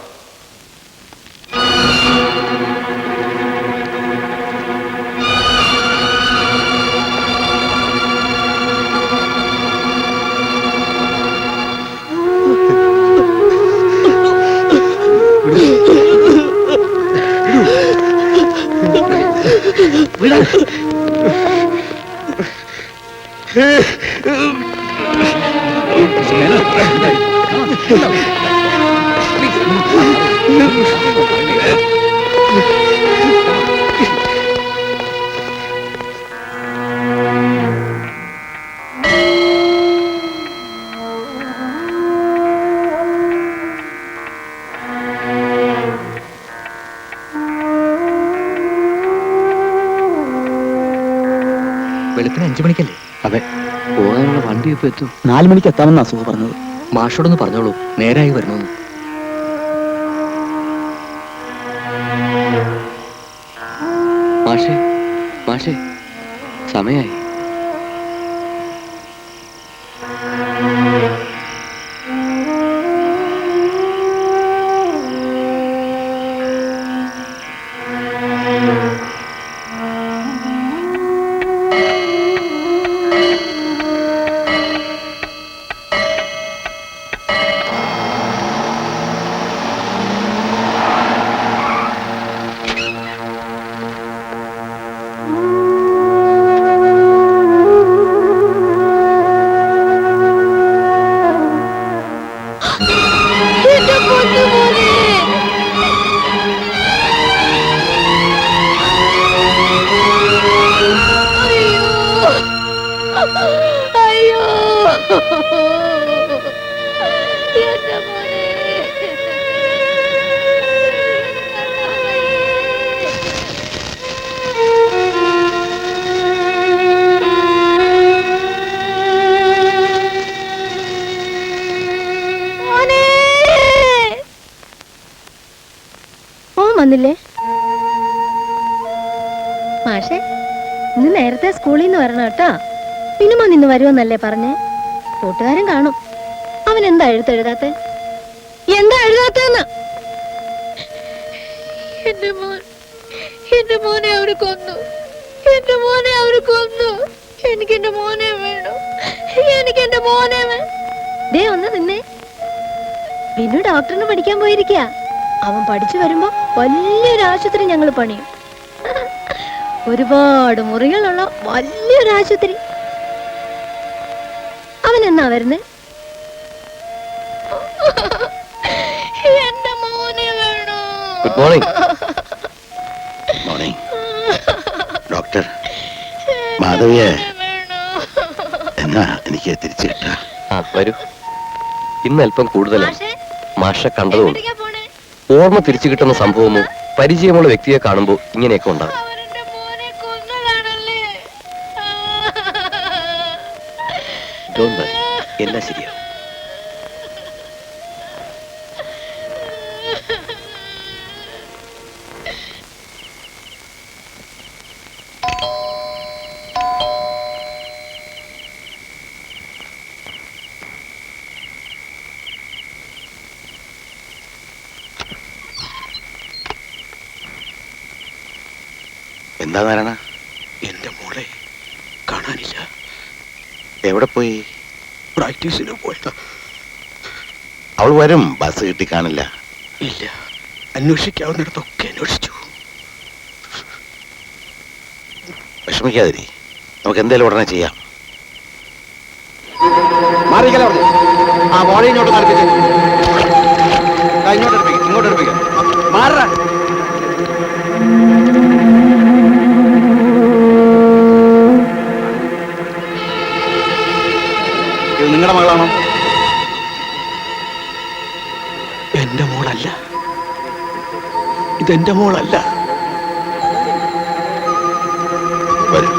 വെളുപ്പിന് 5 മണിക്കല്ലേ? അതെ. പോകാനുള്ള വണ്ടി ഇപ്പൊ എത്തും. 4 മണിക്ക് എത്താമെന്നാ സുഖ പറഞ്ഞത്. മാഷോടൊന്ന് പറഞ്ഞോളൂ, നേരായി വരണമെന്ന്. മാഷേ, മാഷേ, സമയായി. വന്നില്ലേ? മാഷെ, ഇന്ന് നേരത്തെ സ്കൂളിൽ നിന്ന് വരണം കേട്ടോ. മിനിമം നിന്ന് വരുമെന്നല്ലേ പറഞ്ഞേ? കൂട്ടുകാരൻ കാണും. അവൻ എന്താ എഴുത്തെഴുതാത്തെ? എന്താ എഴുതാത്തെന്ന്? എന്റെ മോനെ അവര് കൊന്നു. എനിക്ക് എന്റെ മോനെ വേണം. ദേ ഒന്ന് നിന്നേ. വിനു ഡോക്ടറിന് പഠിക്കാൻ പോയിരിക്കുക. അവൻ പഠിച്ചു വരുമ്പോ വലിയൊരു ആശുപത്രി ഞങ്ങൾ പണിയും. ഒരുപാട് മുറികളുള്ള വലിയൊരു ആശുപത്രി. അവൻ എന്നാ വരുന്നേ? എന്റെ മോനെ വേണോ? Good morning. Morning doctor. മാധവിയെ എന്നാ എനിക്ക് തിരിച്ചു കിട്ടാ? വരൂ. ഇന്ന് അല്പം കൂടുതലാണ്. മാഷ കണ്ടതുകൊണ്ട് ഓർമ്മ തിരിച്ചു കിട്ടുന്ന സംഭവമോ പരിചയമുള്ള വ്യക്തിയെ കാണുമ്പോൾ ഇങ്ങനെയൊക്കെ ഉണ്ടാകും. എല്ലാം ശരിയാവും. എന്താ നാരായണ? എന്റെ മോളെ കാണാനില്ല. എവിടെ പോയി? പ്രാക്ടീസിന് പോയതാ. അവൾ വരും. ബസ് കിട്ടി കാണില്ല. ഇല്ല, അന്വേഷിക്കാവുന്നിടത്തൊക്കെ അന്വേഷിച്ചു. വിഷമിക്കാതിരി, നമുക്ക് എന്തായാലും ഉടനെ ചെയ്യാം. മാറിക്കല പറഞ്ഞു. ആ മോളെ ഇങ്ങോട്ട് നടത്തിച്ച് ഇങ്ങോട്ട് എടുപ്പിക്കാം. മാറാ. ഇത് നിങ്ങളുടെ മകളാണോ? എന്റെ മോളല്ല. ഇതെന്റെ മോളല്ല. വരും.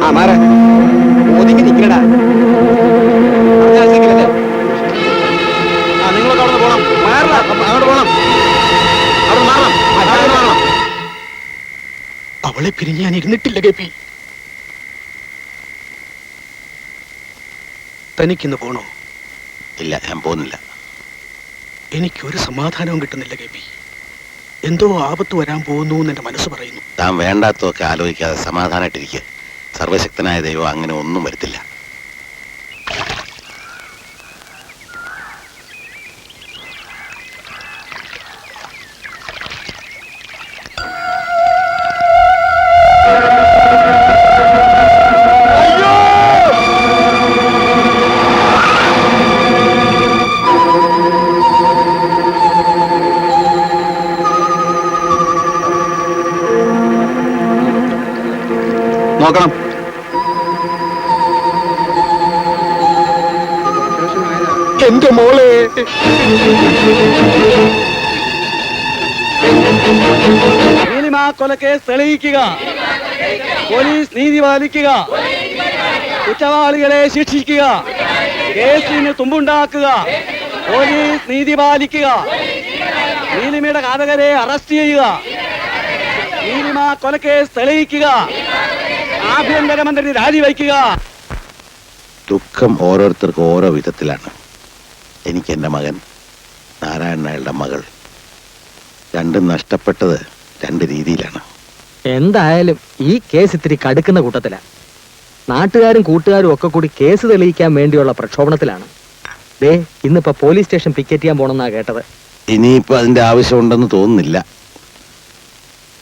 ആ മാറ. ഒതുങ്ങി നിൽക്കണടാ. ആ നിങ്ങളൊക്കെ അവിടെ പോണം. മാറണം, അങ്ങോട്ട് പോണം. അവിടെ മാറണം. മാറണം. അവളെ പിരിഞ്ഞ് ഞാൻ ഇരുന്നിട്ടില്ല കെ പി. തനിക്കിന്ന് പോണോ? ഇല്ല, ഞാൻ പോകുന്നില്ല. എനിക്കൊരു സമാധാനവും കിട്ടുന്നില്ല കെ പി. എന്തോ ആപത്ത് വരാൻ പോകുന്നു എന്ന് എന്റെ മനസ്സ് പറയുന്നു. താൻ വേണ്ടാത്തതൊക്കെ ആലോചിക്കാതെ സമാധാനമായിട്ടിരിക്കുക. സർവശക്തനായ ദൈവം അങ്ങനെ ഒന്നും വരുത്തില്ല. നോക്കണം. എന്റെ മോളെ നീലിമ കൊലക്കേസ് തെളിയിക്കുക. പോലീസ് നീതി പാലിക്കുക. കുറ്റവാളികളെ ശിക്ഷിക്കുക. കേസിന് തുമ്പുണ്ടാക്കുക. പോലീസ് നീതി പാലിക്കുക. നീലിമയുടെ ഘാതകരെ അറസ്റ്റ് ചെയ്യുക. നീലിമ കൊലക്കേസ് തെളിയിക്കുക. ആഭ്യന്തരമന്ത്രി രാജിവയ്ക്കുക. ദുഃഖം ഓരോരുത്തർക്കും ഓരോ വിധത്തിലാണ്. എനിക്ക് എൻ്റെ മകൻ, നാരായണ നായരുടെ മകൾ, രണ്ടും നഷ്ടപ്പെട്ടത് രണ്ട് രീതിയിലാണ്. എന്തായാലും ഈ കേസ് ഇത്തിരി കടുക്കുന്ന കൂട്ടത്തിലാ. നാട്ടുകാരും കൂട്ടുകാരും ഒക്കെ കൂടി കേസ് തെളിയിക്കാൻ വേണ്ടിയുള്ള പ്രക്ഷോഭണത്തിലാണ്. ദേ ഇന്നിപ്പോ പോലീസ് സ്റ്റേഷൻ പിക്കറ്റ് ചെയ്യാൻ പോണെന്നാ കേട്ടത്. ഇനിയിപ്പോൾ അതിൻ്റെ ആവശ്യമുണ്ടെന്ന് തോന്നുന്നില്ല.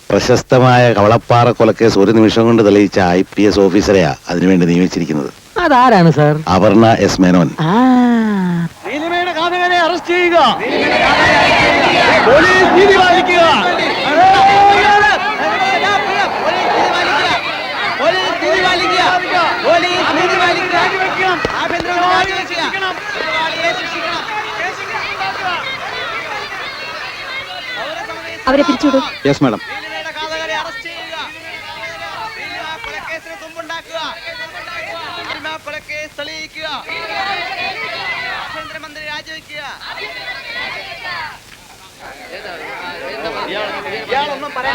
പ്രശസ്തമായ കവളപ്പാറ കൊലക്കേസ് ഒരു നിമിഷം കൊണ്ട് തെളിയിച്ച IPS ഓഫീസറെയാ അതിനുവേണ്ടി നിയമിച്ചിരിക്കുന്നത്. അതാരാണ് സാർ? അപർണ S. മേനോൻ. നീലിമയുടെ ഘാതകരെ അറസ്റ്റ് ചെയ്യുക. പോലീസ് നീതി പാലിക്കുക. അവരെ പിരിച്ചുവിടും. Yes madam.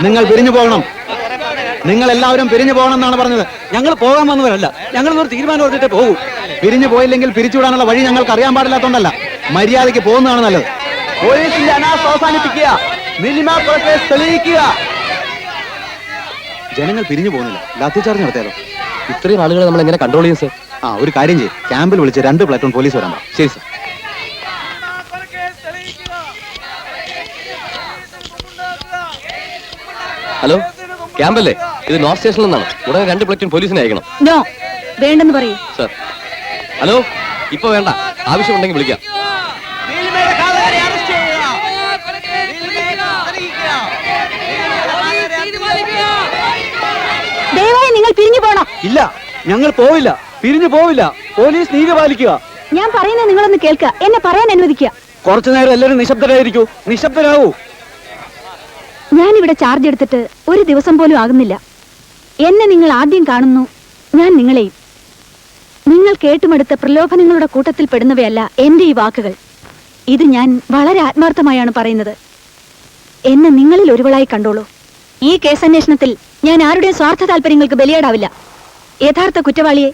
നിങ്ങൾ പിരിഞ്ഞു പോകണം. നിങ്ങൾ എല്ലാവരും പിരിഞ്ഞു പോകണം എന്നാണ് പറഞ്ഞത്. ഞങ്ങൾ പോകാൻ വന്നവരല്ല, ഞങ്ങൾ ഒരു തീരുമാനം എടുത്തിട്ടേ പോകും. പിരിഞ്ഞു പോയില്ലെങ്കിൽ പിരിച്ചുവിടാനുള്ള വഴി ഞങ്ങൾക്ക് അറിയാൻ പാടില്ലാത്തോണ്ടല്ല, മര്യാദയ്ക്ക് പോകുന്നതാണ് നല്ലത്. പോലീസിന്റെ അനാസ്ഥ അവസാനിപ്പിക്കുക, നീലിമ കേസ് തെളിയിക്കുക. ജനങ്ങൾ പിരിഞ്ഞു പോകുന്നില്ല, ലാത്തിചാർജ് നടത്തിയാലോ? ഇത്രയും ആളുകളെ നമ്മൾ എങ്ങനെ കൺട്രോൾ ചെയ്യും സർ? ഒരു കാര്യം ചെയ്യും, ക്യാമ്പിൽ വിളിച്ച് 2 പ്ലാറ്റൂൺ പോലീസ് വരാൻ പറ. ശരി സർ. ഹലോ, ക്യാമ്പല്ലേ? ഇത് നോർത്ത് സ്റ്റേഷനിൽ നിന്നാണ്. ഉടനെ 2 പ്ലാറ്റൂൺ പോലീസിനെ അയക്കണം. നോ, വേണ്ടെന്ന് പറയൂ. സർ. ഹലോ, ഇപ്പൊ വേണ്ട, ആവശ്യമുണ്ടെങ്കിൽ വിളിക്കാം. ദയവായി നിങ്ങൾ പിരിഞ്ഞു പോണം. ഇല്ല, ഞങ്ങൾ പോവില്ല, പിരിഞ്ഞു പോവില്ല. പോലീസ് നീതി പാലിക്കുക. ഞാൻ പറയുന്നത് നിങ്ങളൊന്ന് കേൾക്കുക, എന്നെ പറയാൻ അനുവദിക്കുക. കുറച്ചു നേരം എല്ലാവരും നിശബ്ദരായിരിക്കൂ. നിശബ്ദരാവൂ. ഞാൻ ഇവിടെ ചാർജ് എടുത്തിട്ട് ഒരു ദിവസം പോലും ആകുന്നില്ല. എന്നെ നിങ്ങൾ ആദ്യം കാണുന്നു, ഞാൻ നിങ്ങളെയും. നിങ്ങൾ കേട്ടുമെടുത്ത പ്രലോഭനങ്ങളുടെ കൂട്ടത്തിൽ പെടുന്നവയല്ല എന്റെ ഈ വാക്കുകൾ. ഇത് ഞാൻ വളരെ ആത്മാർത്ഥമായാണ് പറയുന്നത്. എന്നെ നിങ്ങളിൽ ഒരുവളായി കണ്ടോളൂ. ഈ കേസന്വേഷണത്തിൽ ഞാൻ ആരുടെയും സ്വാർത്ഥ താല്പര്യങ്ങൾക്ക് ബലിയാടാവില്ല. യഥാർത്ഥ കുറ്റവാളിയെ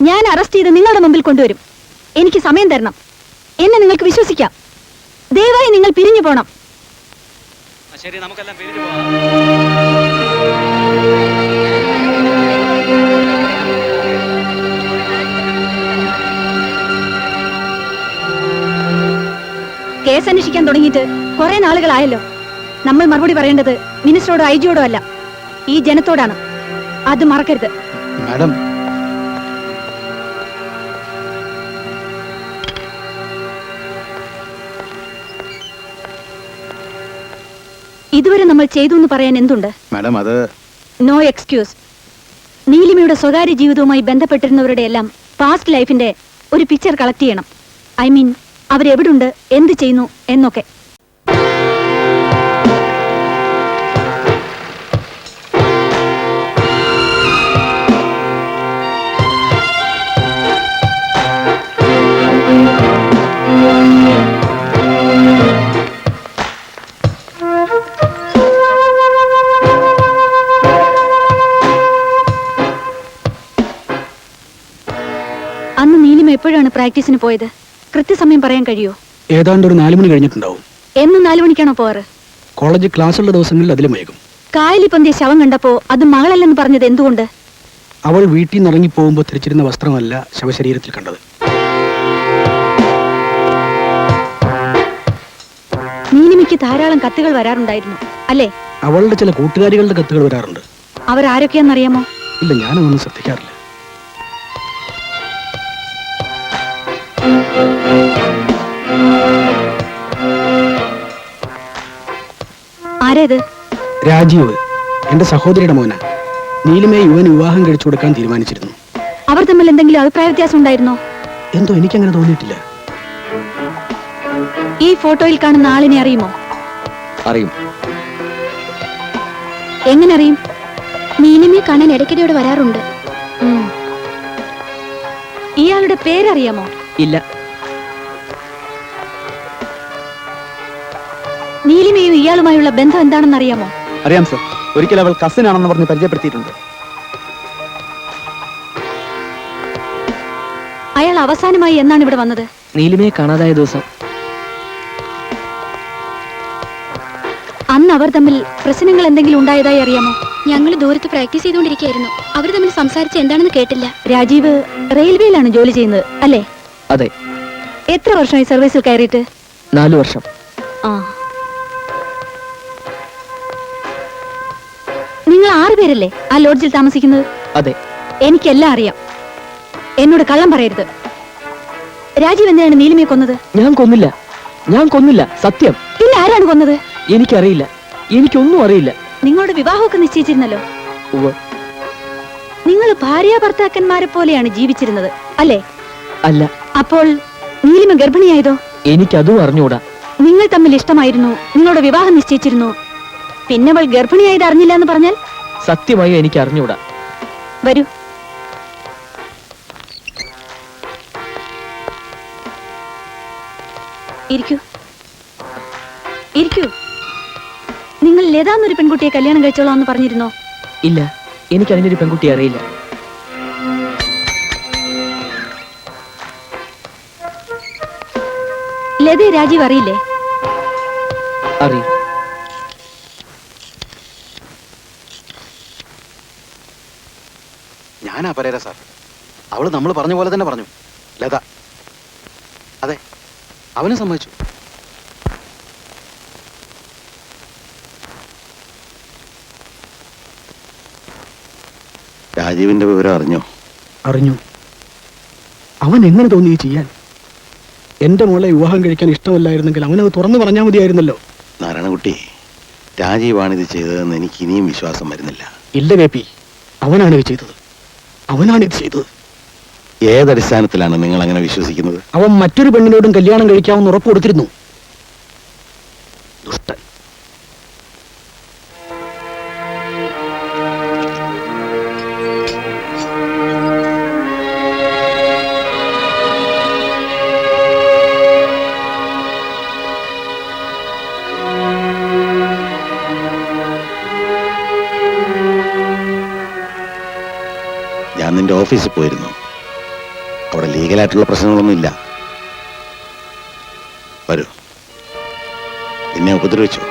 ഞാൻ അറസ്റ്റ് ചെയ്ത് നിങ്ങളുടെ മുമ്പിൽ കൊണ്ടുവരും. എനിക്ക് സമയം തരണം. എന്നെ നിങ്ങൾക്ക് വിശ്വസിക്കാം. ദയവായി നിങ്ങൾ പിരിഞ്ഞു പോണം. ശരി, നമുക്കെല്ലാം പിരിഞ്ഞു പോകാം. കേസ് അന്വേഷിക്കാൻ തുടങ്ങിയിട്ട് കുറെ നാളുകളായല്ലോ. നമ്മൾ മറുപടി പറയേണ്ടത് മിനിസ്റ്ററോടോ ഐജിയോടോ അല്ല, ഈ ജനത്തോടാണ്. അത് മറക്കരുത്. മാഡം, ഇതുവരെ നമ്മൾ ചെയ്തു എന്ന് പറയാൻ എന്തുണ്ട്? മാഡം, അത് നോ എക്സ്ക്യൂസ്. നീലിമയുടെ സ്വകാര്യ ജീവിതവുമായി ബന്ധപ്പെട്ടിരുന്നവരുടെ എല്ലാം പാസ്റ്റ് ലൈഫിന്റെ ഒരു പിക്ചർ കളക്ട് ചെയ്യണം. ഐ മീൻ, അവരെവിടുണ്ട്, എന്ത് ചെയ്യുന്നു എന്നൊക്കെ. അന്ന് നീലിമ എപ്പോഴാണ് പ്രാക്ടീസിന് പോയത്? കൃത്യസമയം പറയാൻ കഴിയോ? ഏതാണ്ട് ഒരു 4 മണി കഴിഞ്ഞിട്ടുണ്ടാവും. എന്നും 4 മണിക്കാണോ പോവാറ്? കോളേജ് ക്ലാസ്സുള്ള ദിവസങ്ങളിൽ അതിലും വൈകും. കായലി പൊന്തിയ ശവം കണ്ടപ്പോ അത് മകളല്ലെന്ന് പറഞ്ഞത് എന്തുകൊണ്ട്? അവൾ വീട്ടിൽ നിന്ന് ഇറങ്ങി പോകുമ്പോൾ ധരിച്ചിരുന്ന വസ്ത്രമല്ല ശവശരീരത്തിൽ കണ്ടത്. നീലിമയ്ക്ക് ധാരാളം കത്തുകൾ വരാറുണ്ടായിരുന്നു അല്ലേ? അവളുടെ ചില കൂട്ടുകാരികളുടെ കത്തുകൾ വരാറുണ്ട്. അവരാരൊക്കെയാണെന്നറിയാമോ? ഇല്ല, ഞാനതൊന്നും ശ്രദ്ധിക്കാറില്ല. ആരേത്? രാജീവ്, എന്റെ സഹോദരിയുടെ മോന. നീലിമയെ യുവന് വിവാഹം കഴിച്ചു കൊടുക്കാൻ തീരുമാനിച്ചിരുന്നു. അവർ തമ്മിൽ എന്തെങ്കിലും അഭിപ്രായ വ്യത്യാസം ഉണ്ടായിരുന്നോ? എന്തോ എനിക്കങ്ങനെ തോന്നിയിട്ടില്ല. ഈ ഫോട്ടോയിൽ കാണുന്ന ആളിനെ അറിയുമോ? അറിയും. എങ്ങനെ അറിയും? നീലിമയെ കാണാൻ ഇടയ്ക്കിടെ വരാറുണ്ട്. ഇയാളുടെ പേരറിയാമോ? ഇല്ല. നീലിമയും ഇയാളുമായുള്ള ബന്ധം എന്താണെന്ന് അറിയാമോ? അറിയാം സർ. ഒരിക്കൽ അവൾ കസിൻ ആണെന്ന് പറഞ്ഞ് പരിചയപ്പെടുത്തിയിട്ടുണ്ട്. അയാൾ അവസാനമായി എന്നാണ് ഇവിടെ വന്നത്? നീലിമയെ കാണാതായ ദിവസം. അന്ന് അവർ തമ്മിൽ പ്രശ്നങ്ങൾ എന്തെങ്കിലും ഉണ്ടായതായി അറിയാമോ? ഞങ്ങൾ ദൂരത്ത് പ്രാക്ടീസ് ചെയ്തുകൊണ്ടിരിക്കുകയായിരുന്നു. അവർ തമ്മിൽ സംസാരിച്ച് എന്താണെന്ന് കേട്ടില്ല. രാജീവ് റെയിൽവേയിലാണ് ജോലി ചെയ്യുന്നത് അല്ലേ? അതെ. എത്ര വർഷമായി സർവീസിൽ കയറിയിട്ട്? 4 വർഷം. ആ, നിങ്ങൾ 6 പേരല്ലേ ആ ലോഡ്ജിൽ താമസിക്കുന്നത്? അതെ. എനിക്കെല്ലാം അറിയാം. എന്നോട് കള്ളം പറയരുത്. രാജീവ് എന്തിനാണ് നീലിമയെ കൊന്നത്? ഞാൻ കൊന്നില്ല, സത്യം. പിന്നെ ആരാണ് കൊന്നത്? എനിക്കറിയില്ല, എനിക്കൊന്നും അറിയില്ല. നിങ്ങളുടെ വിവാഹമൊക്കെ നിശ്ചയിച്ചിരുന്നല്ലോ. ഉവ്വ്. നിങ്ങൾ ഭാര്യ ഭർത്താക്കന്മാരെ പോലെയാണ് ജീവിച്ചിരുന്നത് അല്ലേ? അല്ല. അപ്പോൾ നീലിമ ഗർഭിണിയായതോ? എനിക്കതും അറിഞ്ഞൂടാ. നിങ്ങൾ തമ്മിൽ ഇഷ്ടമായിരുന്നു, നിങ്ങളുടെ വിവാഹം നിശ്ചയിച്ചിരുന്നു, പിന്നെ അവൾ ഗർഭിണിയായത് അറിഞ്ഞില്ല എന്ന് പറഞ്ഞാൽ? സത്യമായി എനിക്ക് അറിഞ്ഞൂടാ. വരൂ. ഇരിക്കൂ. നിങ്ങൾ ലതാന്നൊരു പെൺകുട്ടിയെ കല്യാണം കഴിച്ചോളാം എന്ന് പറഞ്ഞിരുന്നോ? ഇല്ല, എനിക്ക് അതിനൊരു പെൺകുട്ടിയെ അറിയില്ല. ലതയെ രാജീവ് അറിയില്ലേ? അറിയും. ഞാനാ പരേര സാർ. അവള് നമ്മൾ പറഞ്ഞ പോലെ തന്നെ പറഞ്ഞു. ലത. അതെ, അവനെ സമ്മതിച്ചു. രാജീവിന്റെ വിവരം അറിഞ്ഞോ? അറിഞ്ഞു. അവൻ എങ്ങനെ തോന്നി ചെയ്യാൻ? എന്റെ മോളെ വിവാഹം കഴിക്കാൻ ഇഷ്ടമല്ലായിരുന്നെങ്കിൽ അവനത് തുറന്നു പറഞ്ഞാൽ മതിയായിരുന്നല്ലോ. നാരായണകുട്ടി, രാജീവാണ് ഇത് ചെയ്തതെന്ന് എനിക്ക് ഇനിയും വിശ്വാസം വരുന്നില്ല. ഇല്ല ബേബി, അവനാണ് ഇത് ചെയ്തത്. അവനാണ് ഇത് ചെയ്തത്. ഏതടിസ്ഥാനത്തിലാണ് നിങ്ങൾ അങ്ങനെ വിശ്വസിക്കുന്നത്? അവൻ മറ്റൊരു പെണ്ണിനോടും കല്യാണം കഴിക്കാമെന്ന് ഉറപ്പ് കൊടുത്തിരുന്നു. ദുഷ്ടൻ. ഞാൻ നിന്റെ ഓഫീസിൽ പോയിരുന്നു. അവിടെ ലീഗലായിട്ടുള്ള പ്രശ്നങ്ങളൊന്നും ഇല്ല. വരൂ. എന്നെ ഉപദ്രവിച്ചോ?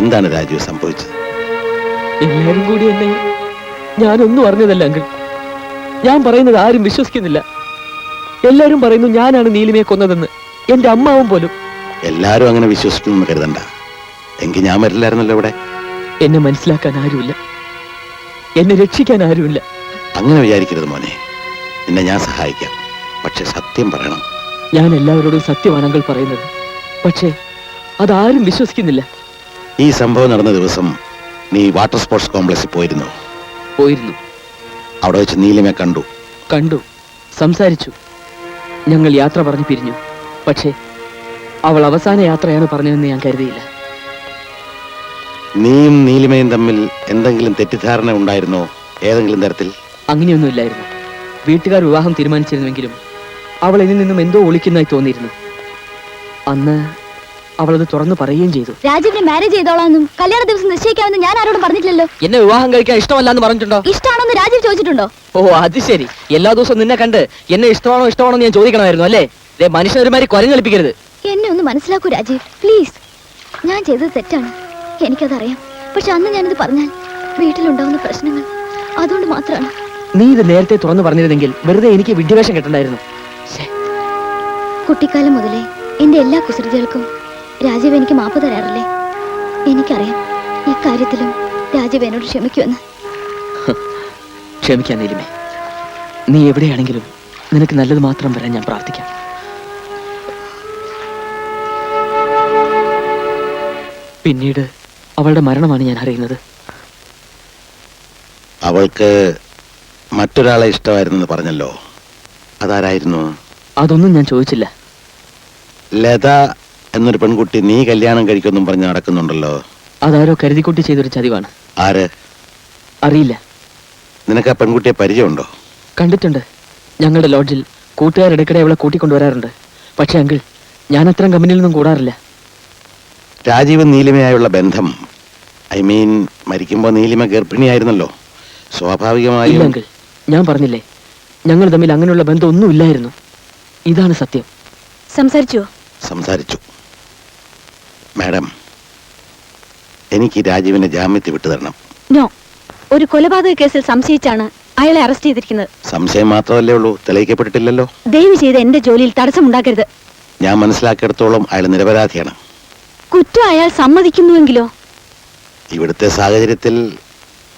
എന്താണ് രാജീവ് സംഭവിച്ചത്? എല്ലാരും കൂടി എന്നെ ഞാനൊന്നും അറിഞ്ഞതല്ല അങ്കിൾ. ഞാൻ പറയുന്നത് ആരും വിശ്വസിക്കുന്നില്ല. എല്ലാരും പറയുന്നു ഞാനാണ് നീലിമയെ കൊന്നതെന്ന്. എന്റെ അമ്മാവും പോലും. എല്ലാരും അങ്ങനെ വിശ്വസിക്കുന്നു കരുതണ്ട. എങ്കിൽ ഞാൻ വരില്ലായിരുന്നല്ലോ ഇവിടെ. എന്നെ മനസ്സിലാക്കാൻ ആരുമില്ല, എന്നെ രക്ഷിക്കാൻ ആരുമില്ല. അങ്ങനെ വിചാരിക്കരുത് മോനെ. നിന്നെ ഞാൻ സഹായിക്കാം. പക്ഷെ സത്യം പറയണം. ഞാൻ എല്ലാവരോടും സത്യമാണെങ്കിൽ പറയുന്നത്. പക്ഷേ അതാരും വിശ്വസിക്കുന്നില്ല. ഈ സംഭവം നടന്ന ദിവസം നീ വാട്ടർ സ്പോർട്സ് കോംപ്ലക്സിൽ പോയിരുന്നു. അവിടെ വെച്ച് നീലിമയെ കണ്ടു, സംസാരിച്ചു. ഞങ്ങൾ യാത്ര പറഞ്ഞു പിരിഞ്ഞു. പക്ഷേ അവൾ അവസാന യാത്രയാണ് പറഞ്ഞതെന്ന് ഞാൻ കരുതിയില്ല. നീയും നീലിമയും തമ്മിൽ എന്തെങ്കിലും തെറ്റിദ്ധാരണ ഉണ്ടായിരുന്നോ? ഏതെങ്കിലും തരത്തിൽ? അങ്ങനെയൊന്നുമില്ലായിരുന്നു. വീട്ടുകാർ വിവാഹം തീരുമാനിച്ചിരുന്നുവെങ്കിലും അവൾ എന്നിൽ നിന്നും എന്തോ ഒളിക്കുന്നതായി തോന്നിയിരുന്നു. അന്ന് അവളത് തുറന്നു പറയുകയും ചെയ്തു. രാജീവിനെ മാരേജ് ചെയ്തോളാന്നും കല്യാണ ദിവസം നിശ്ചയിക്കാമെന്ന് ഞാൻ ആരോടും പറഞ്ഞിട്ടില്ലല്ലോ. എന്നെ വിവാഹം കഴിക്കാൻ ഇഷ്ടമല്ലാന്ന് പറഞ്ഞിട്ടുണ്ടോ? ഇഷ്ടമാണോന്ന് രാജീവ് ചോദിച്ചിട്ടുണ്ടോ? ഓ, അത് ശരി. എല്ലാ ദിവസവും നിന്നെ കണ്ട് എന്നെ ഇഷ്ടമാണോ ഞാൻ ചോദിക്കണമായിരുന്നു അല്ലേ? മനുഷ്യന്മാരി കൊരങ്ങളിപ്പിക്കരുത്. എന്നെ ഒന്ന് മനസ്സിലാക്കൂ രാജീവ്, പ്ലീസ്. ഞാൻ ചെയ്തത് തെറ്റാണ്, എനിക്കതറിയാം. പക്ഷെ അന്ന് ഞാനിത് പറഞ്ഞാൽ വീട്ടിലുണ്ടാവുന്ന പ്രശ്നങ്ങൾ, അതുകൊണ്ട് മാത്രമാണ്. നീ ഇത് നേരത്തെ തുറന്നു പറഞ്ഞിരുന്നെങ്കിൽ വെറുതെ എനിക്ക് വിദ്യാഭ്യാസം കിട്ടണ്ടായിരുന്നു. കുട്ടിക്കാലം മുതലേ എന്റെ എല്ലാ കുസൃതികൾക്കും രാജീവ് എനിക്ക് മാപ്പ് തരാറില്ലേ? എനിക്കറിയാം ഇക്കാര്യത്തിലും രാജീവ് എന്നോട് ക്ഷമിക്കുമെന്ന്. ക്ഷമിക്കാൻ നീലിമേ. നീ എവിടെയാണെങ്കിലും നിനക്ക് നല്ലത് മാത്രം വരാൻ ഞാൻ പ്രാർത്ഥിക്കാം. പിന്നീട് അവളുടെ മരണമാണ് ഞാൻ അറിയുന്നത്. അവൾക്ക് മറ്റൊരാളെ ഇഷ്ടമായിരുന്നെന്ന് പറഞ്ഞല്ലോ. അതാരായിരുന്നു? അതൊന്നും ഞാൻ ചോദിച്ചില്ല. ലത എന്നൊരു പെൺകുട്ടി നീ കല്യാണം കഴിക്കുമെന്നും പറഞ്ഞ് നടക്കുന്നുണ്ടല്ലോ. അതാരോ കരുതിക്കുട്ടി ചെയ്തൊരു ചതിവാണ്. ആര്? അറിയില്ല. നിനക്ക് ആ പെൺകുട്ടിയെ പരിചയമുണ്ടോ? കണ്ടിട്ടുണ്ട്. ഞങ്ങളുടെ ലോഡ്ജിൽ കൂട്ടുകാരിടയ്ക്കിടെ അവളെ കൂട്ടിക്കൊണ്ടുവരാറുണ്ട്. പക്ഷെ അങ്കിൾ, ഞാൻ അത്തരം കമ്പനിയിൽ നിന്നും കൂടാറില്ല. രാജീവ് നീലിമയായുള്ള ബന്ധം, ഐ മീൻ മരിക്കുമ്പോൾ നീലിമ ഗർഭിണിയായിരുന്നല്ലോ. സ്വാഭാവികമായും അങ്കിൾ, ഞാൻ പറഞ്ഞില്ലേ, ഞങ്ങൾ തമ്മിൽ അങ്ങനെയുള്ള ബന്ധം ഒന്നും ഇല്ലായിരുന്നു. ഇതാണ് സത്യം. സംസാരിച്ചു. മാഡം, എനിക്ക് രാജീവിനെ ജാമ്യത്തിൽ വിട്ടുതരണം. നോ, ഒരു കൊലപാതക കേസിൽ സംശയിച്ചാണ് അയാളെ അറസ്റ്റ് ചെയ്തിരിക്കുന്നത്. സംശയം മാത്രമല്ലേ ഉള്ളൂ, തെളിയിക്കപ്പെട്ടിട്ടില്ലല്ലോ. ദയവ് ചെയ്ത് എന്റെ ജോലിയിൽ തടസ്സമുണ്ടാക്കരുത്. ഞാൻ മനസ്സിലാക്കിയിടത്തോളം അയാൾ നിരപരാധിയാണ്. കുറ്റം അയാൾ സമ്മതിക്കുന്നുവെങ്കിലോ? ഇവിടുത്തെ സാഹചര്യത്തിൽ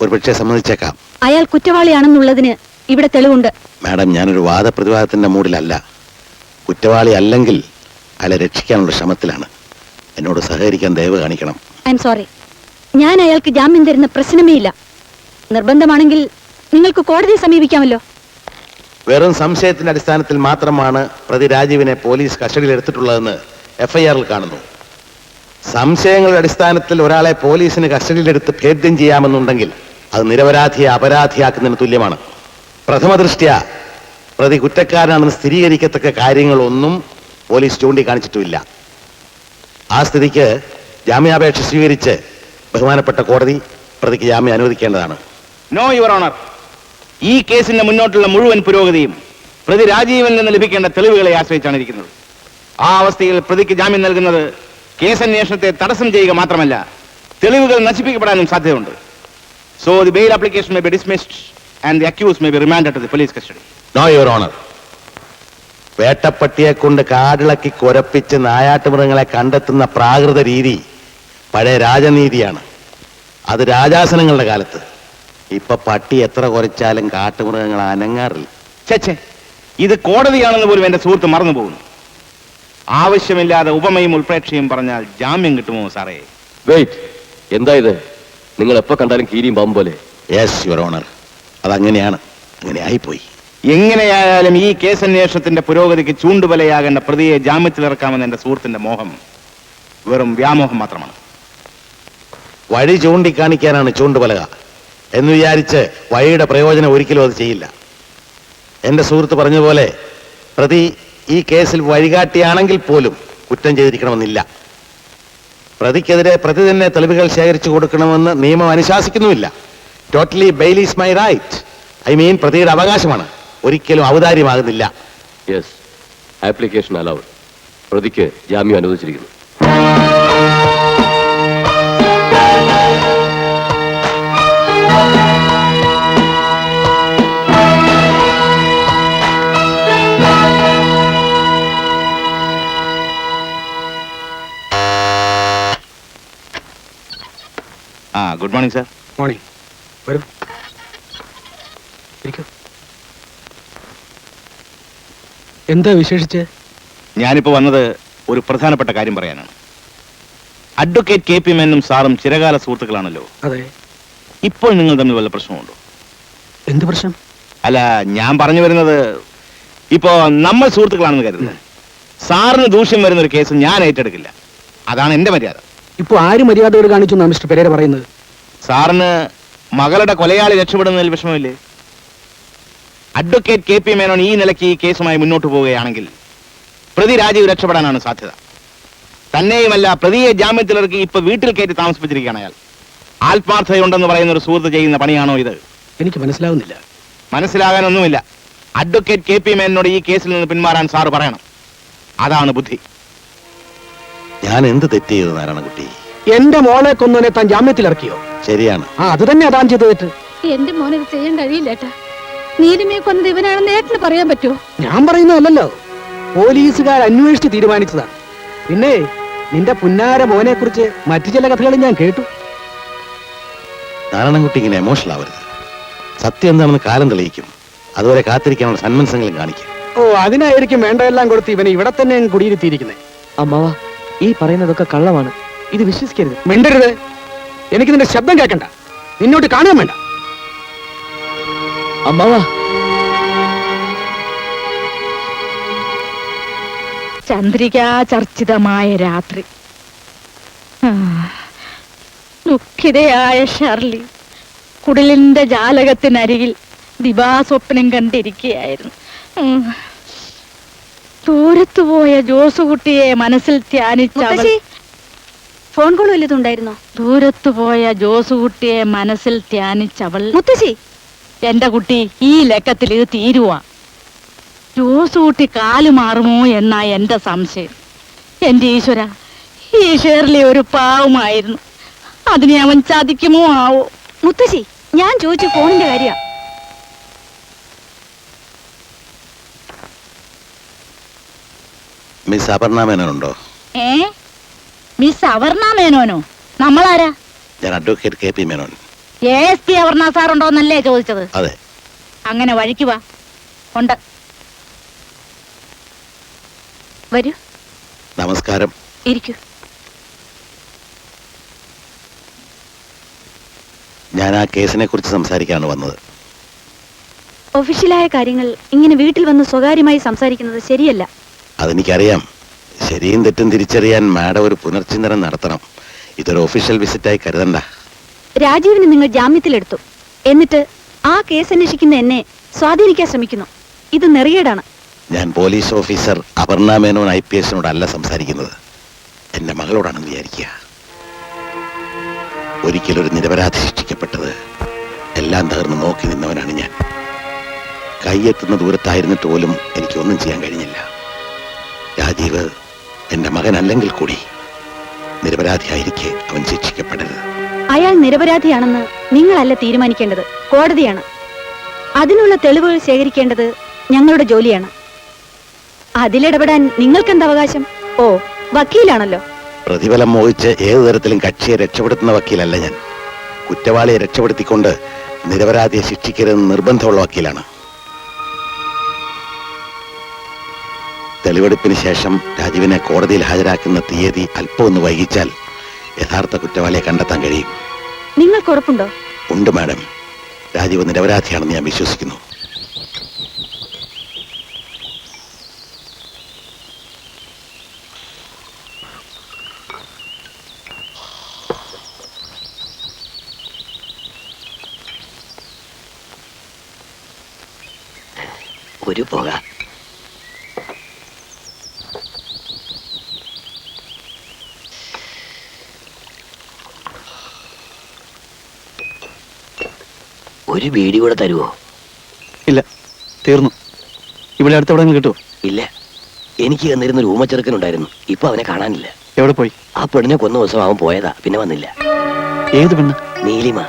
ഒരുപക്ഷെ സമ്മതിച്ചേക്കാം. അയാൾ കുറ്റവാളിയാണെന്നുള്ളതിന് ഇവിടെ തെളിവുണ്ട്. മാഡം, ഞാനൊരു വാദപ്രതിവാദത്തിന്റെ മൂഡിലല്ല. കുറ്റവാളി അല്ലെങ്കിൽ അയാളെ രക്ഷിക്കാനുള്ള ശ്രമത്തിലാണ്. എന്നോട് സഹകരിക്കാൻ ദയവ് കാണിക്കണം. I am sorry. ഞാൻ അയാൾക്ക് ജാമ്യം തരുന്ന പ്രശ്നമേ ഇല്ല. നിർബന്ധമാണെങ്കിൽ നിങ്ങൾക്ക് കോടതിയെ സമീപിക്കാമല്ലോ. വെറും സംശയത്തിന്റെ അടിസ്ഥാനത്തിൽ മാത്രമാണ് പ്രതി രാജീവിനെ പോലീസ് കസ്റ്റഡിയിൽ എടുത്തിട്ടുള്ളതെന്ന് FIR-ൽ കാണുന്നു. സംശയങ്ങളുടെ അടിസ്ഥാനത്തിൽ ഒരാളെ പോലീസിന് കസ്റ്റഡിയിലെടുത്ത് ഭേദ്യം ചെയ്യാമെന്നുണ്ടെങ്കിൽ അത് നിരപരാധിയെ അപരാധിയാക്കുന്നതിന് തുല്യമാണ്. പ്രഥമ ദൃഷ്ട്യാ പ്രതി കുറ്റക്കാരനാണെന്ന് സ്ഥിരീകരിക്കത്തക്ക കാര്യങ്ങളൊന്നും പോലീസ് ചൂണ്ടിക്കാണിച്ചിട്ടുമില്ല. ആ സ്ഥിതിക്ക് ജാമ്യാപേക്ഷ സ്വീകരിച്ച് ബഹുമാനപ്പെട്ട കോടതി പ്രതിക്ക് ജാമ്യം അനുവദിക്കേണ്ടതാണ്. No your owner. ഈ കേസിന്റെ മുന്നോട്ടുള്ള മുഴുവൻ പുരോഗതിയും പ്രതി രാജീവിൽ നിന്ന് ലഭിക്കേണ്ട തെളിവുകളെ ആശ്രയിച്ചാണ് ഇരിക്കുന്നത്. ആ അവസ്ഥയിൽ പ്രതിക്ക് ജാമ്യം നൽകുന്നത് കേസന്വേഷണത്തെ തടസ്സം ചെയ്യുക മാത്രമല്ല, തെളിവുകൾ നശിപ്പിക്കപ്പെടാനും സാധ്യതയുണ്ട്. So the bail application may be dismissed and the accused may be remanded to the police custody. No your honour. വേട്ടപ്പട്ടിയെ കൊണ്ട് കാടിളക്കി കുരപ്പിച്ച് നായാട്ടുമൃഗങ്ങളെ കണ്ടെത്തുന്ന പ്രാകൃത രീതി പഴയ രാജനീതിയാണ്. അത് രാജാസനങ്ങളുടെ കാലത്ത്. ഇപ്പൊ പട്ടി എത്ര കുറച്ചാലും കാട്ടുമൃഗങ്ങൾ അനങ്ങാറില്ല. ചേച്ചേ, ഇത് കോടതിയാണെന്ന് പോലും എന്റെ സുഹൃത്ത് മറന്നു പോകുന്നു. ആവശ്യമില്ലാതെ ഉപമയും ഉൾപ്രേക്ഷയും പറഞ്ഞാൽ ജാമ്യം കിട്ടുമോ സാറേ? വെയിറ്റ്, എന്താ ഇത്? നിങ്ങൾ എപ്പോ കണ്ടാലും കീരിയും പാമ്പും പോലെ. യെസ് യുവർ ഓണർ, അതങ്ങനെയാണ്, അങ്ങനെ ആയിപ്പോയി. എങ്ങനെയായാലും ഈ കേസന്വേഷണത്തിന്റെ പുരോഗതിക്ക് ചൂണ്ടുവലയാകേണ്ട പ്രതിയെ ജാമ്യത്തിലിറക്കാമെന്ന എന്റെ സുഹൃത്തിന്റെ മോഹം വെറും വ്യാമോഹം മാത്രമാണ്. വഴി ചൂണ്ടിക്കാണിക്കാനാണ് ചൂണ്ടുപലക എന്ന് വിചാരിച്ച് വഴിയുടെ പ്രയോജനം ഒരിക്കലും അത് ചെയ്യില്ല. എന്റെ സുഹൃത്ത് പറഞ്ഞതുപോലെ പ്രതി ഈ കേസിൽ വഴികാട്ടിയാണെങ്കിൽ പോലും കുറ്റം ചെയ്തിരിക്കണമെന്നില്ല. പ്രതിക്കെതിരെ പ്രതി തന്നെ തെളിവുകൾ ശേഖരിച്ചു കൊടുക്കണമെന്ന് നിയമം അനുശാസിക്കുന്നുമില്ല. Totally bail is my right. I mean പ്രതിയുടെ അവകാശമാണ്, ഒരിക്കലും ഔദാര്യമാകുന്നില്ല. Yes, application allowed. പ്രതിക്ക് ജാമ്യം അനുവദിച്ചിരിക്കുന്നു. Good morning sir. മോർണിംഗ്. വരും. ഇരിക്കൂ. എന്താ വിശേഷിച്ച്? ഞാനിപ്പോ വന്നത് ഒരു പ്രധാനപ്പെട്ട കാര്യം പറയാനാണ്. അഡ്വക്കേറ്റ് കെ പി മേനും സാറും ചിരകാല സുഹൃത്തുക്കളാണല്ലോ. അതെ. ഇപ്പോൾ നിങ്ങൾ തമ്മിൽ വല്ല പ്രശ്നമുണ്ടോ? എന്ത് പ്രശ്നം? അല്ല, ഞാൻ പറഞ്ഞു വരുന്നത്, ഇപ്പോ നമ്മൾ സുഹൃത്തുക്കളാണെന്ന് കരുതുന്നത്. സാറിന് ദൂഷ്യം വരുന്ന ഒരു കേസ് ഞാൻ ഏറ്റെടുക്കില്ല. അതാണ് എന്റെ മര്യാദ. ഇപ്പൊ ആര് മര്യാദയോട് കാണിച്ചു എന്നാ മിസ്റ്റർ പെരേര പറയുന്നത്? സാറിന് മകളുടെ കൊലയാളി രക്ഷപ്പെടുന്നതിൽ വിഷമമില്ലേ? അഡ്വക്കേറ്റ് കെ പി മേനോൻ ഈ നിലയ്ക്ക് ഈ കേസുമായി മുന്നോട്ട് പോവുകയാണെങ്കിൽ പ്രതി രാജീവ് രക്ഷപ്പെടാനാണ് സാധ്യത. തന്നെയുമല്ല, പ്രതിയെ ജാമ്യത്തിലിറക്കി ഇപ്പൊ വീട്ടിൽ കയറ്റി താമസിപ്പിച്ചിരിക്കുകയാണ് അയാൾ. ആത്മാർത്ഥതയുണ്ടെന്ന് പറയുന്ന ഒരു സുഹൃത്ത് ചെയ്യുന്ന പണിയാണോ ഇത്? എനിക്ക് മനസ്സിലാവുന്നില്ല. മനസ്സിലാകാനൊന്നുമില്ല. അഡ്വക്കേറ്റ് കെ പി മേനോട് ഈ കേസിൽ നിന്ന് പിന്മാറാൻ സാറ് പറയണം. അതാണ് ബുദ്ധി. ഞാൻ എന്ത് തെറ്റ് ചെയ്തു നാരായണകുട്ടി? എന്റെ മോളെ കൊന്നവനെ താൻ ജാമ്യത്തിലിറക്കിയോ? ശരിയാണ്. അത് തന്നെ താൻ ചെയ്തു തെറ്റ്. എന്റെ മോനെ ഇത് ചെയ്യാൻ കഴിയില്ലേട്ടാ. നീലിമയെ കൊന്നത് ഇവനാണെന്ന് ഏട്ടന് പറയാൻ പറ്റുമോ? ഞാൻ പറയുന്നതല്ലോ, പോലീസുകാർ അന്വേഷിച്ച് തീരുമാനിച്ചതാണ്. പിന്നെ നിന്റെ പുന്നാര മോനെ കുറിച്ച് മറ്റു ചില കഥകളും ഞാൻ കേട്ടു. നാരായണൻകുട്ടി ഇങ്ങനെ എമോഷണൽ ആവരുത്. സത്യം എന്താണെന്ന് കാലം തെളിയിക്കും. അതുവരെ കാത്തിരിക്കാനുള്ള സന്മനസ്സെങ്കിലും കാണിക്കും. ഓ, അതിനായിരിക്കും വേണ്ടതെല്ലാം കൊടുത്ത് ഇവനെ ഇവിടെ തന്നെ കുടിയിരുത്തിയിരിക്കുന്നത്. അമ്മാവ, ഈ പറയുന്നതൊക്കെ കള്ളമാണ്. ഇത് വിശ്വസിക്കരുത്. മിണ്ടരുത്. എനിക്ക് നിന്റെ ശബ്ദം കേൾക്കണ്ട. നിന്നോട്ട് കാണാൻ വേണ്ട. അമ്മാവ, ചന്ദ്രികാചർച്ചിതമായ രാത്രി. ദുഃഖിതയായ ഷർലി കുടിലിന്റെ ജാലകത്തിനരികിൽ ദിവാസ്വപ്നം കണ്ടിരിക്കുകയായിരുന്നു. ദൂരത്തുപോയ ജോസുകുട്ടിയെ മനസ്സിൽ ധ്യാനിച്ചവൾ. Phone call വല്ലതുണ്ടായിരുന്നോ? ദൂരത്തുപോയ ജോസുകുട്ടിയെ മനസ്സിൽ ധ്യാനിച്ചവൾ. മുത്തശ്ശി, എന്റെ കുട്ടി, ഈ ലക്കത്തിൽ ഇത് തീരുവാ. ജോസുകുട്ടി കാല് മാറുമോ എന്നാ എന്റെ സംശയം. എന്റെ ഈശ്വര, ഈ ഷേർലി ഒരു പാവമായിരുന്നു. അതിനെ അവൻ ചതിക്കുമോ ആവോ? മുത്തശ്ശി, ഞാൻ ചോദിച്ചു ഫോണിന്റെ കാര്യ. മിസ് അപർണ മേനോനുണ്ടോ? മിസ് അപർണ മേനോനോ? നമ്മളാരാ? ഞാൻ advocate K P Menon. ASP Aparna സാറുണ്ടോന്നല്ലേ ചോദിച്ചത്? അതെ. അങ്ങനെ വഴിക്ക് വാ. ഉണ്ട്. വരൂ. നമസ്കാരം. ഇരിക്കൂ. ഞാൻ ആ കേസിനെ കുറിച്ച് സംസാരിക്കാനാണ് വന്നത്. ഒഫീഷ്യലായ കാര്യങ്ങൾ ഇങ്ങനെ വീട്ടിൽ വന്ന് സ്വകാര്യമായി സംസാരിക്കുന്നത് ശരിയല്ല. അതെനിക്കറിയാം. ശരിയും തെറ്റും തിരിച്ചറിയാൻ മാഡം ഒരു പുനർചിന്തനം നടത്തണം. ഇതൊരു ഒഫീഷ്യൽ വിസിറ്റായി കരുതണ്ട. രാജീവിനെ നിങ്ങൾ ജാമ്യത്തിലെടുത്തു. എന്നിട്ട് ആ കേസ് അന്വേഷിക്കുന്ന എന്നെ സ്വാധീനിക്കാൻ ശ്രമിക്കുന്നു. ഇത് നെറിയേടാണ്. ഞാൻ police officer Aparna Menon IPS അല്ല സംസാരിക്കുന്നത്. എന്റെ മകളോടാണെന്ന് വിചാരിക്കുക. ഒരിക്കലൊരു നിരപരാധി ശിക്ഷിക്കപ്പെട്ടത് എല്ലാം തകർന്ന് നോക്കി നിന്നവനാണ് ഞാൻ. കൈയെത്തുന്ന ദൂരത്തായിരുന്നിട്ട് പോലും എനിക്കൊന്നും ചെയ്യാൻ കഴിഞ്ഞില്ല. രാജീവ് എന്റെ മകനല്ലെങ്കിൽ കൂടി നിരപരാധിയായിരിക്കെ അവൻ ശിക്ഷിക്കപ്പെടരുത്. അയാൾ നിരപരാധിയാണെന്ന് നിങ്ങളല്ല തീരുമാനിക്കേണ്ടത്, കോടതിയാണ്. അതിനുള്ള തെളിവുകൾ ശേഖരിക്കേണ്ടത് ഞങ്ങളുടെ ജോലിയാണ്. അതിലിടപെടാൻ നിങ്ങൾക്കെന്ത് അവകാശം? ഓ, വക്കീലാണല്ലോ. പ്രതിഫലം മോഹിച്ച് ഏതു തരത്തിലും കക്ഷിയെ രക്ഷപ്പെടുത്തുന്ന വക്കീലല്ല ഞാൻ. കുറ്റവാളിയെ രക്ഷപ്പെടുത്തിക്കൊണ്ട് നിരപരാധിയെ ശിക്ഷിക്കരുതെന്ന് നിർബന്ധമുള്ള വക്കീലാണ്. തെളിവെടുപ്പിന് ശേഷം രാജീവിനെ കോടതിയിൽ ഹാജരാക്കുന്ന തീയതി അല്പം ഒന്ന് വൈകിച്ചാൽ യഥാർത്ഥ കുറ്റവാളിയെ കണ്ടെത്താൻ കഴിയും. നിങ്ങൾക്ക് ഉറപ്പുണ്ടോ? ഉണ്ട് മാഡം. രാജീവ് നിരപരാധിയാണെന്ന് ഞാൻ വിശ്വസിക്കുന്നു. ഒരു പുക. ഒരു ബീഡി കൂടെ തരുവോ? ഇല്ല, തീർന്നു. ഇവിടെ അടുത്തെവിടെങ്കിലും കിട്ടുമോ? ഇല്ല, എനിക്ക് തന്നിരുന്നൊരു ഊമച്ചെറുക്കനുണ്ടായിരുന്നു. ഇപ്പൊ അവനെ കാണാനില്ല. എവിടെ പോയി? ആ പെണ്ണിനെ കൊന്ന ദിവസം അവൻ പോയതാ, പിന്നെ വന്നില്ല. ഏത് പെണ്ണ്? നീലിമ.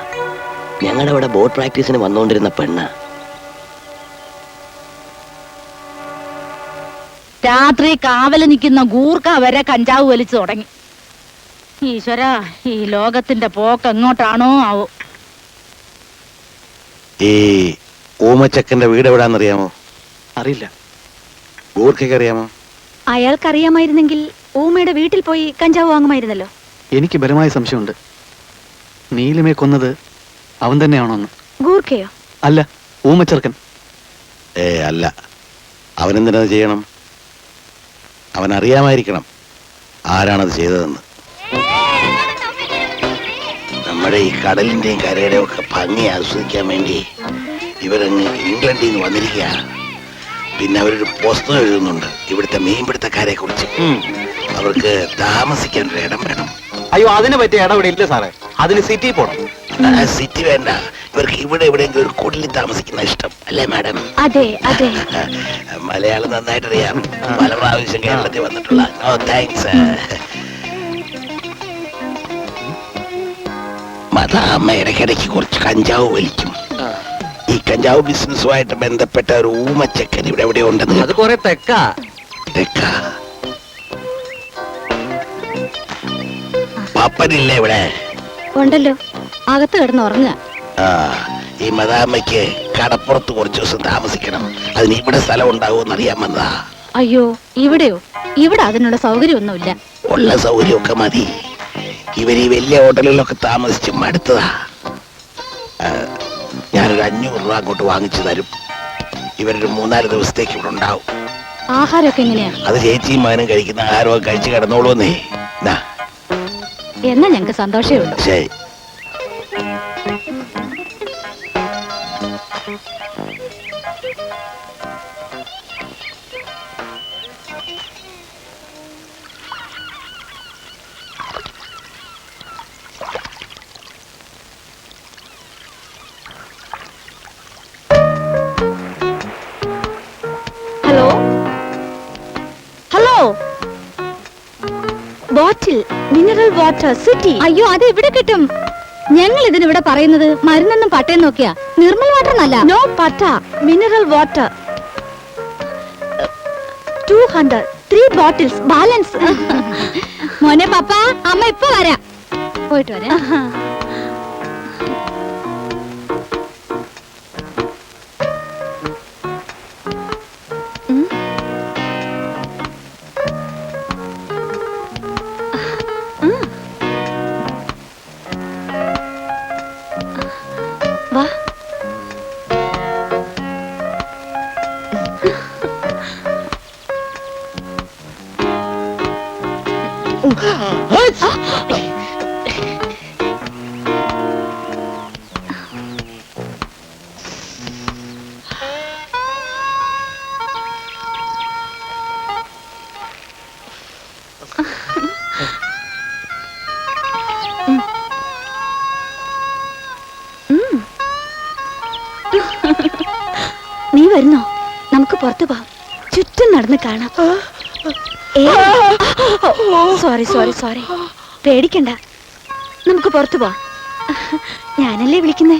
ഞങ്ങളുടെ അവിടെ ബോട്ട് പ്രാക്ടീസിന് വന്നുകൊണ്ടിരുന്ന പെണ്ണ. രാത്രി കാവല് നിൽക്കുന്ന ഗൂർക്ക വരെ കഞ്ചാവ് വലിച്ചു തുടങ്ങി. ഈശ്വര, ഈ ലോകത്തിന്റെ പോക്ക് എങ്ങോട്ടാണോ ആവോ. ഈ ഊമച്ചക്കന്റെ വീട് എവിടാന്നറിയാമോ? അറിയില്ല. ഗൂർഖയ്ക്ക് അറിയാമോ? അയാൾക്കറിയാമായിരുന്നെങ്കിൽ ഊമയുടെ വീട്ടിൽ പോയി കഞ്ചാവ് വാങ്ങുമായിരുന്നല്ലോ. എനിക്ക് ബലമായ സംശയമുണ്ട്. നീലിമയെ കൊന്നത് അവൻ തന്നെയാണോന്ന്. ഗൂർഖയോ? അല്ല, ഊമച്ചെറുക്കൻ. അല്ല. അവനെന്തിനത് ചെയ്യണം? അവൻ അറിയാമായിരിക്കണം ആരാണത് ചെയ്തതെന്ന്. നമ്മുടെ ഈ കടലിന്റെയും കരയുടെയും ഒക്കെ ഭംഗി ആസ്വദിക്കാൻ വേണ്ടി ഇവരങ്ങ് ഇംഗ്ലണ്ടിൽ നിന്ന് വന്നിരിക്കുക. പിന്നെ അവരൊരു പുസ്തകം എഴുതുന്നുണ്ട് ഇവിടുത്തെ മീൻപിടുത്തക്കാരെ കുറിച്ച്. അവർക്ക് താമസിക്കാൻ ഒരു ഇടം വേണം. അയ്യോ, അതിനെ പറ്റിയ ഇടം ഇവിടെ ഇല്ല സാറേ. അതിന് സിറ്റി പോണം. സിറ്റി വേണ്ട, ഇവർക്ക് ഇവിടെ എവിടെയെങ്കിലും ഒരു കുടിലിൽ താമസിക്കുന്ന ഇഷ്ടം അല്ലേ മാഡം? അതെ അതെ. മലയാളം നന്നായിട്ട് അറിയാം. പല പ്രാവശ്യം കേരളത്തിൽ വന്നിട്ടുള്ള. ഓ, താങ്ക്സ്. അമ്മ ഇടയ്ക്കിടയ്ക്ക് കുറച്ച് കഞ്ചാവ് വലിക്കും. ഈ കഞ്ചാവ് ബിസിനസ്സുമായിട്ട് ബന്ധപ്പെട്ട ഒരു ഊമച്ചക്കൻ ഇവിടെ എവിടെ ഉണ്ടെന്ന്. അത് കുറെ തെക്കാ. തെക്കാ? പപ്പനില്ലേ ഇവിടെ? ഉണ്ടല്ലോ, അകത്ത് കിടന്ന് ഉറങ്ങുക. ആ, ഈ മദാമ്മയ്ക്ക് കടപ്പുറത്ത് കുറച്ച് ദിവസം താമസിക്കണം. അതിന് ഇവിടെ സ്ഥലം ഉണ്ടാവുമെന്ന് അറിയാൻ വന്നതാ. അയ്യോ, ഇവിടെയോ? ഇവിടെ അതിനുള്ള സൗകര്യമൊന്നുമില്ല. ഉള്ള സൗകര്യമൊക്കെ മതി. ഇവർ ഈ വലിയ ഹോട്ടലുകളിലൊക്കെ താമസിച്ച് മടുത്തതാ. ഞാനൊരു 500 രൂപ അങ്ങോട്ട് വാങ്ങിച്ചു തരും. ഇവരൊരു 3-4 ദിവസത്തേക്ക് ഇവിടെ ഉണ്ടാവും. ആഹാരമൊക്കെ എങ്ങനെയാ? അത് ചേച്ചിയും മകനും കഴിക്കുന്ന ആഹാരമൊക്കെ കഴിച്ച് കിടന്നോളൂന്നേ. എന്നാ ഞങ്ങക്ക് സന്തോഷമേ ഉള്ളൂ. ശരി. ഹലോ ഹലോ, ബോട്ടിൽ മിനറൽ വാട്ടർ സിറ്റി. അയ്യോ, അത് ഇവിടെ കിട്ടും. ഞങ്ങൾ ഇതിനിവിടെ പറയുന്നത് മരുന്നെന്നും പട്ടയം നോക്കിയാ. നിർമ്മൽ വാട്ടർ എന്നല്ല. നോ പട്ട, മിനറൽ വാട്ടർ. 200 3 bottles balance. മോനെ പപ്പ, അമ്മ ഇപ്പൊ വരാം. പോയിട്ട് വരാം. വാ. പുറത്തു പോവാം, ചുറ്റും നടന്ന് കാണാം. സോറി സോറി സോറി, പേടിക്കണ്ട, നമുക്ക് പുറത്തു പോവാം. ഞാനല്ലേ വിളിക്കുന്നേ.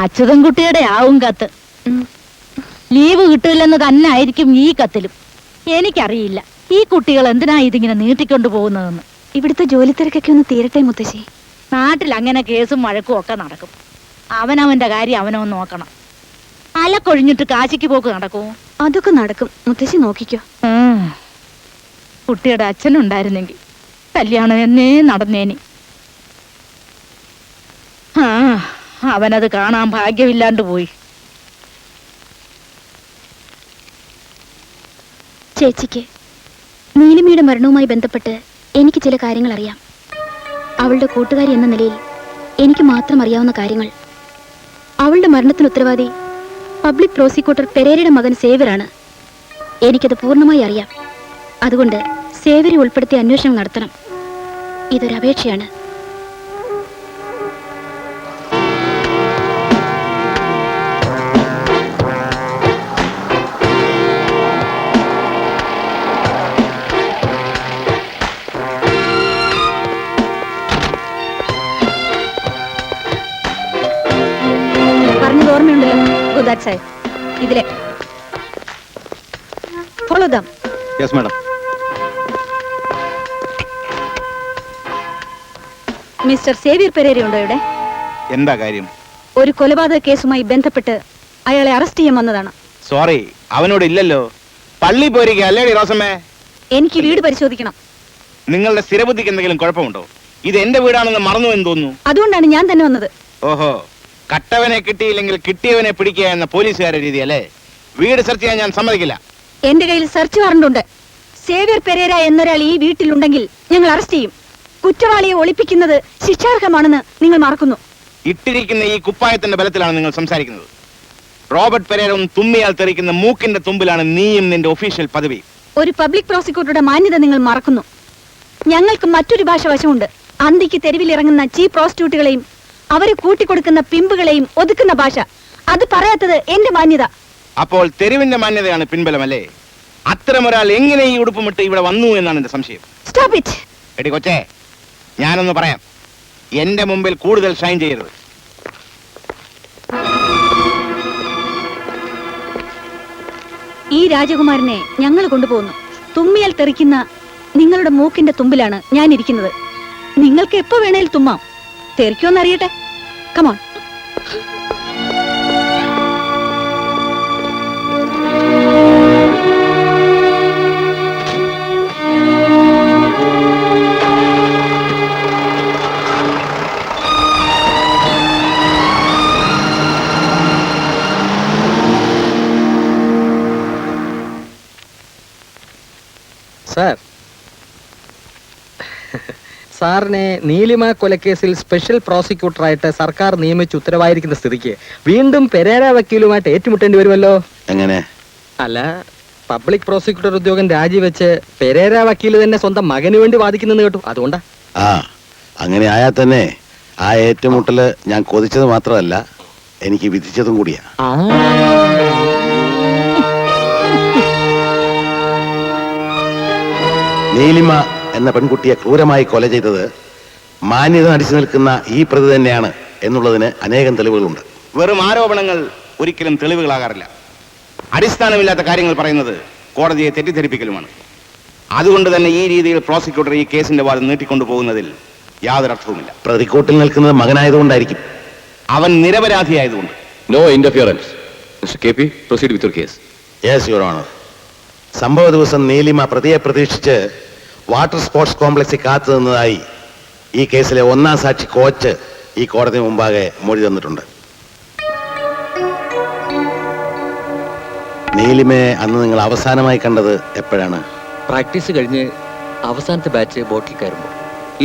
അച്യുതൻകുട്ടിയുടെ ആവും കത്ത്. ലീവ് കിട്ടില്ലെന്ന് തന്നെ ആയിരിക്കും ഈ കത്തിലും. എനിക്കറിയില്ല ഈ കുട്ടികൾ എന്തിനാ ഇതിങ്ങനെ നീട്ടിക്കൊണ്ടു പോകുന്നതെന്ന്. ഇവിടുത്തെ ജോലി തിരക്കൊക്കെ ഒന്ന് തീരട്ടെ മുത്തശ്ശി. നാട്ടിൽ അങ്ങനെ കേസും വഴക്കും ഒക്കെ നടക്കും. അവനവന്റെ കാര്യം അവനവൻ നോക്കണം. അലക്കൊഴിഞ്ഞിട്ട് കാശിക്ക് പോക്ക് നടക്കുമോ? അതൊക്കെ നടക്കും, മുത്തശ്ശി നോക്കിക്കോ. കുട്ടിയുടെ അച്ഛനുണ്ടായിരുന്നെങ്കിൽ കല്യാണം എന്നേ നടന്നേനി. അവനത് കാണാൻ ഭാഗ്യമില്ലാണ്ട് പോയി. ചേച്ചിക്ക് നീലിമയുടെ മരണവുമായി ബന്ധപ്പെട്ട് എനിക്ക് ചില കാര്യങ്ങൾ അറിയാം. അവളുടെ കൂട്ടുകാരി എന്ന നിലയിൽ എനിക്ക് മാത്രം അറിയാവുന്ന കാര്യങ്ങൾ. അവളുടെ മരണത്തിന് ഉത്തരവാദി പബ്ലിക് പ്രോസിക്യൂട്ടർ പെരേരയുടെ മകൻ സേവ്യറാണ്. എനിക്കത് പൂർണ്ണമായി അറിയാം. അതുകൊണ്ട് സേവ്യരെ ഉൾപ്പെടുത്തി അന്വേഷണം നടത്തണം. ഇതൊരപേക്ഷയാണ്. പറഞ്ഞത് ഓർമ്മയുണ്ടല്ലോ. ഇതിലെ follow them. Yes madam. Mister Xavier പെരേരയുണ്ടോ ഇവിടെ? എന്താ കാര്യം? ഒരു കൊലപാതക കേസുമായി ബന്ധപ്പെട്ട് അയാളെ അറസ്റ്റ് ചെയ്യാൻ വന്നതാണ്. സോറി, അവനോട് ഇല്ലല്ലോ. പള്ളി പോയിരിക്കുക അല്ലേടി റോസമ്മേ? എനിക്ക് വീട് പരിശോധിക്കണം. നിങ്ങളുടെ സ്ഥിരബുദ്ധിക്ക് എന്തെങ്കിലും കുഴപ്പമുണ്ടോ? ഇത് എന്റെ വീടാണെന്ന് മറന്നു എന്ന് തോന്നുന്നു. അതുകൊണ്ടാണ് ഞാൻ തന്നെ വന്നത്. ഓഹോ, കട്ടവനെ കിട്ടിയില്ലെങ്കിൽ കിട്ടിയവനെ പിടിക്കുക എന്ന പോലീസുകാരുടെ രീതി അല്ലേ? വീട് സെർച്ച് ചെയ്യാൻ ഞാൻ സമ്മതിക്കില്ല. എന്റെ കയ്യിൽ സെർച്ച് വാറണ്ട് ഉണ്ട്. സേവ്യർ പെരേര എന്നൊരാൾ ഈ വീട്ടിലുണ്ടെങ്കിൽ ഞങ്ങൾ അറസ്റ്റ് ചെയ്യും. കുറ്റവാളിയെ ഒളിപ്പിക്കുന്നത് ശിക്ഷാർഹമാണെന്ന് നിങ്ങൾ മറക്കുന്നു. ഇട്ടിരിക്കുന്ന ഈ കുപ്പായത്തിന്റെ ബലത്തിലാണ് നിങ്ങൾ സംസാരിക്കുന്നത്. റോബർട്ട് പെരേര ഒന്ന് തുമ്മിയാൽ തെറിക്കുന്ന മൂക്കിന്റെ തുമ്പിലാണ് നീയും നിന്റെ ഒഫീഷ്യൽ പദവി. ഒരു പബ്ലിക് പ്രോസിക്യൂട്ടറുടെ മാന്യത നിങ്ങൾ മറക്കുന്നു. ഞങ്ങൾക്ക് മറ്റൊരു ഭാഷ വശമുണ്ട്. അന്തിക്ക് തെരുവിലിറങ്ങുന്ന ചീപ്പ് പ്രോസ്റ്റിറ്റ്യൂട്ടുകളെയും അവരെ കൂട്ടിക്കൊടുക്കുന്ന പിമ്പുകളെയും ഒതുക്കുന്ന ഭാഷ. അത് പറയാത്തത് എന്റെ മാന്യത. അപ്പോൾ തെരുവിന്റെ മാന്യതയാണ് പിൻബലമല്ലേ? അത്തരമൊരാൾ എങ്ങനെ ഈ ഉടുപ്പുമിട്ട് ഇവിടെ വന്നു എന്നാണ് എന്റെ സംശയം. Stop it. എടി കൊച്ചേ, ഞാനൊന്ന് പറയാം. എന്റെ മുമ്പിൽ കൂടുതൽ ഷൈൻ ചെയ്യരുത്. ഈ രാജകുമാരനെ ഞങ്ങൾ കൊണ്ടുപോകുന്നു. തുമ്മിയാൽ തെറിക്കുന്ന നിങ്ങളുടെ മൂക്കിന്റെ തുമ്പിലാണ് ഞാൻ ഇരിക്കുന്നത്. നിങ്ങൾക്ക് എപ്പോ വേണേൽ തുമ്മാം. തെറിക്കോന്നറിയട്ടെ. കമോൺ. സാർ, സാറിനെ നീലിമ കൊലക്കേസിൽ സ്പെഷ്യൽ പ്രോസിക്യൂട്ടറായിട്ട് സർക്കാർ നിയമിച്ച് ഉത്തരവായിരിക്കുന്ന സ്ഥിതിക്ക് വീണ്ടും പെരേര വക്കീലുമായിട്ട് ഏറ്റുമുട്ടേണ്ടി വരുമല്ലോ. എങ്ങനെ? അല്ല, പബ്ലിക് പ്രോസിക്യൂട്ടർ ഉദ്യോഗം രാജിവെച്ച് പെരേര വക്കീല് തന്നെ സ്വന്തം മകന് വേണ്ടി വാദിക്കുന്നെന്ന് കേട്ടു. അതുകൊണ്ടാ. അങ്ങനെ ആയാൽ തന്നെ ആ ഏറ്റുമുട്ടല് ഞാൻ കൊതിച്ചത് മാത്രമല്ല, എനിക്ക് വിധിച്ചതും കൂടിയാ. നീലിമ എന്ന പെൺകുട്ടിയെ ക്രൂരമായി കൊല ചെയ്തത് മാന്യത അടിച്ചു നിൽക്കുന്ന ഈ പ്രതി തന്നെയാണ് എന്നുള്ളതിന് അനേകം തെളിവുകളുണ്ട്. വെറും ആരോപണങ്ങൾ ഒരിക്കലും തെളിവുകളാകാറില്ല. അടിസ്ഥാനമില്ലാത്ത കാര്യങ്ങൾ പറയുന്നത് കോടതിയെ തെറ്റിദ്ധരിപ്പിക്കലുമാണ്. അതുകൊണ്ട് തന്നെ ഈ രീതിയിൽ പ്രോസിക്യൂട്ടർ ഈ കേസിന്റെ വാദം നീട്ടിക്കൊണ്ടു പോകുന്നതിൽ യാതൊരു അർത്ഥവുമില്ല. പ്രതിക്കൂട്ടിൽ നിൽക്കുന്നത് മകനായതുകൊണ്ടായിരിക്കും. അവൻ നിരപരാധിയായതുകൊണ്ട്. No interference. Mister K P, proceed with your case. Yes your honour. സംഭവ ദിവസം നീലിമ പ്രതിയെ പ്രതീക്ഷിച്ച് വാട്ടർ സ്പോർട്സ് കോംപ്ലക്സിൽ കാത്തു നിന്നതായി ഈ കേസിലെ ഒന്നാം സാക്ഷി കോച്ച് ഈ കോടതി മുമ്പാകെ മൊഴി തന്നിട്ടുണ്ട്. നീലിമയെ അന്ന് നിങ്ങൾ അവസാനമായി കണ്ടത് എപ്പോഴാണ്? പ്രാക്ടീസ് കഴിഞ്ഞ് അവസാനത്തെ ബാച്ച് ബോട്ടിൽ കയറുമ്പോൾ.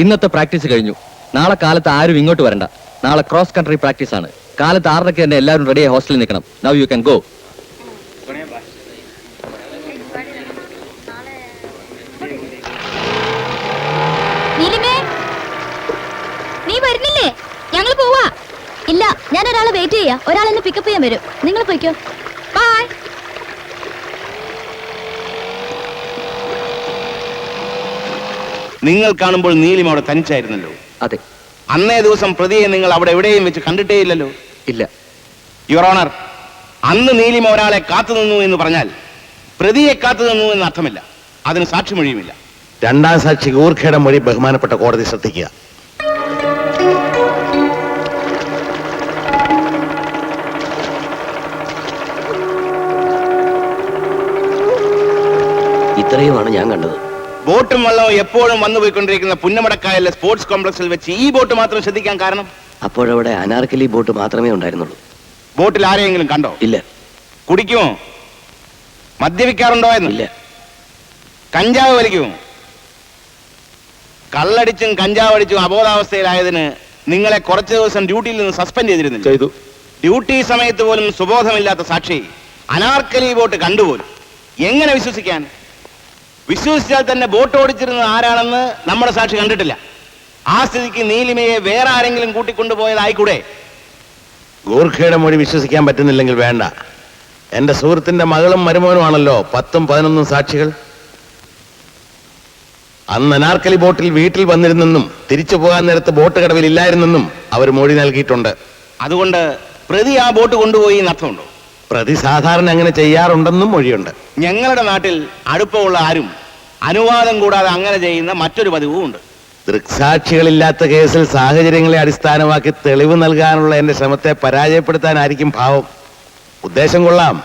ഇന്നത്തെ പ്രാക്ടീസ് കഴിഞ്ഞു. നാളെ കാലത്ത് ആരും ഇങ്ങോട്ട് വരണ്ട. നാളെ ക്രോസ് കൺട്രി പ്രാക്ടീസ് ആണ്. കാലത്ത് 6:30 തന്നെ എല്ലാവരും റെഡിയായി ഹോസ്റ്റലിൽ നിൽക്കണം. Now you can go. നീ വരുന്നില്ലേ? ഞങ്ങൾ പോവാ. ഇല്ല, ഞാൻ ഒരാളെ വെയിറ്റ് ചെയ്യാ. ഒരാൾ എന്നെ പിക്കപ്പ് ചെയ്യാൻ വരും. നിങ്ങൾ പോയിക്കോ. ബൈ. നിങ്ങൾ കാണുമ്പോൾ നീലിമ അവിടെ തനിച്ചായിരുന്നല്ലോ. അതെ. അന്നേ ദിവസം പ്രതിയെ നിങ്ങൾ അവിടെ എവിടെയും വെച്ച് കണ്ടിട്ടേ ഇല്ലല്ലോ. ഇല്ല യുവർ ഓണർ, അന്ന് നീലിമ ഒരാളെ കാത്തു നിന്നു എന്ന് പറഞ്ഞാൽ പ്രതിയെ കാത്തു നിന്നു എന്ന് അർത്ഥമില്ല. അതിന് സാക്ഷിമൊഴിയുമില്ല. രണ്ടാം സാക്ഷി ഗൂർഖയുടെ മൊഴി ബഹുമാനപ്പെട്ട കോടതി ശ്രദ്ധിക്കുക. ഇത്രയുമാണ് ഞാൻ കണ്ടത്. ബോട്ടും വെള്ളവും എപ്പോഴും വന്നു പോയിക്കൊണ്ടിരിക്കുന്ന പുന്നമടക്കായലിലെ സ്പോർട്സ് കോംപ്ലക്സിൽ വെച്ച് ഈ ബോട്ട് മാത്രം ശ്രദ്ധിക്കാൻ കാരണം? അപ്പോഴവിടെ അനാർക്കലി ബോട്ട് മാത്രമേ ഉണ്ടായിരുന്നുള്ളൂ. ബോട്ടിൽ ആരെയെങ്കിലും കണ്ടോ? ഇല്ല. കുടിക്കുമോ? മദ്യപിക്കാറുണ്ടോ? എന്നില്ല. കഞ്ചാവ് വലിക്കുമോ? കള്ളടിച്ചും കഞ്ചാവടിച്ചും അബോധാവസ്ഥയിലായതിന് നിങ്ങളെ കുറച്ചു ദിവസം ഡ്യൂട്ടിയിൽ നിന്ന് സസ്പെൻഡ് ചെയ്തിരുന്നില്ല. ഡ്യൂട്ടി സമയത്ത് പോലും സുബോധമില്ലാത്ത സാക്ഷി അനാർക്കലി ബോട്ട് കണ്ടുപോലും. എങ്ങനെ വിശ്വസിക്കാൻ? വിശ്വസിച്ചാൽ തന്നെ ബോട്ട് ഓടിച്ചിരുന്നത് ആരാണെന്ന് നമ്മുടെ സാക്ഷി കണ്ടിട്ടില്ല. ആ സ്ഥിതിക്ക് നീലിമയെ വേറെ ആരെങ്കിലും കൂട്ടിക്കൊണ്ടുപോയതായിക്കൂടെ? ഗൂർഖയുടെ മൊഴി വിശ്വസിക്കാൻ പറ്റുന്നില്ലെങ്കിൽ വേണ്ട. എന്റെ സുഹൃത്തിന്റെ മകളും മരുമോനുമാണല്ലോ 10ഉം 11ഉം സാക്ഷികൾ. അന്ന് അനാർക്കലി ബോട്ടിൽ വീട്ടിൽ വന്നിരുന്നെന്നും തിരിച്ചു പോകാൻ നേരത്ത് ബോട്ട് കടവിൽ ഇല്ലായിരുന്നെന്നും അവർ മൊഴി നൽകിയിട്ടുണ്ട്. അതുകൊണ്ട് പ്രതി ആ ബോട്ട് കൊണ്ടുപോയി എന്നർത്ഥമുണ്ടോ? പ്രതി സാധാരണ അങ്ങനെ ചെയ്യാറുണ്ടെന്നും മൊഴിയുണ്ട്. ഞങ്ങളുടെ നാട്ടിൽ അടുപ്പമുള്ള ആരും അനുവാദം കൂടാതെ അങ്ങനെ ചെയ്യുന്ന മറ്റൊരു പതിവും ഉണ്ട്. ദൃക്സാക്ഷികളില്ലാത്ത കേസിൽ സാഹചര്യങ്ങളെ അടിസ്ഥാനമാക്കി തെളിവ് നൽകാനുള്ള എന്റെ ശ്രമത്തെ പരാജയപ്പെടുത്താനായിരിക്കും ഭാവം. ഉദ്ദേശം കൊള്ളാം,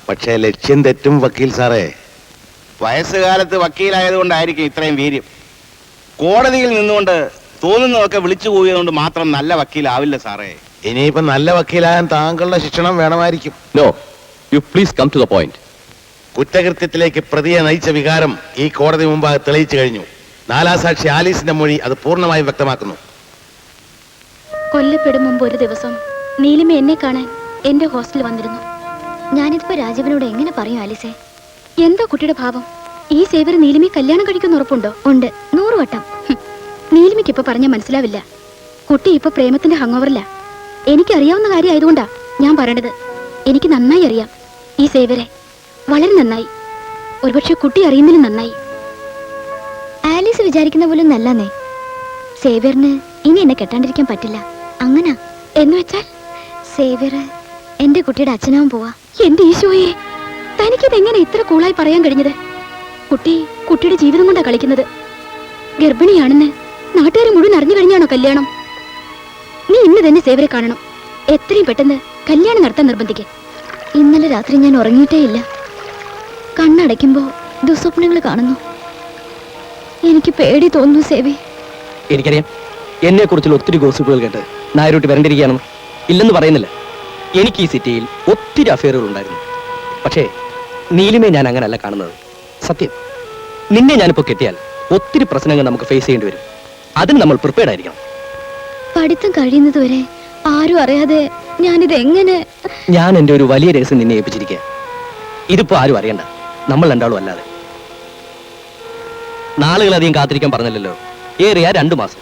പക്ഷേ ലക്ഷ്യം തെറ്റും വക്കീൽ സാറേ. വയസ്സുകാലത്ത് വക്കീലായതുകൊണ്ടായിരിക്കും ഇത്രയും വീര്യം. കോടതിയിൽ നിന്നുകൊണ്ട് തോന്നുന്നതൊക്കെ വിളിച്ചു പോയതുകൊണ്ട് മാത്രം നല്ല വക്കീലാവില്ല സാറേ. ഇനിയിപ്പോ നല്ല വക്കീലാകാൻ താങ്കളുടെ ശിക്ഷണം വേണമായിരിക്കും. No, you please come to the point. കുറ്റകൃത്യത്തിലേക്ക് പ്രതിയെ നയിച്ച വികാരം ഈ കോടതി മുമ്പാകെ തെളിയിച്ചു കഴിഞ്ഞു. നാലാം സാക്ഷി ആലീസിന്റെ മൊഴി അത് പൂർണ്ണമായും വ്യക്തമാക്കുന്നു. കൊല്ലപ്പെടും മുമ്പ് ഒരു ദിവസം നീലിമ എന്നെ കാണാൻ എന്റെ ഹോസ്റ്റലിൽ വന്നിരുന്നു. ഞാനിതിപ്പോ രാജീവനോട് എങ്ങനെ പറയും ആലീസേ? എന്താ കുട്ടിയുടെ ഭാവം? ഈ സേവർ നീലിമയെ കല്യാണം കഴിക്കുന്ന ഉറപ്പുണ്ടോ? ഉണ്ട്, 100 വട്ടം. നീലിമയ്ക്ക് ഇപ്പൊ പറഞ്ഞാൽ മനസ്സിലാവില്ല. കുട്ടി ഇപ്പൊ പ്രേമത്തിന്റെ ഹങ്ങോവറില്ല. എനിക്കറിയാവുന്ന കാര്യം ആയതുകൊണ്ടാ ഞാൻ പറയണത്. എനിക്ക് നന്നായി അറിയാം ഈ സേവരെ, വളരെ നന്നായി. ഒരുപക്ഷെ കുട്ടി അറിയുന്നതിലും നന്നായി. ആലീസ് വിചാരിക്കുന്ന പോലും നല്ലന്നേ. സേവ്യറിന് ഇനി എന്നെ കെട്ടാണ്ടിരിക്കാൻ പറ്റില്ല. അങ്ങനെ എന്ന് വെച്ചാൽ സേവ്യർ എന്റെ കുട്ടിയുടെ അച്ഛനാവും പോവാ. എന്റെ ഈശോയെ, തനിക്കത് എങ്ങനെ ഇത്ര കൂളായി പറയാൻ കഴിഞ്ഞത്? കുട്ടിയുടെ ജീവിതം കൊണ്ടാ കളിക്കുന്നത്. ഗർഭിണിയാണെന്ന് നാട്ടുകാർ മുഴുവൻ അറിഞ്ഞു കഴിഞ്ഞാണോ കല്യാണം? നീ ഇന്ന് തന്നെ സേവരെ കാണണം. എത്രയും പെട്ടെന്ന് കല്യാണം നടത്താൻ നിർബന്ധിക്കേ. ഇന്നലെ രാത്രി ഞാൻ ഉറങ്ങിയിട്ടേ ഇല്ല. കണ്ണടയ്ക്കുമ്പോ ദുസ്വപ്നങ്ങൾ കാണുന്നു. എനിക്ക് പേടി തോന്നുന്നു സേവി. എനിക്കറിയാം, എന്നെ കുറിച്ചുള്ള ഒത്തിരി ഗോസിപ്പുകൾ കേട്ട് നായരോട്ട് വരണ്ടിരിക്കുകയാണെന്ന്. ഇല്ലെന്ന് പറയുന്നില്ല. എനിക്ക് ഈ സിറ്റിയിൽ ഒത്തിരി അഫെയറുകൾ ഉണ്ടായിരുന്നു. പക്ഷേ നീലിമയെ ഞാൻ അങ്ങനല്ല കാണുന്നത്. സത്യം, നിന്നെ ഞാനിപ്പോ കെട്ടിയാൽ ഒത്തിരി പ്രശ്നങ്ങൾ നമുക്ക് ഫേസ് ചെയ്യേണ്ടി വരും. അതിന് നമ്മൾ പ്രിപ്പയർഡ് ആയിരിക്കണം. പഠിത്തം കഴിയുന്നതുവരെ ആരും അറിയാതെ ഞാനിത് എങ്ങനെ? ഞാൻ എൻ്റെ ഒരു വലിയ രഹസ്യം നിന്നെ ഏൽപ്പിച്ചിരിക്കുക. ഇതിപ്പോ ആരും അറിയണ്ട, നമ്മൾ രണ്ടാളും അല്ലാതെ. നാളുകളധികം കാത്തിരിക്കാൻ പറഞ്ഞല്ലോ. ഏറിയ 2 മാസം.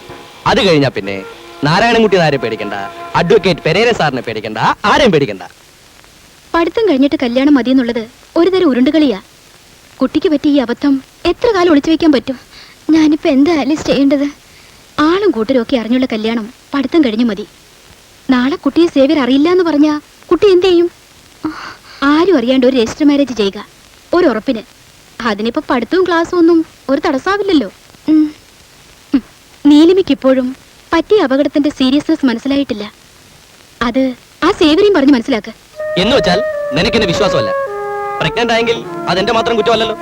അത് കഴിഞ്ഞാ പിന്നെ നാരായണൻകുട്ടി നാരെ പേടിക്കണ്ട, അഡ്വക്കേറ്റ് പെരേര സാറിനെ പേടിക്കണ്ട, ആരെയും പേടിക്കണ്ട. പഠിത്തം കഴിഞ്ഞിട്ട് കല്യാണം മതിയെന്നുള്ളത് ഒരു തരം ഉരുണ്ടുകളിയാ. കുട്ടിക്ക് പറ്റിയ ഈ അബദ്ധം എത്ര കാലം ഒളിച്ചു വെക്കാൻ പറ്റും? ഞാനിപ്പോ എന്താ ആലീസ് ചെയ്യേണ്ടത്? ആളും കൂട്ടരും ഒക്കെ അറിഞ്ഞുള്ള കല്യാണം പഠിത്തം കഴിഞ്ഞു മതി. നാളെ കുട്ടിയെ സേവ്യർ അറിയില്ല എന്ന് പറഞ്ഞാ കുട്ടി എന്ത് ചെയ്യും? ആരും അറിയാണ്ട് ഒരു രജിസ്റ്റർ മാരേജ് ചെയ്യുക, ഒരു ഉറപ്പിന്. അതിനിപ്പോ പഠിത്തവും ക്ലാസ്സും ഒന്നും ഒരു തടസ്സാവില്ലല്ലോ. നീലിമയ്ക്ക് ഇപ്പോഴും പറ്റിയ അപകടത്തിന്റെ സീരിയസ്നെസ് മനസ്സിലായിട്ടില്ല. അത് ആ സേവ്യരെയും പറഞ്ഞ് മനസ്സിലാക്ക്. എന്ന് വെച്ചാൽ നിനക്കെന്നെ വിശ്വാസമല്ല. പ്രഗ്നന്റ് ആയെങ്കിൽ അതെന്റെ മാത്രം കുറ്റമല്ലല്ലോ.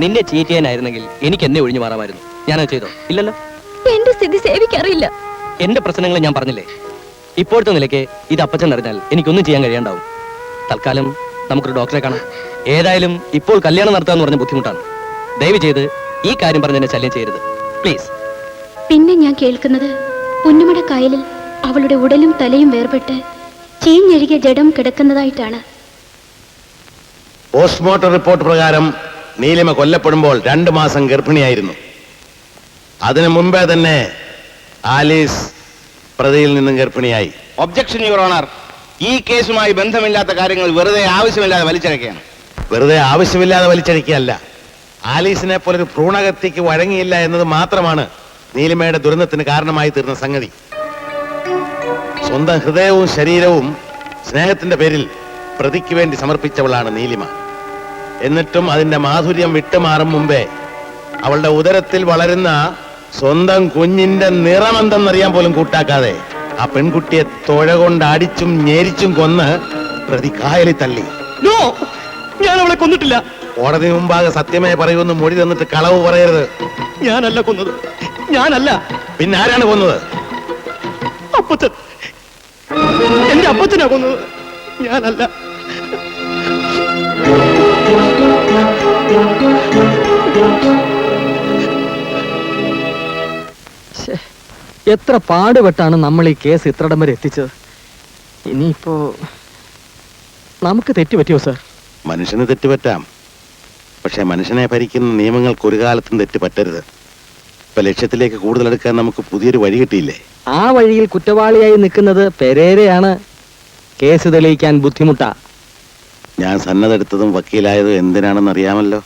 നിന്നെ ചീറ്റ് ചെയ്യാനായിരുന്നെങ്കിൽ എനിക്ക് എന്നെ ഒഴിഞ്ഞു മാറാമായിരുന്നു. ഞാനത് ചെയ്തോ? ഇല്ലല്ലോ. എന്റെ സ്ഥിതി സേവിക്കറിയില്ല. എന്റെ പ്രശ്നങ്ങൾ ഞാൻ പറഞ്ഞില്ലേ. ഇപ്പോഴത്തെ നിലയ്ക്ക് ഇത് അപ്പച്ചൻ അറിഞ്ഞാൽ എനിക്കൊന്നും ചെയ്യാൻ കഴിയാണ്ടാവും. തൽക്കാലം നമുക്കൊരു ഡോക്ടറെ കാണാം. ഏതായാലും ഇപ്പോൾ കല്യാണം നടത്താന്ന് പറഞ്ഞ ബുദ്ധിമുട്ടാണ്. ദയവ് ചെയ്ത് ഈ കാര്യം പറഞ്ഞ് എന്നെ ശല്യം ചെയ്യരുത്, പ്ലീസ്. പിന്നെ ഞാൻ കേൾക്കുന്നത് പുന്നമട കായലിൽ അവളുടെ ഉടലും തലയും വേർപെട്ട് ചീഞ്ഞഴുകിയ ജഡം കിടക്കുന്നതായിട്ടാണ്. പോസ്റ്റ്മോർട്ടം റിപ്പോർട്ട് പ്രകാരം നീലിമ കൊല്ലപ്പെടുമ്പോൾ 2 മാസം ഗർഭിണിയായിരുന്നു. അതിനു മുമ്പേ തന്നെ ആലീസ് പ്രതിയിൽ നിന്നും ഗർഭിണിയായി. Objection your honour. ഈ കേസുമായി ബന്ധമില്ലാത്ത കാര്യങ്ങൾ വെറുതെ ആവശ്യമില്ലാതെ വലിച്ചഴക്കുകയാണ്. വെറുതെ ആവശ്യമില്ലാതെ വലിച്ചഴിക്കുകയല്ല, ആലീസിനെ പോലൊരു ഭ്രൂണഹത്യക്ക് വഴങ്ങിയില്ല എന്നത് മാത്രമാണ് നീലിമയുടെ ദുരന്തത്തിന് കാരണമായി തീർന്ന സംഗതി. സ്വന്തം ഹൃദയവും ശരീരവും സ്നേഹത്തിന്റെ പേരിൽ പ്രതിക്ക് വേണ്ടി സമർപ്പിച്ചവളാണ് നീലിമ. എന്നിട്ടും അതിന്റെ മാധുര്യം വിട്ടുമാറും മുമ്പേ അവളുടെ ഉദരത്തിൽ വളരുന്ന സ്വന്തം കുഞ്ഞിന്റെ നിറമെന്തെന്നറിയാൻ പോലും കൂട്ടാക്കാതെ ആ പെൺകുട്ടിയെ തൊഴ കൊണ്ട് അടിച്ചും ഞെരിച്ചും കൊന്ന് പ്രതി കായലിൽ തള്ളി. ഞാൻ അവളെ കൊന്നിട്ടില്ല. കോടതി മുമ്പാകെ സത്യമേ പറയുമെന്ന് മൊഴി തന്നിട്ട് കളവ് പറയരുത്. ഞാനല്ല കൊന്നത്, ഞാനല്ല. പിന്നെ ആരാണ് കൊന്നത്? അപ്പച്ചൻ, എന്റെ അപ്പച്ചനാ കൊന്നത്, ഞാനല്ല. എത്ര പാടുപെട്ടാണ് നമ്മൾ ഈ കേസ് ഇത്രടം വരെ എത്തിച്ചത്. ഇനിയിപ്പോ നമുക്ക് തെറ്റുപറ്റിയോ സാർ? മനുഷ്യന് തെറ്റുപറ്റാം, പക്ഷെ മനുഷ്യനെ ഭരിക്കുന്ന നിയമങ്ങൾക്ക് ഒരു കാലത്തും തെറ്റ് പറ്റരുത്. ഇപ്പൊ ലക്ഷ്യത്തിലേക്ക് കൂടുതൽ എടുക്കാൻ നമുക്ക് പുതിയൊരു വഴി കിട്ടിയില്ലേ? ആ വഴിയിൽ കുറ്റവാളിയായി നിൽക്കുന്നത് പെരേരയാണ്. കേസ് തെളിയിക്കാൻ ബുദ്ധിമുട്ടാ. ഞാൻ സന്നദ്ധ എടുത്തതും വക്കീലായതും എന്തിനാണെന്ന് അറിയാമല്ലോ.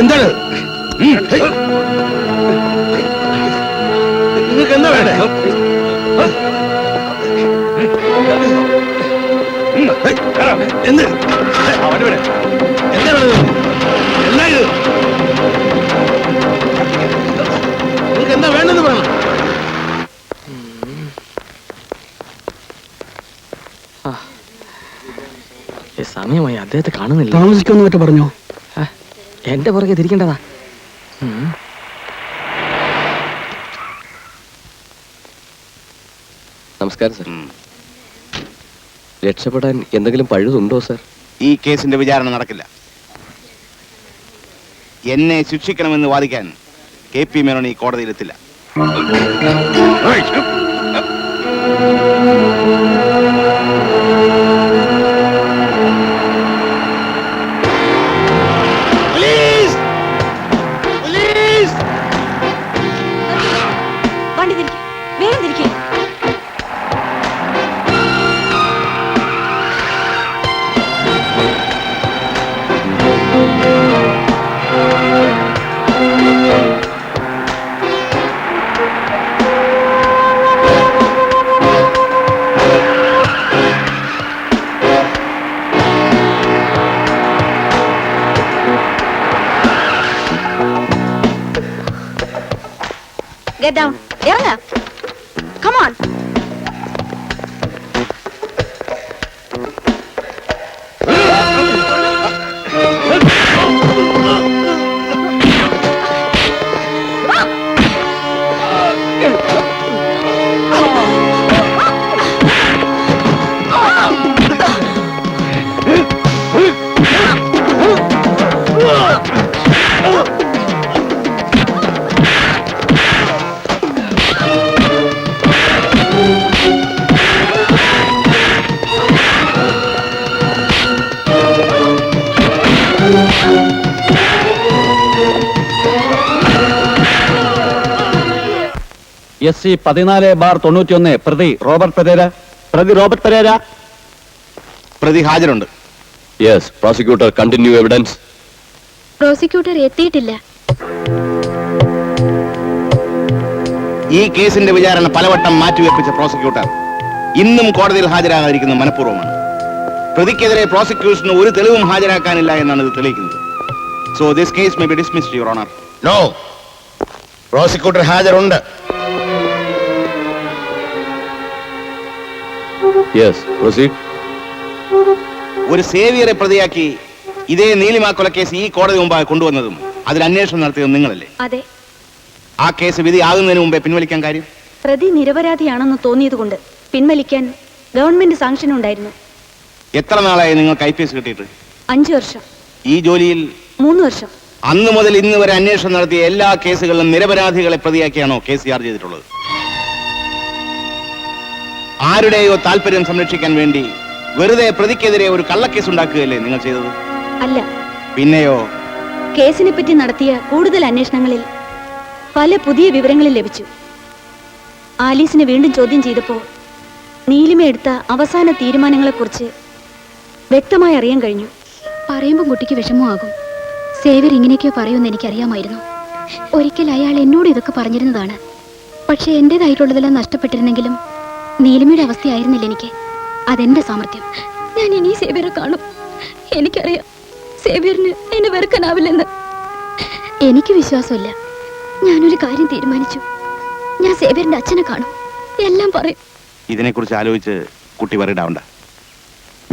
എന്താണ് നിങ്ങൾക്ക് എന്താ വേണ്ടേ? എന്ത് എന്താണ് എന്താ ഇത്? നിങ്ങൾക്ക് എന്താ വേണ്ടെന്ന് പറയണം. സമയമായി, അദ്ദേഹത്തെ കാണുന്നില്ല. താമസിക്കുമെന്ന് മറ്റോ പറഞ്ഞോ? എന്റെ പുറകെ തിരിക്കേണ്ടതാ. നമസ്കാരം സർ. രക്ഷപ്പെടാൻ എന്തെങ്കിലും പഴുതുണ്ടോ സർ? ഈ കേസിന്റെ വിചാരണ നടക്കില്ല. എന്നെ ശിക്ഷിക്കണമെന്ന് വാദിക്കാൻ KP മേനോൻ ഈ കോടതിയിലെത്തില്ല. വണ്ടി തിരിക്കും, വേഗം തിരിക്കും. Get down. ഇറങ്ങ. Come on. SC 14/91 പ്രതി റോബർട്ട് പെരേര. പ്രതി റോബർട്ട് പെരേര. പ്രതി ഹാജരുണ്ട്. Yes, prosecutor continue evidence. Prosecutor എത്തിയിട്ടില്ല. ഈ കേസിന്റെ വിചാരണ പലവട്ടം മാറ്റിവെപ്പിച്ച പ്രോസിക്യൂട്ടർ ഇന്നും കോടതിയിൽ ഹാജരാകാതിരിക്കുന്നത് മനഃപൂർവ്വമാണ്. പ്രതിക്കെതിരെ പ്രോസിക്യൂഷന് ഒരു തെളിവും ഹാജരാക്കാനില്ല എന്നാണ് ഇത് തെളിയിക്കുന്നത്. So this case may be dismissed, your honour. No, prosecutor ഹാജരുണ്ട്. Yes, proceed. ഒരു സേവിയറെ പ്രതിയാക്കി ഇതേ നീലിമ കൊലക്കേസ് ഈ കോടതി മുമ്പായി കൊണ്ടുവന്നതും അതിൽ അന്വേഷണം നടത്തിയതും നിങ്ങളല്ലേ? അതെ. ആ കേസ് വിധി ആകുന്നതിന് മുമ്പേ പിൻവലിക്കാൻ കാര്യം? പ്രതി നിരപരാധിയാണെന്ന് തോന്നിയതുകൊണ്ട് പിൻവലിക്കാൻ ഗവൺമെന്റ് സാങ്ഷൻ ഉണ്ടായിരുന്നു. എത്ര നാളായി നിങ്ങൾക്ക് IPS കിട്ടിയിട്ട്? 5 വർഷം. ഈ ജോലിയിൽ 3 വർഷം. അന്ന് മുതൽ ഇന്ന് വരെ അന്വേഷണം നടത്തിയ എല്ലാ കേസുകളിലും നിരപരാധികളെ പ്രതിയാക്കിയാണോ കേസ് ചാർജ് ചെയ്തിട്ടുള്ളത്? ആരുടെയോ താല്പര്യം സംരക്ഷിക്കാൻ വേണ്ടി വെറുതെ പ്രതിക്കെതിരെ ഒരു കള്ളക്കേസ് ഉണ്ടാക്കുകയല്ലേ നിങ്ങൾ ചെയ്തത്? അല്ല. പിന്നെയോ? കേസിനെ പറ്റി നടത്തിയ കൂടുതൽ അന്വേഷണങ്ങളിൽ പല പുതിയ വിവരങ്ങളും ലഭിച്ചു. ആലീസിനെ വീണ്ടും ചോദ്യം ചെയ്തപ്പോൾ നീലിമ എടുത്ത അവസാന തീരുമാനങ്ങളെക്കുറിച്ച് വ്യക്തമായി അറിയാൻ കഴിഞ്ഞു. പറയുമ്പോൾ കുട്ടിക്ക് വിഷമമാകും. സേവ്യർ ഇങ്ങനെയൊക്കെയോ പറയുമെന്ന് എനിക്കറിയാമായിരുന്നു. ഒരിക്കൽ അയാൾ എന്നോട് ഇതൊക്കെ പറഞ്ഞിരുന്നതാണ്. പക്ഷെ എന്റേതായിട്ടുള്ളതെല്ലാം നഷ്ടപ്പെട്ടിരുന്നെങ്കിലും നീലിമയുടെ അവസ്ഥയായിരുന്നില്ല എനിക്ക്. അതെന്റെ സാമർത്ഥ്യം. ഞാൻ ഇനി സേവ്യറെ കാണും. എനിക്കറിയാം സേവ്യറിന് എന്നെ വെറുക്കാനാവില്ലെന്ന്. എനിക്ക് വിശ്വാസമില്ല. ഞാനൊരു കാര്യം തീരുമാനിച്ചു. ഞാൻ സേവ്യറിന്റെ അച്ഛനെ കാണും. എല്ലാം പറയും. ഇതിനെക്കുറിച്ച് ആലോചിച്ച് കുട്ടി വറിയിടാവണ്ട.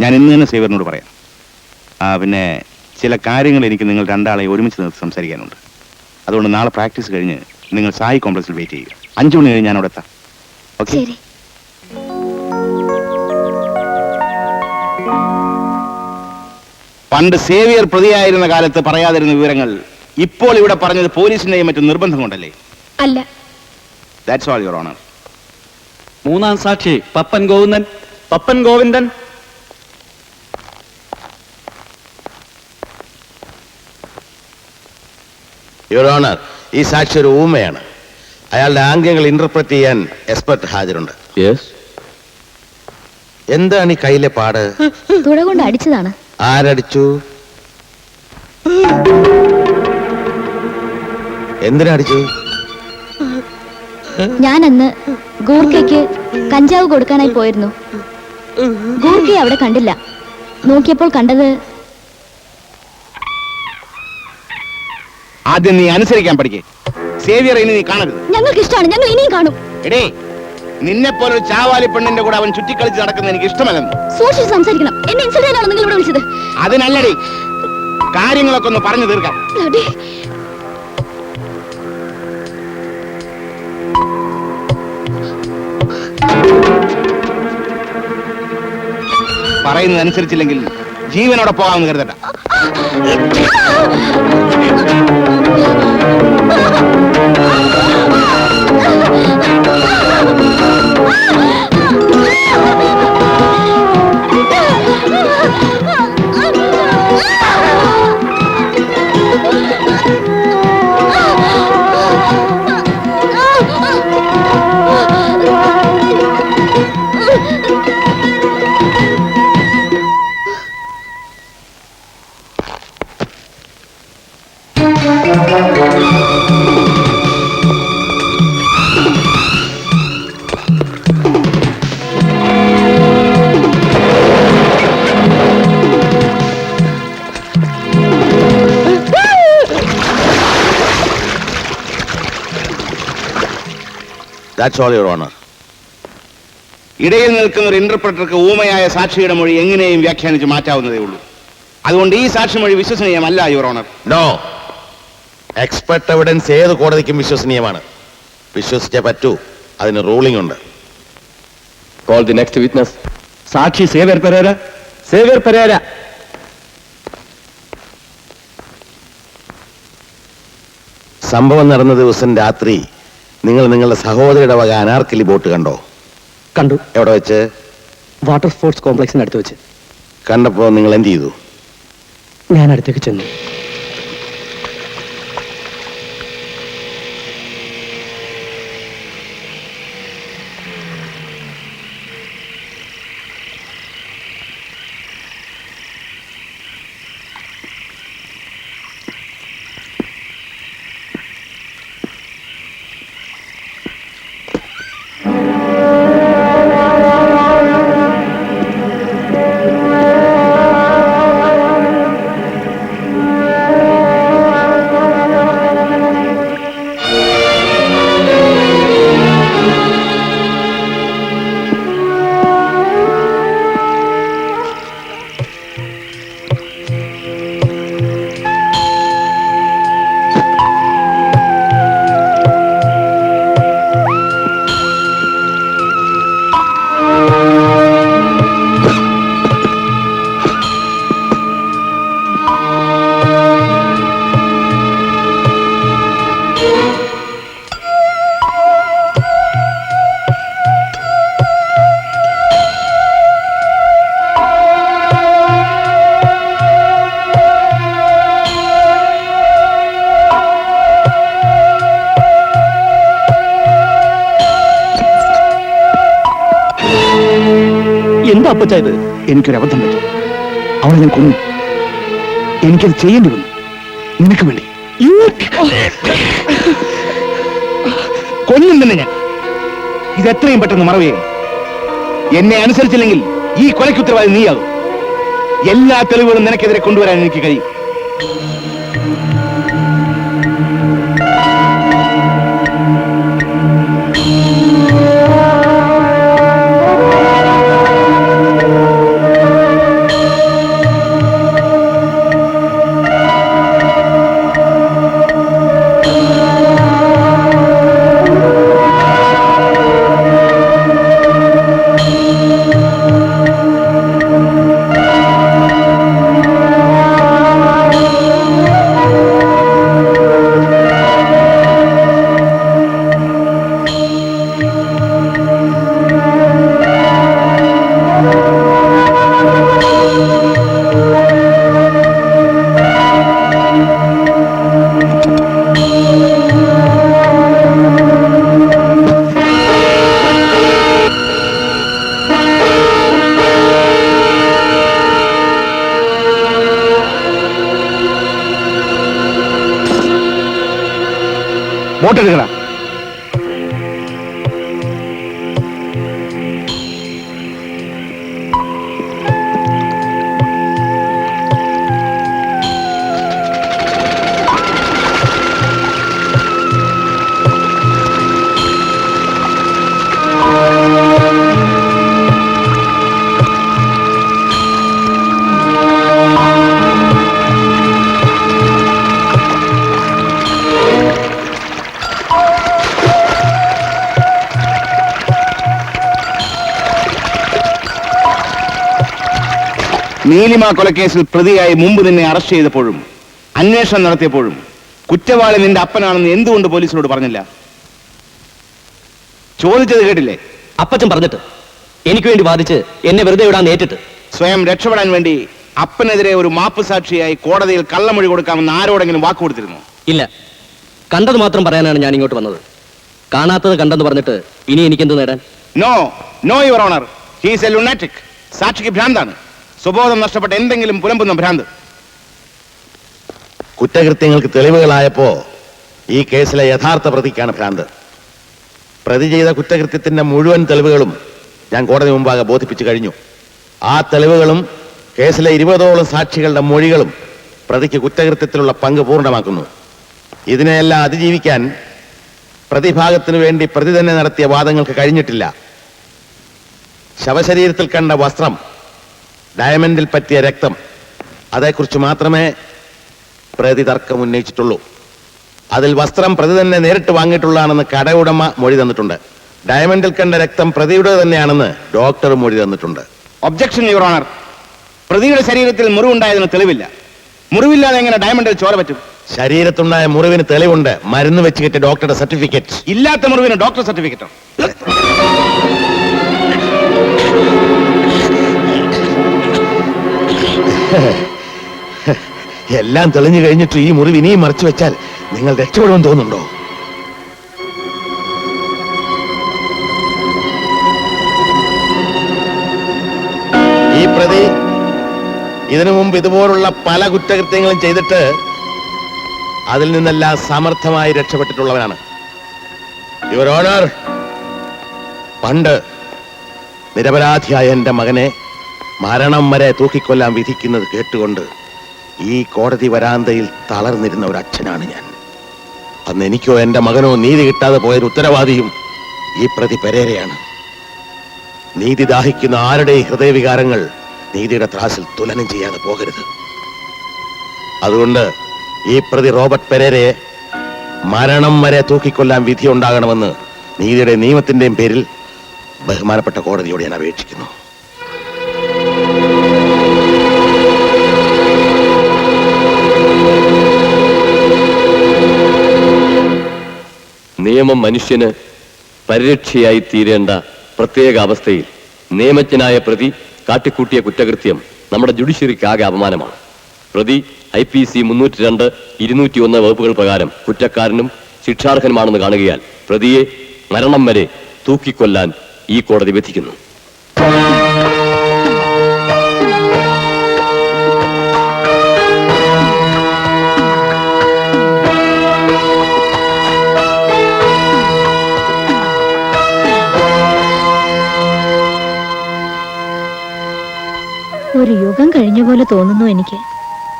ഞാൻ ഇന്ന് തന്നെ സേവ്യറിനോട് പറയാം. പിന്നെ ചില കാര്യങ്ങൾ എനിക്ക് നിങ്ങൾ രണ്ടാളെ ഒരുമിച്ച് നിർത്തി സംസാരിക്കാനുണ്ട്. അതുകൊണ്ട് നാളെ പ്രാക്ടീസ് കഴിഞ്ഞ് നിങ്ങൾ സായി കോംപ്ലക്സിൽ വെയിറ്റ് ചെയ്യുക. 5 മണി കഴിഞ്ഞ് ഞാൻ അവിടെ എത്താം. ഓക്കെ? പണ്ട് സേവിയർ പ്രതിയായിരുന്ന കാലത്ത് പറയാതിരുന്ന വിവരങ്ങൾ ഇപ്പോൾ ഇവിടെ പറഞ്ഞത് പോലീസിന്റെയും മറ്റും നിർബന്ധം കൊണ്ടല്ലേ? അല്ല. That's all, your honour. 3-ാം സാക്ഷി പപ്പൻ ഗോവിന്ദൻ. പപ്പൻ ഗോവിന്ദൻ. യുവർ ഓണർ, ഈ സാക്ഷി ഒരു ഊമയാണ്. അയാളുടെ ആംഗ്യങ്ങൾ ഇന്റർപ്രറ്റ് ചെയ്യാൻ എക്സ്പെർട്ട് ഹാജരുണ്ട്. യെസ്. എന്താണ് ഈ കയ്യിലെ പാട്? തുഴ കൊണ്ട് അടിച്ചതാണ്. ആരടിച്ചു? എന്തിനാ അടിച്ചത്? ഞാൻ അന്ന് ഗൂർക്കയ്ക്ക് കഞ്ചാവ് കൊടുക്കാനായി പോയിരുന്നു. ഗൂർക്കയെ അവിടെ കണ്ടില്ല. നോക്കിയപ്പോൾ കണ്ടത് ആദ്യം നീ അനുസരിക്കാൻ പഠിക്കേ. സേവിയർ ഇനി നീ കാണരുത്. ഞങ്ങൾക്ക് ഇഷ്ടമാണ്, ഞങ്ങൾ ഇനിയും കാണും. എടേ, നിന്നെ പോലൊരു ചാവാലി പെണ്ണിന്റെ കൂടെ അവൻ ചുറ്റിക്കളിച്ച് നടക്കുന്നത് എനിക്ക് ഇഷ്ടമല്ലെന്ന്. സൂക്ഷിച്ച് സംസാരിക്കണം. എന്നെ ഇൻസൾട്ട് ചെയ്യാനാണോ നിങ്ങൾ ഇവിടെ വിളിച്ചത്? അതിനല്ലടി, കാര്യങ്ങളൊക്കെ ഒന്ന് പറഞ്ഞു തീർക്കാം. Bloody. പറയുന്നത് അനുസരിച്ചില്ലെങ്കിൽ ജീവനോടെ പോകാമെന്ന് കരുതട്ട. That's all, Your Honor. ഇടയിൽ നിൽക്കുന്ന ഒരു ഇന്റർപ്രറ്റർക്ക് ഊമയായ സാക്ഷിയുടെ മൊഴി എങ്ങനെയും വ്യാഖ്യാനിച്ച് മാറ്റാവുന്നതേ ഉള്ളൂ. അതുകൊണ്ട് ഈ സാക്ഷിമൊഴി വിശ്വസനീയമല്ല, your honour. No. Expert evidence ഏത് കോടതിക്കും വിശ്വസനീയമാണ്. വിശ്വസിച്ചേ പറ്റൂ. അതിന് റൂളിംഗ് ഉണ്ട്. Call the next witness. സാക്ഷി സേവ്യർ പെരേര. Xavier Pereira. സംഭവം നടന്ന ദിവസം രാത്രി നിങ്ങൾ നിങ്ങളുടെ സഹോദരിയുടെ വക അനാർക്കലി ബോട്ട് കണ്ടോ? കണ്ടു. എവിടെ വെച്ച്? വാട്ടർ സ്പോർട്സ് കോംപ്ലക്സിന് അടുത്ത് വെച്ച്. കണ്ടപ്പോ നിങ്ങൾ എന്ത് ചെയ്തു? ഞാൻ അടുത്തേക്ക് ചെന്നു. എന്താ അപ്പച്ച ഇത്? എനിക്കൊരു അബദ്ധം പറ്റി. അവളെ ഞാൻ കൊന്നു. എനിക്കത് ചെയ്യേണ്ടി വന്നു. നിനക്ക് വേണ്ടി കൊല്ലും തന്നെ ഞാൻ. ഇത് എത്രയും പെട്ടെന്ന് മറവ് ചെയ്യണം. എന്നെ അനുസരിച്ചില്ലെങ്കിൽ ഈ കൊലയ്ക്ക് ഉത്തരവാദി നീയാകും. എല്ലാ തെളിവുകളും നിനക്കെതിരെ കൊണ്ടുവരാൻ എനിക്ക് കഴിയും. ബോട്ടെടുക്കടാ. നീലിമ കൊലക്കേസിൽ പ്രതിയായി മുമ്പ് നിന്നെ അറസ്റ്റ് ചെയ്തപ്പോഴും അന്വേഷണം നടത്തിയപ്പോഴും കുറ്റവാളി നിന്റെ അപ്പനാണെന്ന് എന്തുകൊണ്ട് പോലീസിനോട് പറഞ്ഞില്ല? ചോദിച്ചത് കേട്ടില്ലേ? അപ്പച്ചൻ പറഞ്ഞിട്ട് എനിക്ക് വേണ്ടി വാദിച്ച് എന്നെ വെറുതെ വിടാൻ നേരിട്ട് സ്വയം രക്ഷപ്പെടാൻ വേണ്ടി അപ്പനെതിരെ ഒരു മാപ്പ് സാക്ഷിയായി കോടതിയിൽ കള്ളമൊഴി കൊടുക്കാമെന്ന് ആരോടെങ്കിലും വാക്ക് കൊടുത്തിരുന്നു? ഇല്ല. കണ്ടത് മാത്രം പറയാനാണ് ഞാൻ ഇങ്ങോട്ട് വന്നത്. കാണാത്തത് കണ്ടെന്ന് പറഞ്ഞിട്ട് ഇനി എനിക്കെന്ത് നേടാൻ? No no your honour, he is a lunatic. സാക്ഷിക്ക് ഭ്രാന്താണ്, സുബോധം നഷ്ടപ്പെട്ട എന്തെങ്കിലും പുലമ്പുന്ന ഭ്രാന്ത്. കുറ്റകൃത്യങ്ങൾക്ക് തെളിവുകളായപ്പോ ഈ കേസിലെ യഥാർത്ഥ പ്രതിക്കാണ് ഭ്രാന്ത്. പ്രതി ചെയ്ത കുറ്റകൃത്യത്തിന്റെ മുഴുവൻ തെളിവുകളും ഞാൻ കോടതി മുമ്പാകെ ബോധിപ്പിച്ചു കഴിഞ്ഞു. ആ തെളിവുകളും കേസിലെ 20ഓളം സാക്ഷികളുടെ മൊഴികളും പ്രതിക്ക് കുറ്റകൃത്യത്തിലുള്ള പങ്ക് പൂർണ്ണമാക്കുന്നു. ഇതിനെയെല്ലാം അതിജീവിക്കാൻ പ്രതിഭാഗത്തിനു വേണ്ടി പ്രതി തന്നെ നടത്തിയ വാദങ്ങൾക്ക് കഴിഞ്ഞിട്ടില്ല. ശവശരീരത്തിൽ കണ്ട വസ്ത്രം, ഡയമണ്ടിൽ പറ്റിയ രക്തം, അതേക്കുറിച്ച് മാത്രമേ പ്രതി തർക്കം ഉന്നയിച്ചിട്ടുള്ളൂ. അതിൽ വസ്ത്രം പ്രതി തന്നെ നേരിട്ട് വാങ്ങിയിട്ടുള്ളതാണെന്ന് കടയുടമ മൊഴി തന്നിട്ടുണ്ട്. ഡയമണ്ടിൽ കണ്ട രക്തം പ്രതിയുടെ തന്നെയാണെന്ന് ഡോക്ടർ മൊഴി തന്നിട്ടുണ്ട്. ഒബ്ജക്ഷൻ യുവർ ഓണർ, പ്രതിയുടെ ശരീരത്തിൽ മുറിവുണ്ടായതിന് തെളിവില്ല. മുറിവില്ലാതെ എങ്ങനെ ഡയമണ്ടിൽ ചോര പറ്റും? ശരീരത്തുണ്ടായ മുറിവിന് തെളിവുണ്ട്, മരുന്ന് വെച്ച് കിട്ടിയ ഡോക്ടറുടെ സർട്ടിഫിക്കറ്റ്. ഇല്ലാത്ത മുറിവിന് ഡോക്ടർ സർട്ടിഫിക്കറ്റോ? എല്ലാം തെളിഞ്ഞു കഴിഞ്ഞിട്ട് ഈ മുറിവ് ഇനിയും മറച്ചു വെച്ചാൽ നിങ്ങൾ രക്ഷപ്പെടുമെന്ന് തോന്നുന്നുണ്ടോ? ഈ പ്രതി ഇതിനു മുമ്പ് ഇതുപോലുള്ള പല കുറ്റകൃത്യങ്ങളും ചെയ്തിട്ട് അതിൽ നിന്നെല്ലാം സമർത്ഥമായി രക്ഷപ്പെട്ടിട്ടുള്ളവനാണ്. യുവർ ഓണർ, പണ്ട് നിരപരാധിയായ എന്റെ മകനെ മരണം വരെ തൂക്കിക്കൊല്ലാൻ വിധിക്കുന്നത് കേട്ടുകൊണ്ട് ഈ കോടതി വരാന്തയിൽ തളർന്നിരുന്ന ഒരു അച്ഛനാണ് ഞാൻ. അന്ന് എനിക്കോ എന്റെ മകനോ നീതി കിട്ടാതെ പോയൊരു ഉത്തരവാദിയും ഈ പ്രതി പെരേരയാണ്. നീതി ദാഹിക്കുന്ന ആരുടെയും ഹൃദയവികാരങ്ങൾ നീതിയുടെ ത്രാസിൽ തുലനം ചെയ്യാതെ പോകരുത്. അതുകൊണ്ട് ഈ പ്രതി റോബർട്ട് പെരേരയെ മരണം വരെ തൂക്കിക്കൊല്ലാൻ വിധി ഉണ്ടാകണമെന്ന് നീതിയുടെ നിയമത്തിന്റെയും പേരിൽ ബഹുമാനപ്പെട്ട കോടതിയോട് ഞാൻ അപേക്ഷിക്കുന്നു. നിയമം മനുഷ്യന് പരിരക്ഷയായി തീരേണ്ട പ്രത്യേക അവസ്ഥയിൽ നിയമജ്ഞനായ പ്രതി കാട്ടിക്കൂട്ടിയ കുറ്റകൃത്യം നമ്മുടെ ജുഡീഷ്യറിക്ക് ആകെ അപമാനമാണ്. പ്രതി IPC 302, 201 വകുപ്പുകൾ പ്രകാരം കുറ്റക്കാരനും ശിക്ഷാർഹനുമാണെന്ന് കാണുകയാൽ പ്രതിയെ മരണം വരെ തൂക്കിക്കൊല്ലാൻ ഈ കോടതി വിധിക്കുന്നു. ഒരു യുഗം കഴിഞ്ഞ പോലെ തോന്നുന്നു എനിക്ക്.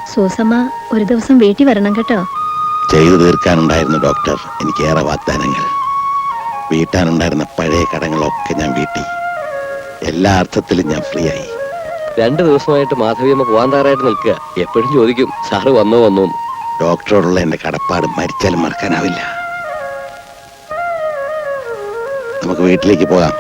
സൂസമ്മ ഒരു ദിവസം വീട്ടിൽ വരണം കേട്ടോ. ചെയ്തു തീർക്കാനുണ്ടായിരുന്നു ഡോക്ടർ എനിക്കേറെ വാഗ്ദാനങ്ങൾ. വീട്ടാനുണ്ടായിരുന്ന പഴയ കടങ്ങളൊക്കെ ഞാൻ വീട്ടി. എല്ലാ അർത്ഥത്തിലും ഞാൻ ഫ്രീ ആയി. 2 ദിവസമായിട്ട് മാധവിയമ്മ പോവാൻ തയ്യാറായിട്ട് നിൽക്കുക. എപ്പോഴും ചോദിക്കും സാറ് വന്നോ. ഡോക്ടറോടുള്ള എന്റെ കടപ്പാട് മരിച്ചാലും മറക്കാനാവില്ല. നമുക്ക് വീട്ടിലേക്ക് പോകാം.